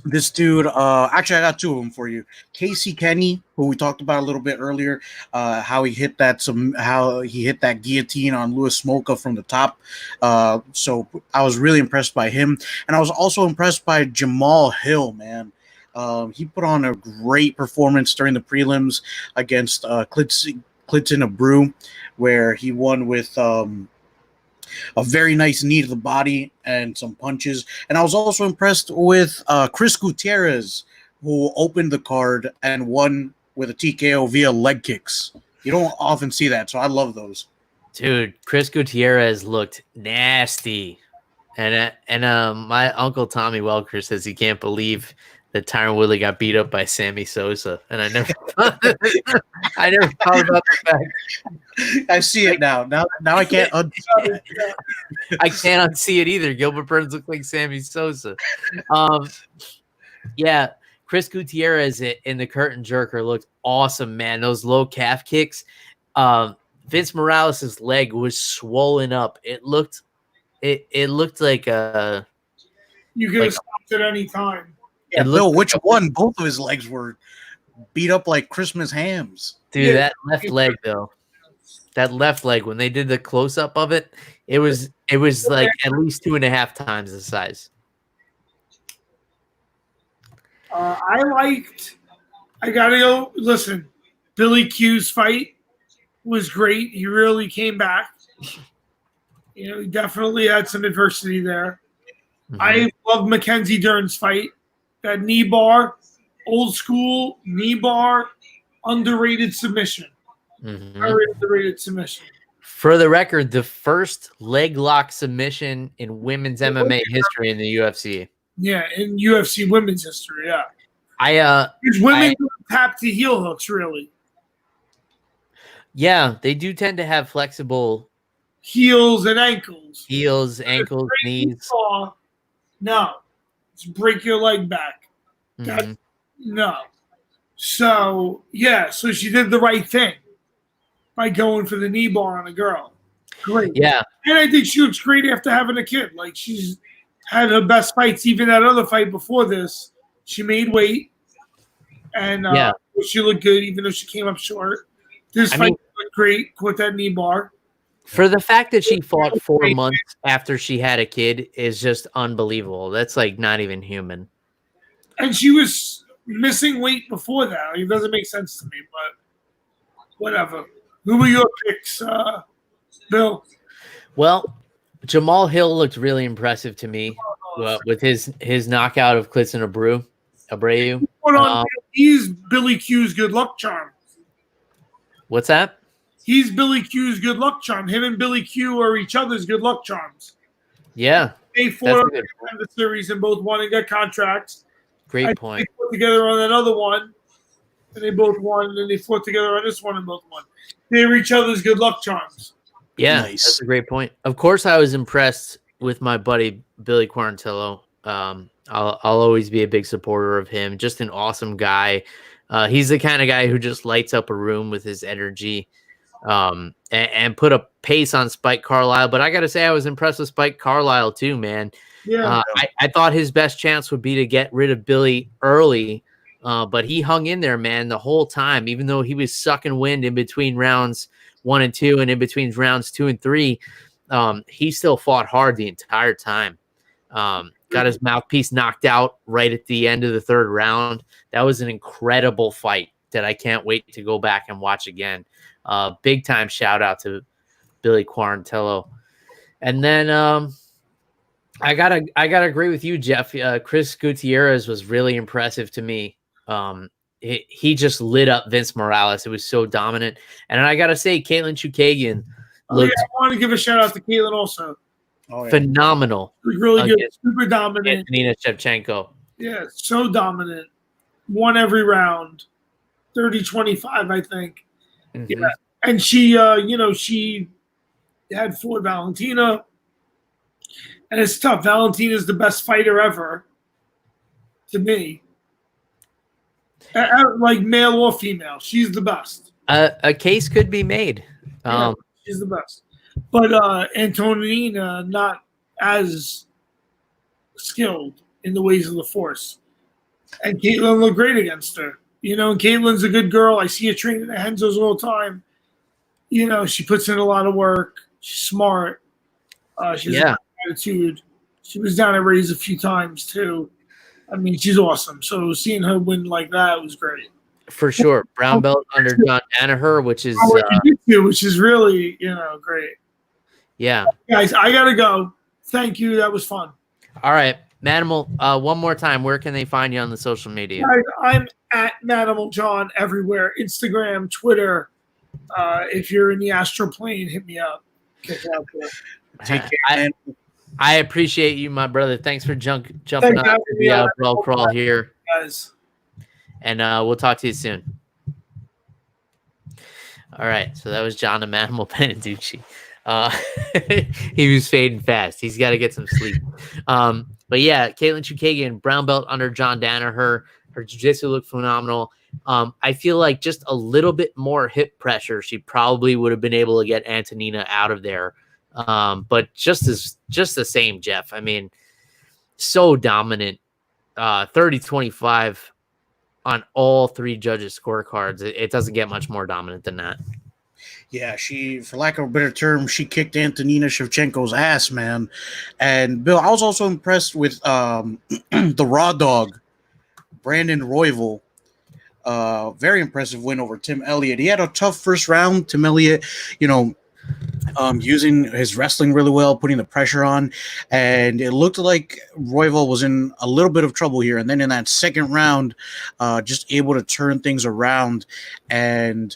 this dude. Actually, I got 2 of them for you. Casey Kenny, who we talked about a little bit earlier, how he hit that guillotine on Louis Smolka from the top. So I was really impressed by him, and I was also impressed by Jamal Hill, man. He put on a great performance during the prelims against Clitson Abreu, where he won with a very nice knee to the body and some punches. And I was also impressed with Chris Gutierrez, who opened the card and won with a TKO via leg kicks. You don't often see that, so I love those. Dude, Chris Gutierrez looked nasty. And my uncle Tommy Welker says he can't believe that Tyron Woodley got beat up by Sammy Sosa, and I never I never thought about the fact. I see it now. Now I can't unsee it. I can't unsee it either. Gilbert Burns looked like Sammy Sosa. Yeah, Chris Gutierrez in the curtain jerker looked awesome, man. Those low calf kicks. Vince Morales' leg was swollen up. It looked like a. You could have stopped at any time. Yeah, Bill, which one? Both of his legs were beat up like Christmas hams. Dude, that left leg though. That left leg, when they did the close up of it, it was like at least 2.5 times the size. I gotta go. Listen, Billy Q's fight was great. He really came back. You know, he definitely had some adversity there. Mm-hmm. I love Mackenzie Dern's fight. That knee bar, old school knee bar, underrated submission. Mm-hmm. Very underrated submission. For the record, the first leg lock submission in women's MMA history in the UFC. Yeah, in UFC women's history, yeah. Because women don't tap to heel hooks, really. Yeah, they do tend to have flexible heels and ankles. Heels, ankles, knees. No. Just break your leg back. Mm-hmm. No. So, yeah, so she did the right thing by going for the knee bar on a girl. Great. Yeah. And I think she looks great after having a kid. Like, she's had her best fights. Even that other fight before this, she made weight. And she looked good, even though she came up short. This fight looked great with that knee bar. For the fact that she fought 4 months after she had a kid is just unbelievable. That's like not even human. And she was missing weight before that. It doesn't make sense to me, but whatever. Who were your picks, Bill? Well, Jamal Hill looked really impressive to me with his knockout of Clifton Abreu. He's Billy Q's good luck charm. What's that? He's Billy Q's good luck charm. Him and Billy Q are each other's good luck charms. Yeah. They fought in the series and both won and got contracts. Great point. They fought together on that other one, and they both won, and then they fought together on this one and both won. They're each other's good luck charms. Yeah, that's a great point. Of course, I was impressed with my buddy Billy Quarantillo. I'll always be a big supporter of him. Just an awesome guy. He's the kind of guy who just lights up a room with his energy. And put a pace on Spike Carlisle. But I got to say, I was impressed with Spike Carlisle too, man. Yeah. I thought his best chance would be to get rid of Billy early, but he hung in there, man, the whole time, even though he was sucking wind in between rounds 1 and 2 and in between rounds 2 and 3. He still fought hard the entire time. Got his mouthpiece knocked out right at the end of the 3rd round. That was an incredible fight that I can't wait to go back and watch again. Big time shout out to Billy Quarantillo. And then I gotta agree with you, Jeff. Chris Gutierrez was really impressive to me. He just lit up Vince Morales. It was so dominant. And I gotta say, Caitlin Chukagian looked I want to give a shout out to Caitlin also. Phenomenal. Really good, super dominant. Antonina Shevchenko. Yeah, so dominant. Won every round. 30-25, I think. Mm-hmm. Yeah. And she, she had fought Valentina. And it's tough. Valentina's the best fighter ever to me. Like male or female. She's the best. A case could be made. She's the best. But Antonina, not as skilled in the ways of the force. And Caitlin looked great against her. And Caitlin's a good girl. I see her training at Henzo's all the time. She puts in a lot of work. She's smart. She has attitude. She was down at Ray's a few times, too. I mean, she's awesome. So seeing her win like that was great. For sure. Brown belt under John Danaher, which is really, great. Yeah. Guys, I got to go. Thank you. That was fun. All right. Manimal, one more time, where can they find you on the social media? I'm at Manimal John everywhere. Instagram, Twitter. If you're in the astral plane, hit me up. Take care, I appreciate you, my brother. Thanks for jumping on the Brawl Crawl here. guys. And we'll talk to you soon. All right, so that was John Animal Beneducci. He was fading fast. He's got to get some sleep. But yeah, Caitlin Chukagian, brown belt under John Danaher. Her jiu-jitsu looked phenomenal. I feel like just a little bit more hip pressure, she probably would have been able to get Antonina out of there. But just the same, Jeff. I mean, so dominant. 30-25 on all three judges' scorecards. It doesn't get much more dominant than that. Yeah, she, for lack of a better term, she kicked Antonina Shevchenko's ass, man. And Bill, I was also impressed with the Raw Dog, Brandon Royval. Very impressive win over Tim Elliott. He had a tough first round. Tim Elliott, using his wrestling really well, putting the pressure on, and it looked like Royval was in a little bit of trouble here. And then in that second round, just able to turn things around, and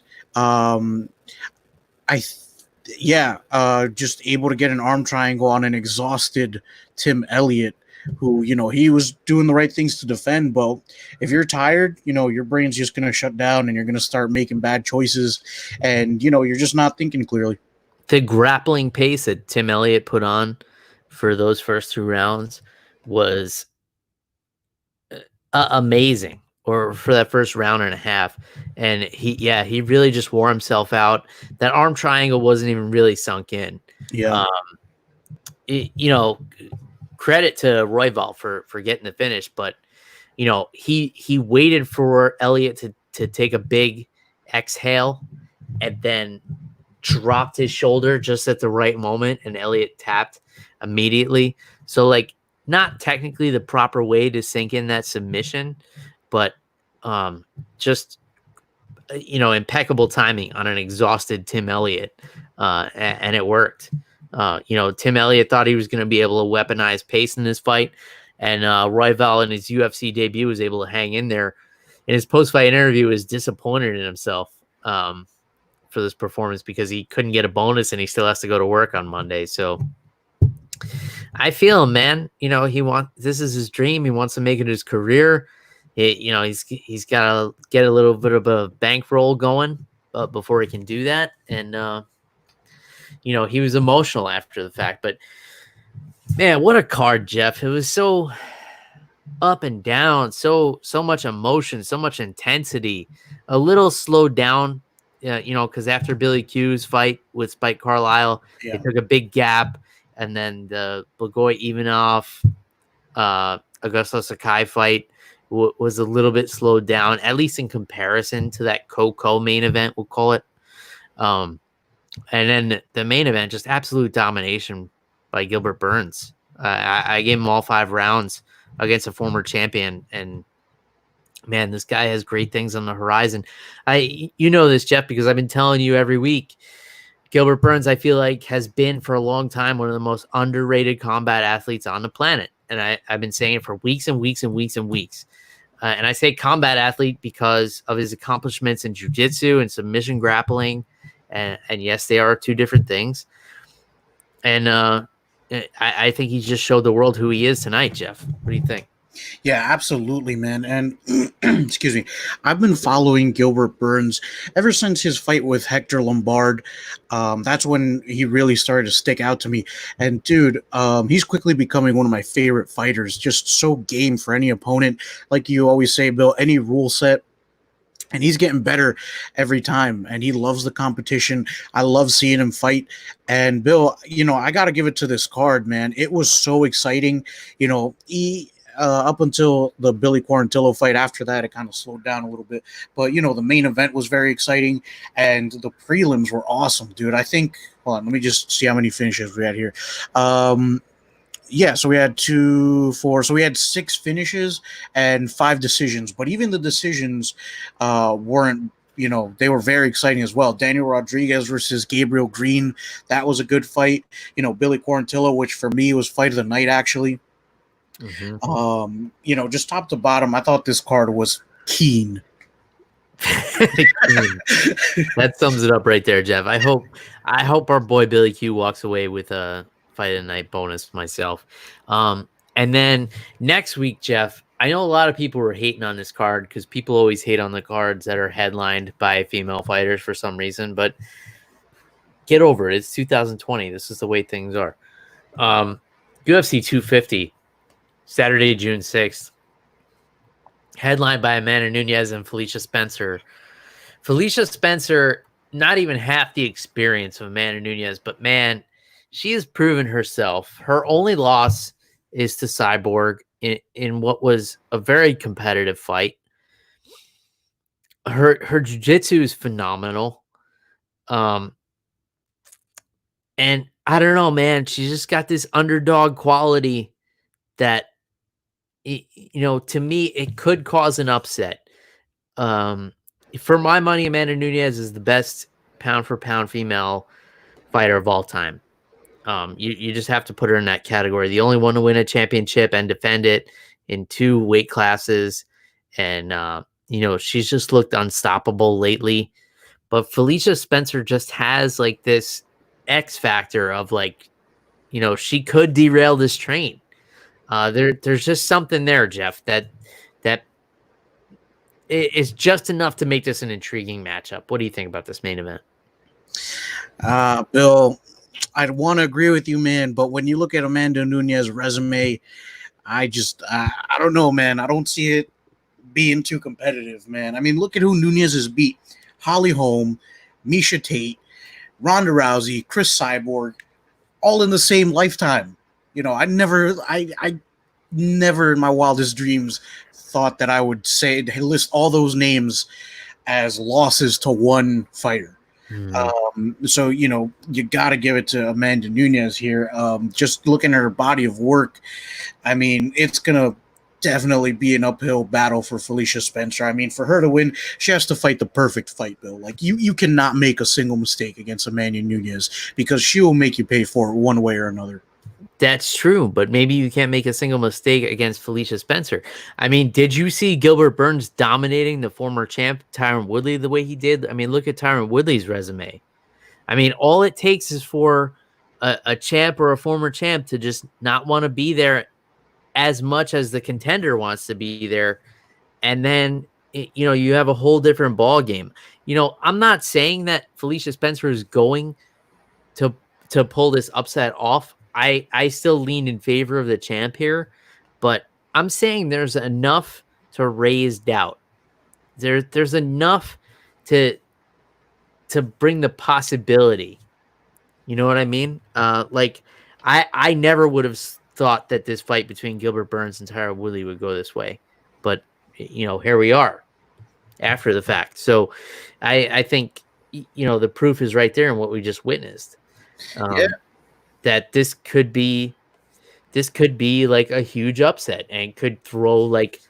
just able to get an arm triangle on an exhausted Tim Elliott, who, he was doing the right things to defend. But if you're tired, your brain's just going to shut down and you're going to start making bad choices, and, you're just not thinking clearly. The grappling pace that Tim Elliott put on for those first 2 rounds was amazing, or for that first round and a half. And he really just wore himself out. That arm triangle wasn't even really sunk in. Yeah. Credit to Royval for getting the finish, but he waited for Elliott to take a big exhale and then dropped his shoulder just at the right moment, and Elliott tapped immediately. So, not technically the proper way to sink in that submission, but just impeccable timing on an exhausted Tim Elliott, and it worked. Tim Elliott thought he was going to be able to weaponize pace in this fight, and Royval in his UFC debut was able to hang in there. In his post-fight interview, was disappointed in himself for this performance because he couldn't get a bonus and he still has to go to work on Monday. So I feel him, man. This is his dream. He wants to make it his career. He's got to get a little bit of a bankroll going before he can do that. And he was emotional after the fact. But man, what a card, Jeff! It was so up and down, so much emotion, so much intensity. A little slowed down. Because after Billy Q's fight with Spike Carlisle, It took a big gap, and then the Blagoy Ivanov, Augusto Sakai fight was a little bit slowed down, at least in comparison to that Coco main event, we'll call it. And then the main event, just absolute domination by Gilbert Burns. I gave him all 5 rounds against a former champion, and man, this guy has great things on the horizon. This, Jeff, because I've been telling you every week. Gilbert Burns, I feel like, has been for a long time one of the most underrated combat athletes on the planet. And I've been saying it for weeks and weeks and weeks and weeks. And I say combat athlete because of his accomplishments in jiu-jitsu and submission grappling. And yes, they are 2 different things. And I think he just showed the world who he is tonight, Jeff. What do you think? Yeah, absolutely, man. And excuse me, I've been following Gilbert Burns ever since his fight with Hector Lombard. That's when he really started to stick out to me. And dude, he's quickly becoming one of my favorite fighters. Just so game for any opponent. Like you always say, Bill, any rule set. And he's getting better every time, and he loves the competition. I love seeing him fight. And Bill, I got to give it to this card, man. It was so exciting. Up until the Billy Quarantillo fight. After that, it kind of slowed down a little bit. But, the main event was very exciting, and the prelims were awesome, dude. I think, hold on, let me just see how many finishes we had here. So we had 2, 4. So we had 6 finishes and 5 decisions. But even the decisions weren't, they were very exciting as well. Daniel Rodriguez versus Gabriel Green. That was a good fight. Billy Quarantillo, which for me was fight of the night, actually. Mm-hmm. Just top to bottom, I thought this card was keen. That sums it up right there, Jeff. I hope our boy Billy Q walks away with a fight of the night bonus myself. And then next week, Jeff, I know a lot of people were hating on this card because people always hate on the cards that are headlined by female fighters for some reason, but get over it. It's 2020. This is the way things are. UFC 250, Saturday, June 6th, headlined by Amanda Nunes and Felicia Spencer. Felicia Spencer, not even half the experience of Amanda Nunes, but man, she has proven herself. Her only loss is to Cyborg in what was a very competitive fight. Her jiu-jitsu is phenomenal. And I don't know, man, she's just got this underdog quality that, to me, it could cause an upset. For my money, Amanda Nunes is the best pound for pound female fighter of all time. You just have to put her in that category. The only one to win a championship and defend it in 2 weight classes. And, she's just looked unstoppable lately. But Felicia Spencer just has like this X factor of like, she could derail this train. There's just something there, Jeff, that is just enough to make this an intriguing matchup. What do you think about this main event? Bill, I'd want to agree with you, man. But when you look at Amanda Nunes' resume, I don't know, man. I don't see it being too competitive, man. I mean, look at who Nunes has beat: Holly Holm, Misha Tate, Ronda Rousey, Chris Cyborg, all in the same lifetime. I never in my wildest dreams thought that I would list all those names as losses to one fighter. So, you got to give it to Amanda Nunes here. Just looking at her body of work, I mean, it's going to definitely be an uphill battle for Felicia Spencer. I mean, for her to win, she has to fight the perfect fight, Bill. Like, you cannot make a single mistake against Amanda Nunes because she will make you pay for it one way or another. That's true, but maybe you can't make a single mistake against Felicia Spencer. I mean, did you see Gilbert Burns dominating the former champ, Tyron Woodley, the way he did? I mean, look at Tyron Woodley's resume. I mean, all it takes is for a champ or a former champ to just not want to be there as much as the contender wants to be there. And then, you have a whole different ball game. I'm not saying that Felicia Spencer is going to pull this upset off. I still lean in favor of the champ here, but I'm saying there's enough to raise doubt. There's enough to bring the possibility. You know what I mean? I never would have thought that this fight between Gilbert Burns and Tyron Woodley would go this way, but here we are after the fact. So I think the proof is right there in what we just witnessed. That this could be like a huge upset and could throw like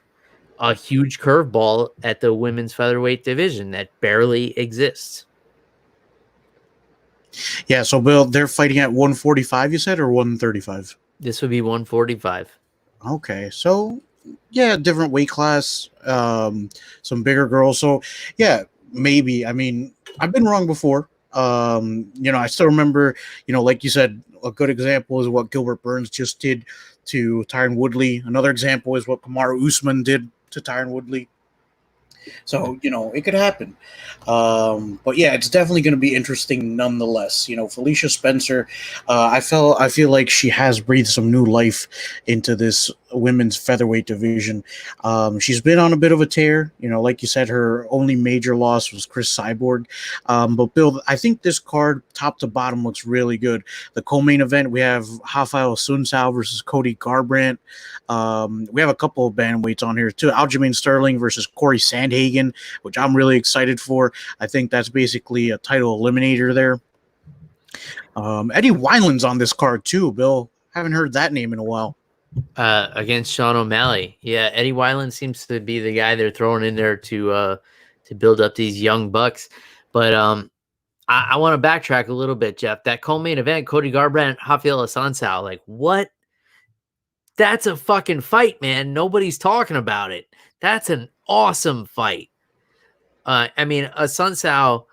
a huge curveball at the women's featherweight division that barely exists. Yeah, so Bill, they're fighting at 145, you said, or 135? This would be 145. Okay, so yeah, different weight class, some bigger girls. So yeah, maybe. I mean, I've been wrong before. I still remember, like you said, a good example is what Gilbert Burns just did to Tyron Woodley. Another example is what Kamaru Usman did to Tyron Woodley. So, it could happen. But yeah, it's definitely going to be interesting nonetheless. Felicia Spencer, I feel like she has breathed some new life into this women's featherweight division. She's been on a bit of a tear. Like you said, her only major loss was Chris Cyborg. But Bill, I think this card, top to bottom, looks really good. The co-main event, we have Rafael Sunsao versus Cody Garbrandt. We have a couple of bantamweights on here too. Aljamain Sterling versus Corey Sandhagen, which I'm really excited for. I think that's basically a title eliminator there. Eddie Wineland's on this card too, Bill. Haven't heard that name in a while. Against Sean O'Malley. Yeah, Eddie Wineland seems to be the guy they're throwing in there to build up these young bucks. But I want to backtrack a little bit, Jeff. That co-main event, Cody Garbrandt, Rafael Sunsao, like what? That's a fucking fight, man. Nobody's talking about it. That's an awesome fight. Sunsao,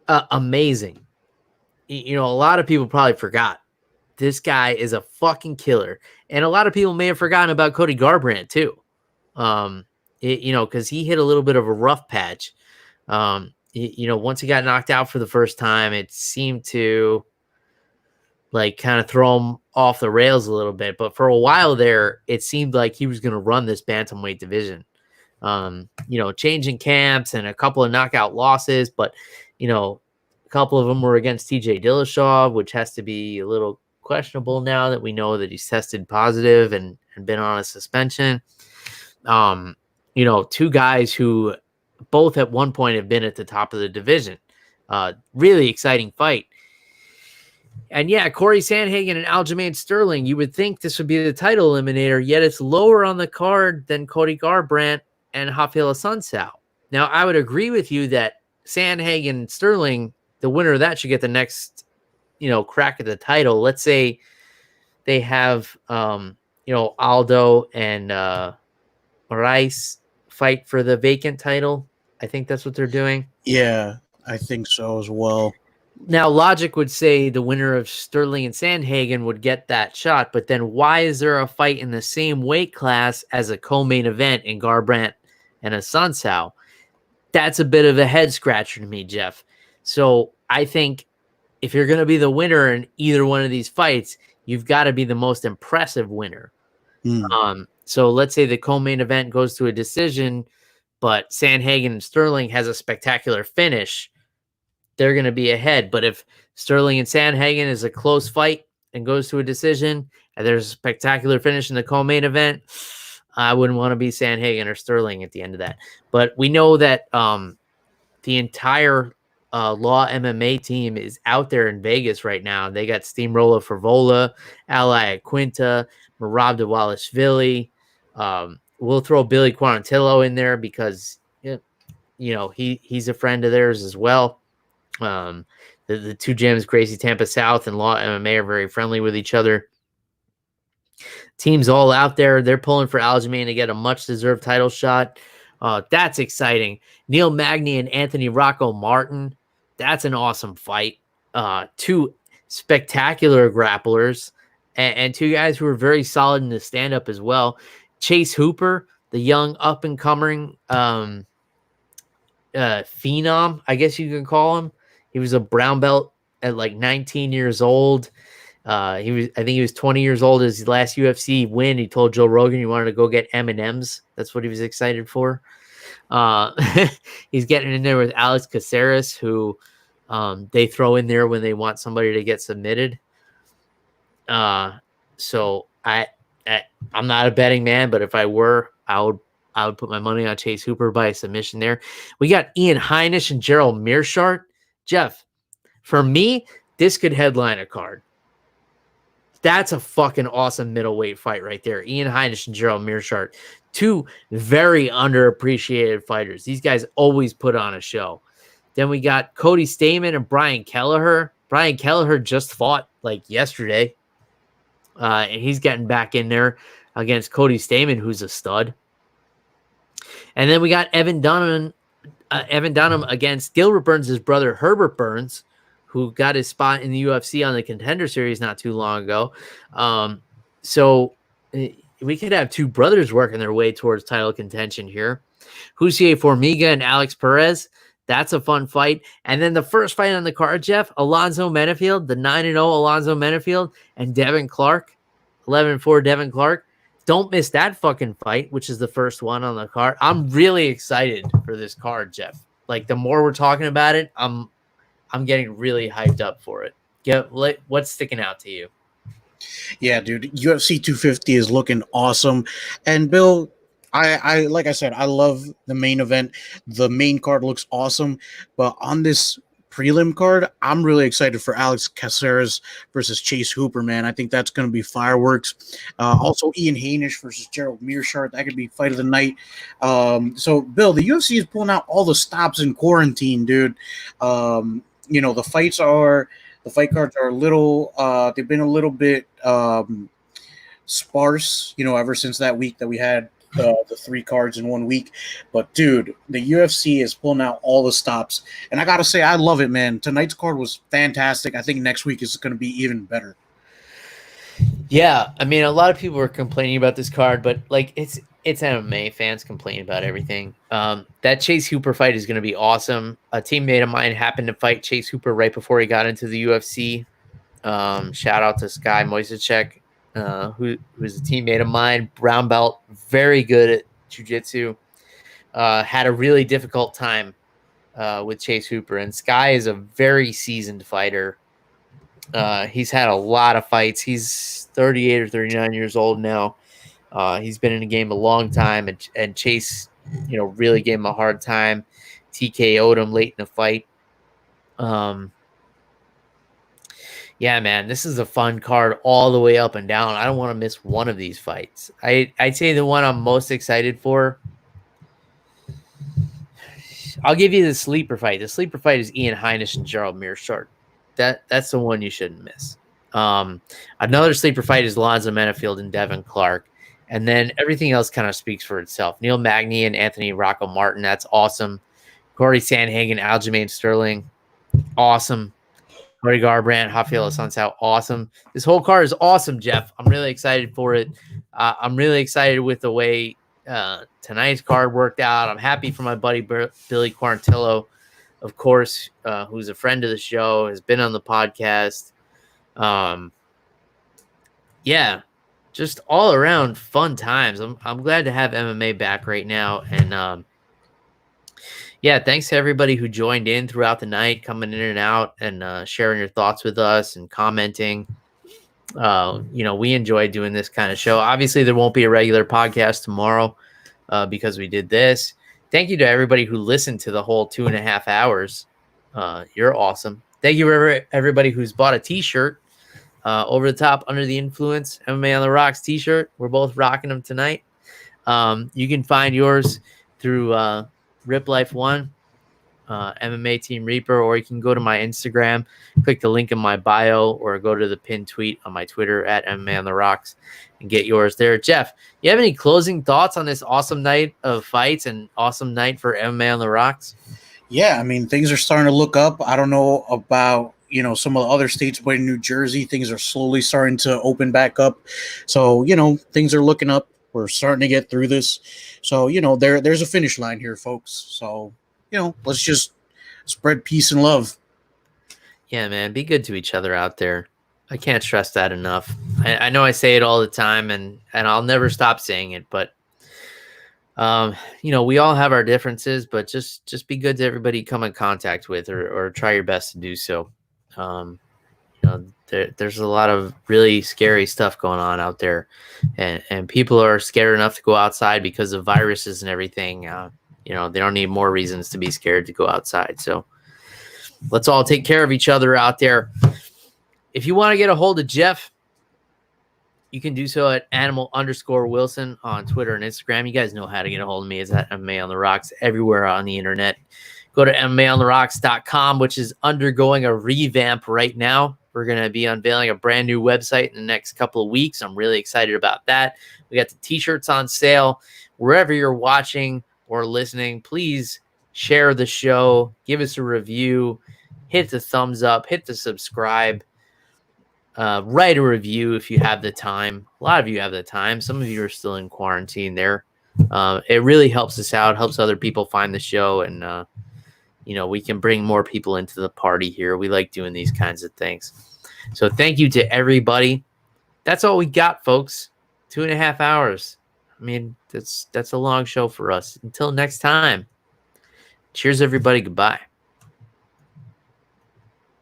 amazing. A lot of people probably forgot. This guy is a fucking killer. And a lot of people may have forgotten about Cody Garbrandt, too. Because he hit a little bit of a rough patch. Once he got knocked out for the first time, it seemed to like kind of throw him off the rails a little bit. But for a while there, it seemed like he was going to run this bantamweight division. Changing camps and a couple of knockout losses, but a couple of them were against TJ Dillashaw, which has to be a little questionable now that we know that he's tested positive and been on a suspension. Two guys who both at one point have been at the top of the division. Really exciting fight. And yeah, Corey Sandhagen and Aljamain Sterling, you would think this would be the title eliminator, yet it's lower on the card than Cody Garbrandt and Rafael Assunção. Now, I would agree with you that Sandhagen and Sterling, the winner of that should get the next, crack at the title. Let's say they have, Aldo and Rice fight for the vacant title. I think that's what they're doing. Yeah, I think so as well. Now, logic would say the winner of Sterling and Sandhagen would get that shot, but then why is there a fight in the same weight class as a co-main event in Garbrandt and Assunção? That's a bit of a head scratcher to me, Jeff. So I think if you're going to be the winner in either one of these fights, you've got to be the most impressive winner. So let's say the co-main event goes to a decision, but Sandhagen and Sterling has a spectacular finish. They're going to be ahead. But if Sterling and Sandhagen is a close fight and goes to a decision and there's a spectacular finish in the co-main event, I wouldn't want to be Sandhagen or Sterling at the end of that. But we know that the entire Law MMA team is out there in Vegas right now. They got Steamroller Favola, Ali Quinta, Merab Dvalishvili. We'll throw Billy Quarantillo in there because he's a friend of theirs as well. The two gyms, Gracie Tampa South and Law MMA, are very friendly with each other. Teams all out there. They're pulling for Aljamain to get a much-deserved title shot. That's exciting. Neil Magny and Anthony Rocco Martin. That's an awesome fight. Two spectacular grapplers and two guys who are very solid in the stand-up as well. Chase Hooper, the young up-and-coming phenom, I guess you can call him. He was a brown belt at like 19 years old. I think he was 20 years old. His last UFC win, he told Joe Rogan he wanted to go get M&Ms. That's what he was excited for. He's getting in there with Alex Caceres, who they throw in there when they want somebody to get submitted. So I'm not a betting man, but if I were, I would put my money on Chase Hooper by a submission there. We got Ian Heinisch and Gerald Meerschaert. Jeff, for me, this could headline a card. That's a fucking awesome middleweight fight right there. Ian Heinisch and Gerald Meerschaert. Two very underappreciated fighters. These guys always put on a show. Then we got Cody Stamann and Brian Kelleher. Brian Kelleher just fought like yesterday. And he's getting back in there against Cody Stamann, who's a stud. And then we got Evan Dunham against Gilbert Burns' brother, Herbert Burns, who got his spot in the UFC on the Contender Series not too long ago. So we could have two brothers working their way towards title contention here. Hussier Formiga and Alex Perez. That's a fun fight. And then the first fight on the card, Jeff, Alonzo Menefield, the 9-0 Alonzo Menefield, and Devin Clark, 11-4 Devin Clark. Don't miss that fucking fight, which is the first one on the card. I'm really excited for this card, Jeff. Like, the more we're talking about it, I'm getting really hyped up for it. What's sticking out to you? Yeah, dude, UFC 250 is looking awesome. And Bill, I like I said, I love the main event. The main card looks awesome. But on this prelim card, I'm really excited for Alex Caceres versus Chase Hooper, man. I think that's going to be fireworks. Also, Ian Heinisch versus Gerald Meerschaert. That could be fight of the night. So, Bill, the UFC is pulling out all the stops in quarantine, dude. The fight cards are a little, they've been a little bit sparse, ever since that week that we had the 3 cards in 1 week. But, dude, the UFC is pulling out all the stops. And I got to say, I love it, man. Tonight's card was fantastic. I think next week is going to be even better. Yeah, I mean, a lot of people are complaining about this card, but, like, it's MMA. Fans complain about everything. That Chase Hooper fight is going to be awesome. A teammate of mine happened to fight Chase Hooper right before he got into the UFC. Shout out to Sky Moisicek, who's a teammate of mine, brown belt, very good at jiu-jitsu. Had a really difficult time with Chase Hooper, and Sky is a very seasoned fighter. He's had a lot of fights. He's 38 or 39 years old now. He's been in the game a long time, and Chase, really gave him a hard time. TKO'd him late in the fight. Yeah, man, this is a fun card all the way up and down. I don't want to miss one of these fights. I'd say the one I'm most excited for, I'll give you the sleeper fight. The sleeper fight is Ian Heinisch and Gerald Meerschaert. That's the one you shouldn't miss. Another sleeper fight is Lonzo Menafield and Devin Clark. And then everything else kind of speaks for itself. Neil Magny and Anthony Rocco Martin, that's awesome. Corey Sandhagen, Aljamain Sterling, awesome. Cody Garbrandt, Rafael Assunção, awesome. This whole card is awesome, Jeff. I'm really excited for it. I'm really excited with the way tonight's card worked out. I'm happy for my buddy Billy Quarantillo, of course, who's a friend of the show, has been on the podcast. Yeah, just all around fun times. I'm glad to have MMA back right now. And yeah, thanks to everybody who joined in throughout the night, coming in and out and sharing your thoughts with us and commenting. We enjoy doing this kind of show. Obviously, there won't be a regular podcast tomorrow because we did this. Thank you to everybody who listened to the whole 2.5 hours. You're awesome. Thank you for everybody who's bought a t-shirt. Over the top, Under the Influence, MMA on the Rocks t-shirt. We're both rocking them tonight. You can find yours through Rip Life One, MMA Team Reaper, or you can go to my Instagram, click the link in my bio, or go to the pinned tweet on my Twitter at MMA on the Rocks and get yours there. Jeff, you have any closing thoughts on this awesome night of fights and awesome night for MMA on the Rocks? Yeah, I mean, things are starting to look up. I don't know about some of the other states, but in New Jersey, things are slowly starting to open back up. So, things are looking up. We're starting to get through this. So, there's a finish line here, folks. So, let's just spread peace and love. Yeah, man, be good to each other out there. I can't stress that enough. I know I say it all the time, and I'll never stop saying it, but we all have our differences, but just be good to everybody you come in contact with, or try your best to do so. There's a lot of really scary stuff going on out there, and people are scared enough to go outside because of viruses and everything. They don't need more reasons to be scared to go outside. So let's all take care of each other out there. If you want to get a hold of Jeff, you can do so at animal_Wilson on Twitter and Instagram. You guys know how to get a hold of me. It's at MMA on the Rocks everywhere on the internet. Go to MMAonTheRocks.com, which is undergoing a revamp right now. We're going to be unveiling a brand new website in the next couple of weeks. I'm really excited about that. We got the t-shirts on sale. Wherever you're watching or listening, please share the show. Give us a review. Hit the thumbs up. Hit the subscribe. Write a review if you have the time. A lot of you have the time. Some of you are still in quarantine there. It really helps us out, helps other people find the show, and we can bring more people into the party here. We like doing these kinds of things. So thank you to everybody. That's all we got, folks. 2.5 hours. I mean, that's a long show for us. Until next time. Cheers, everybody. Goodbye.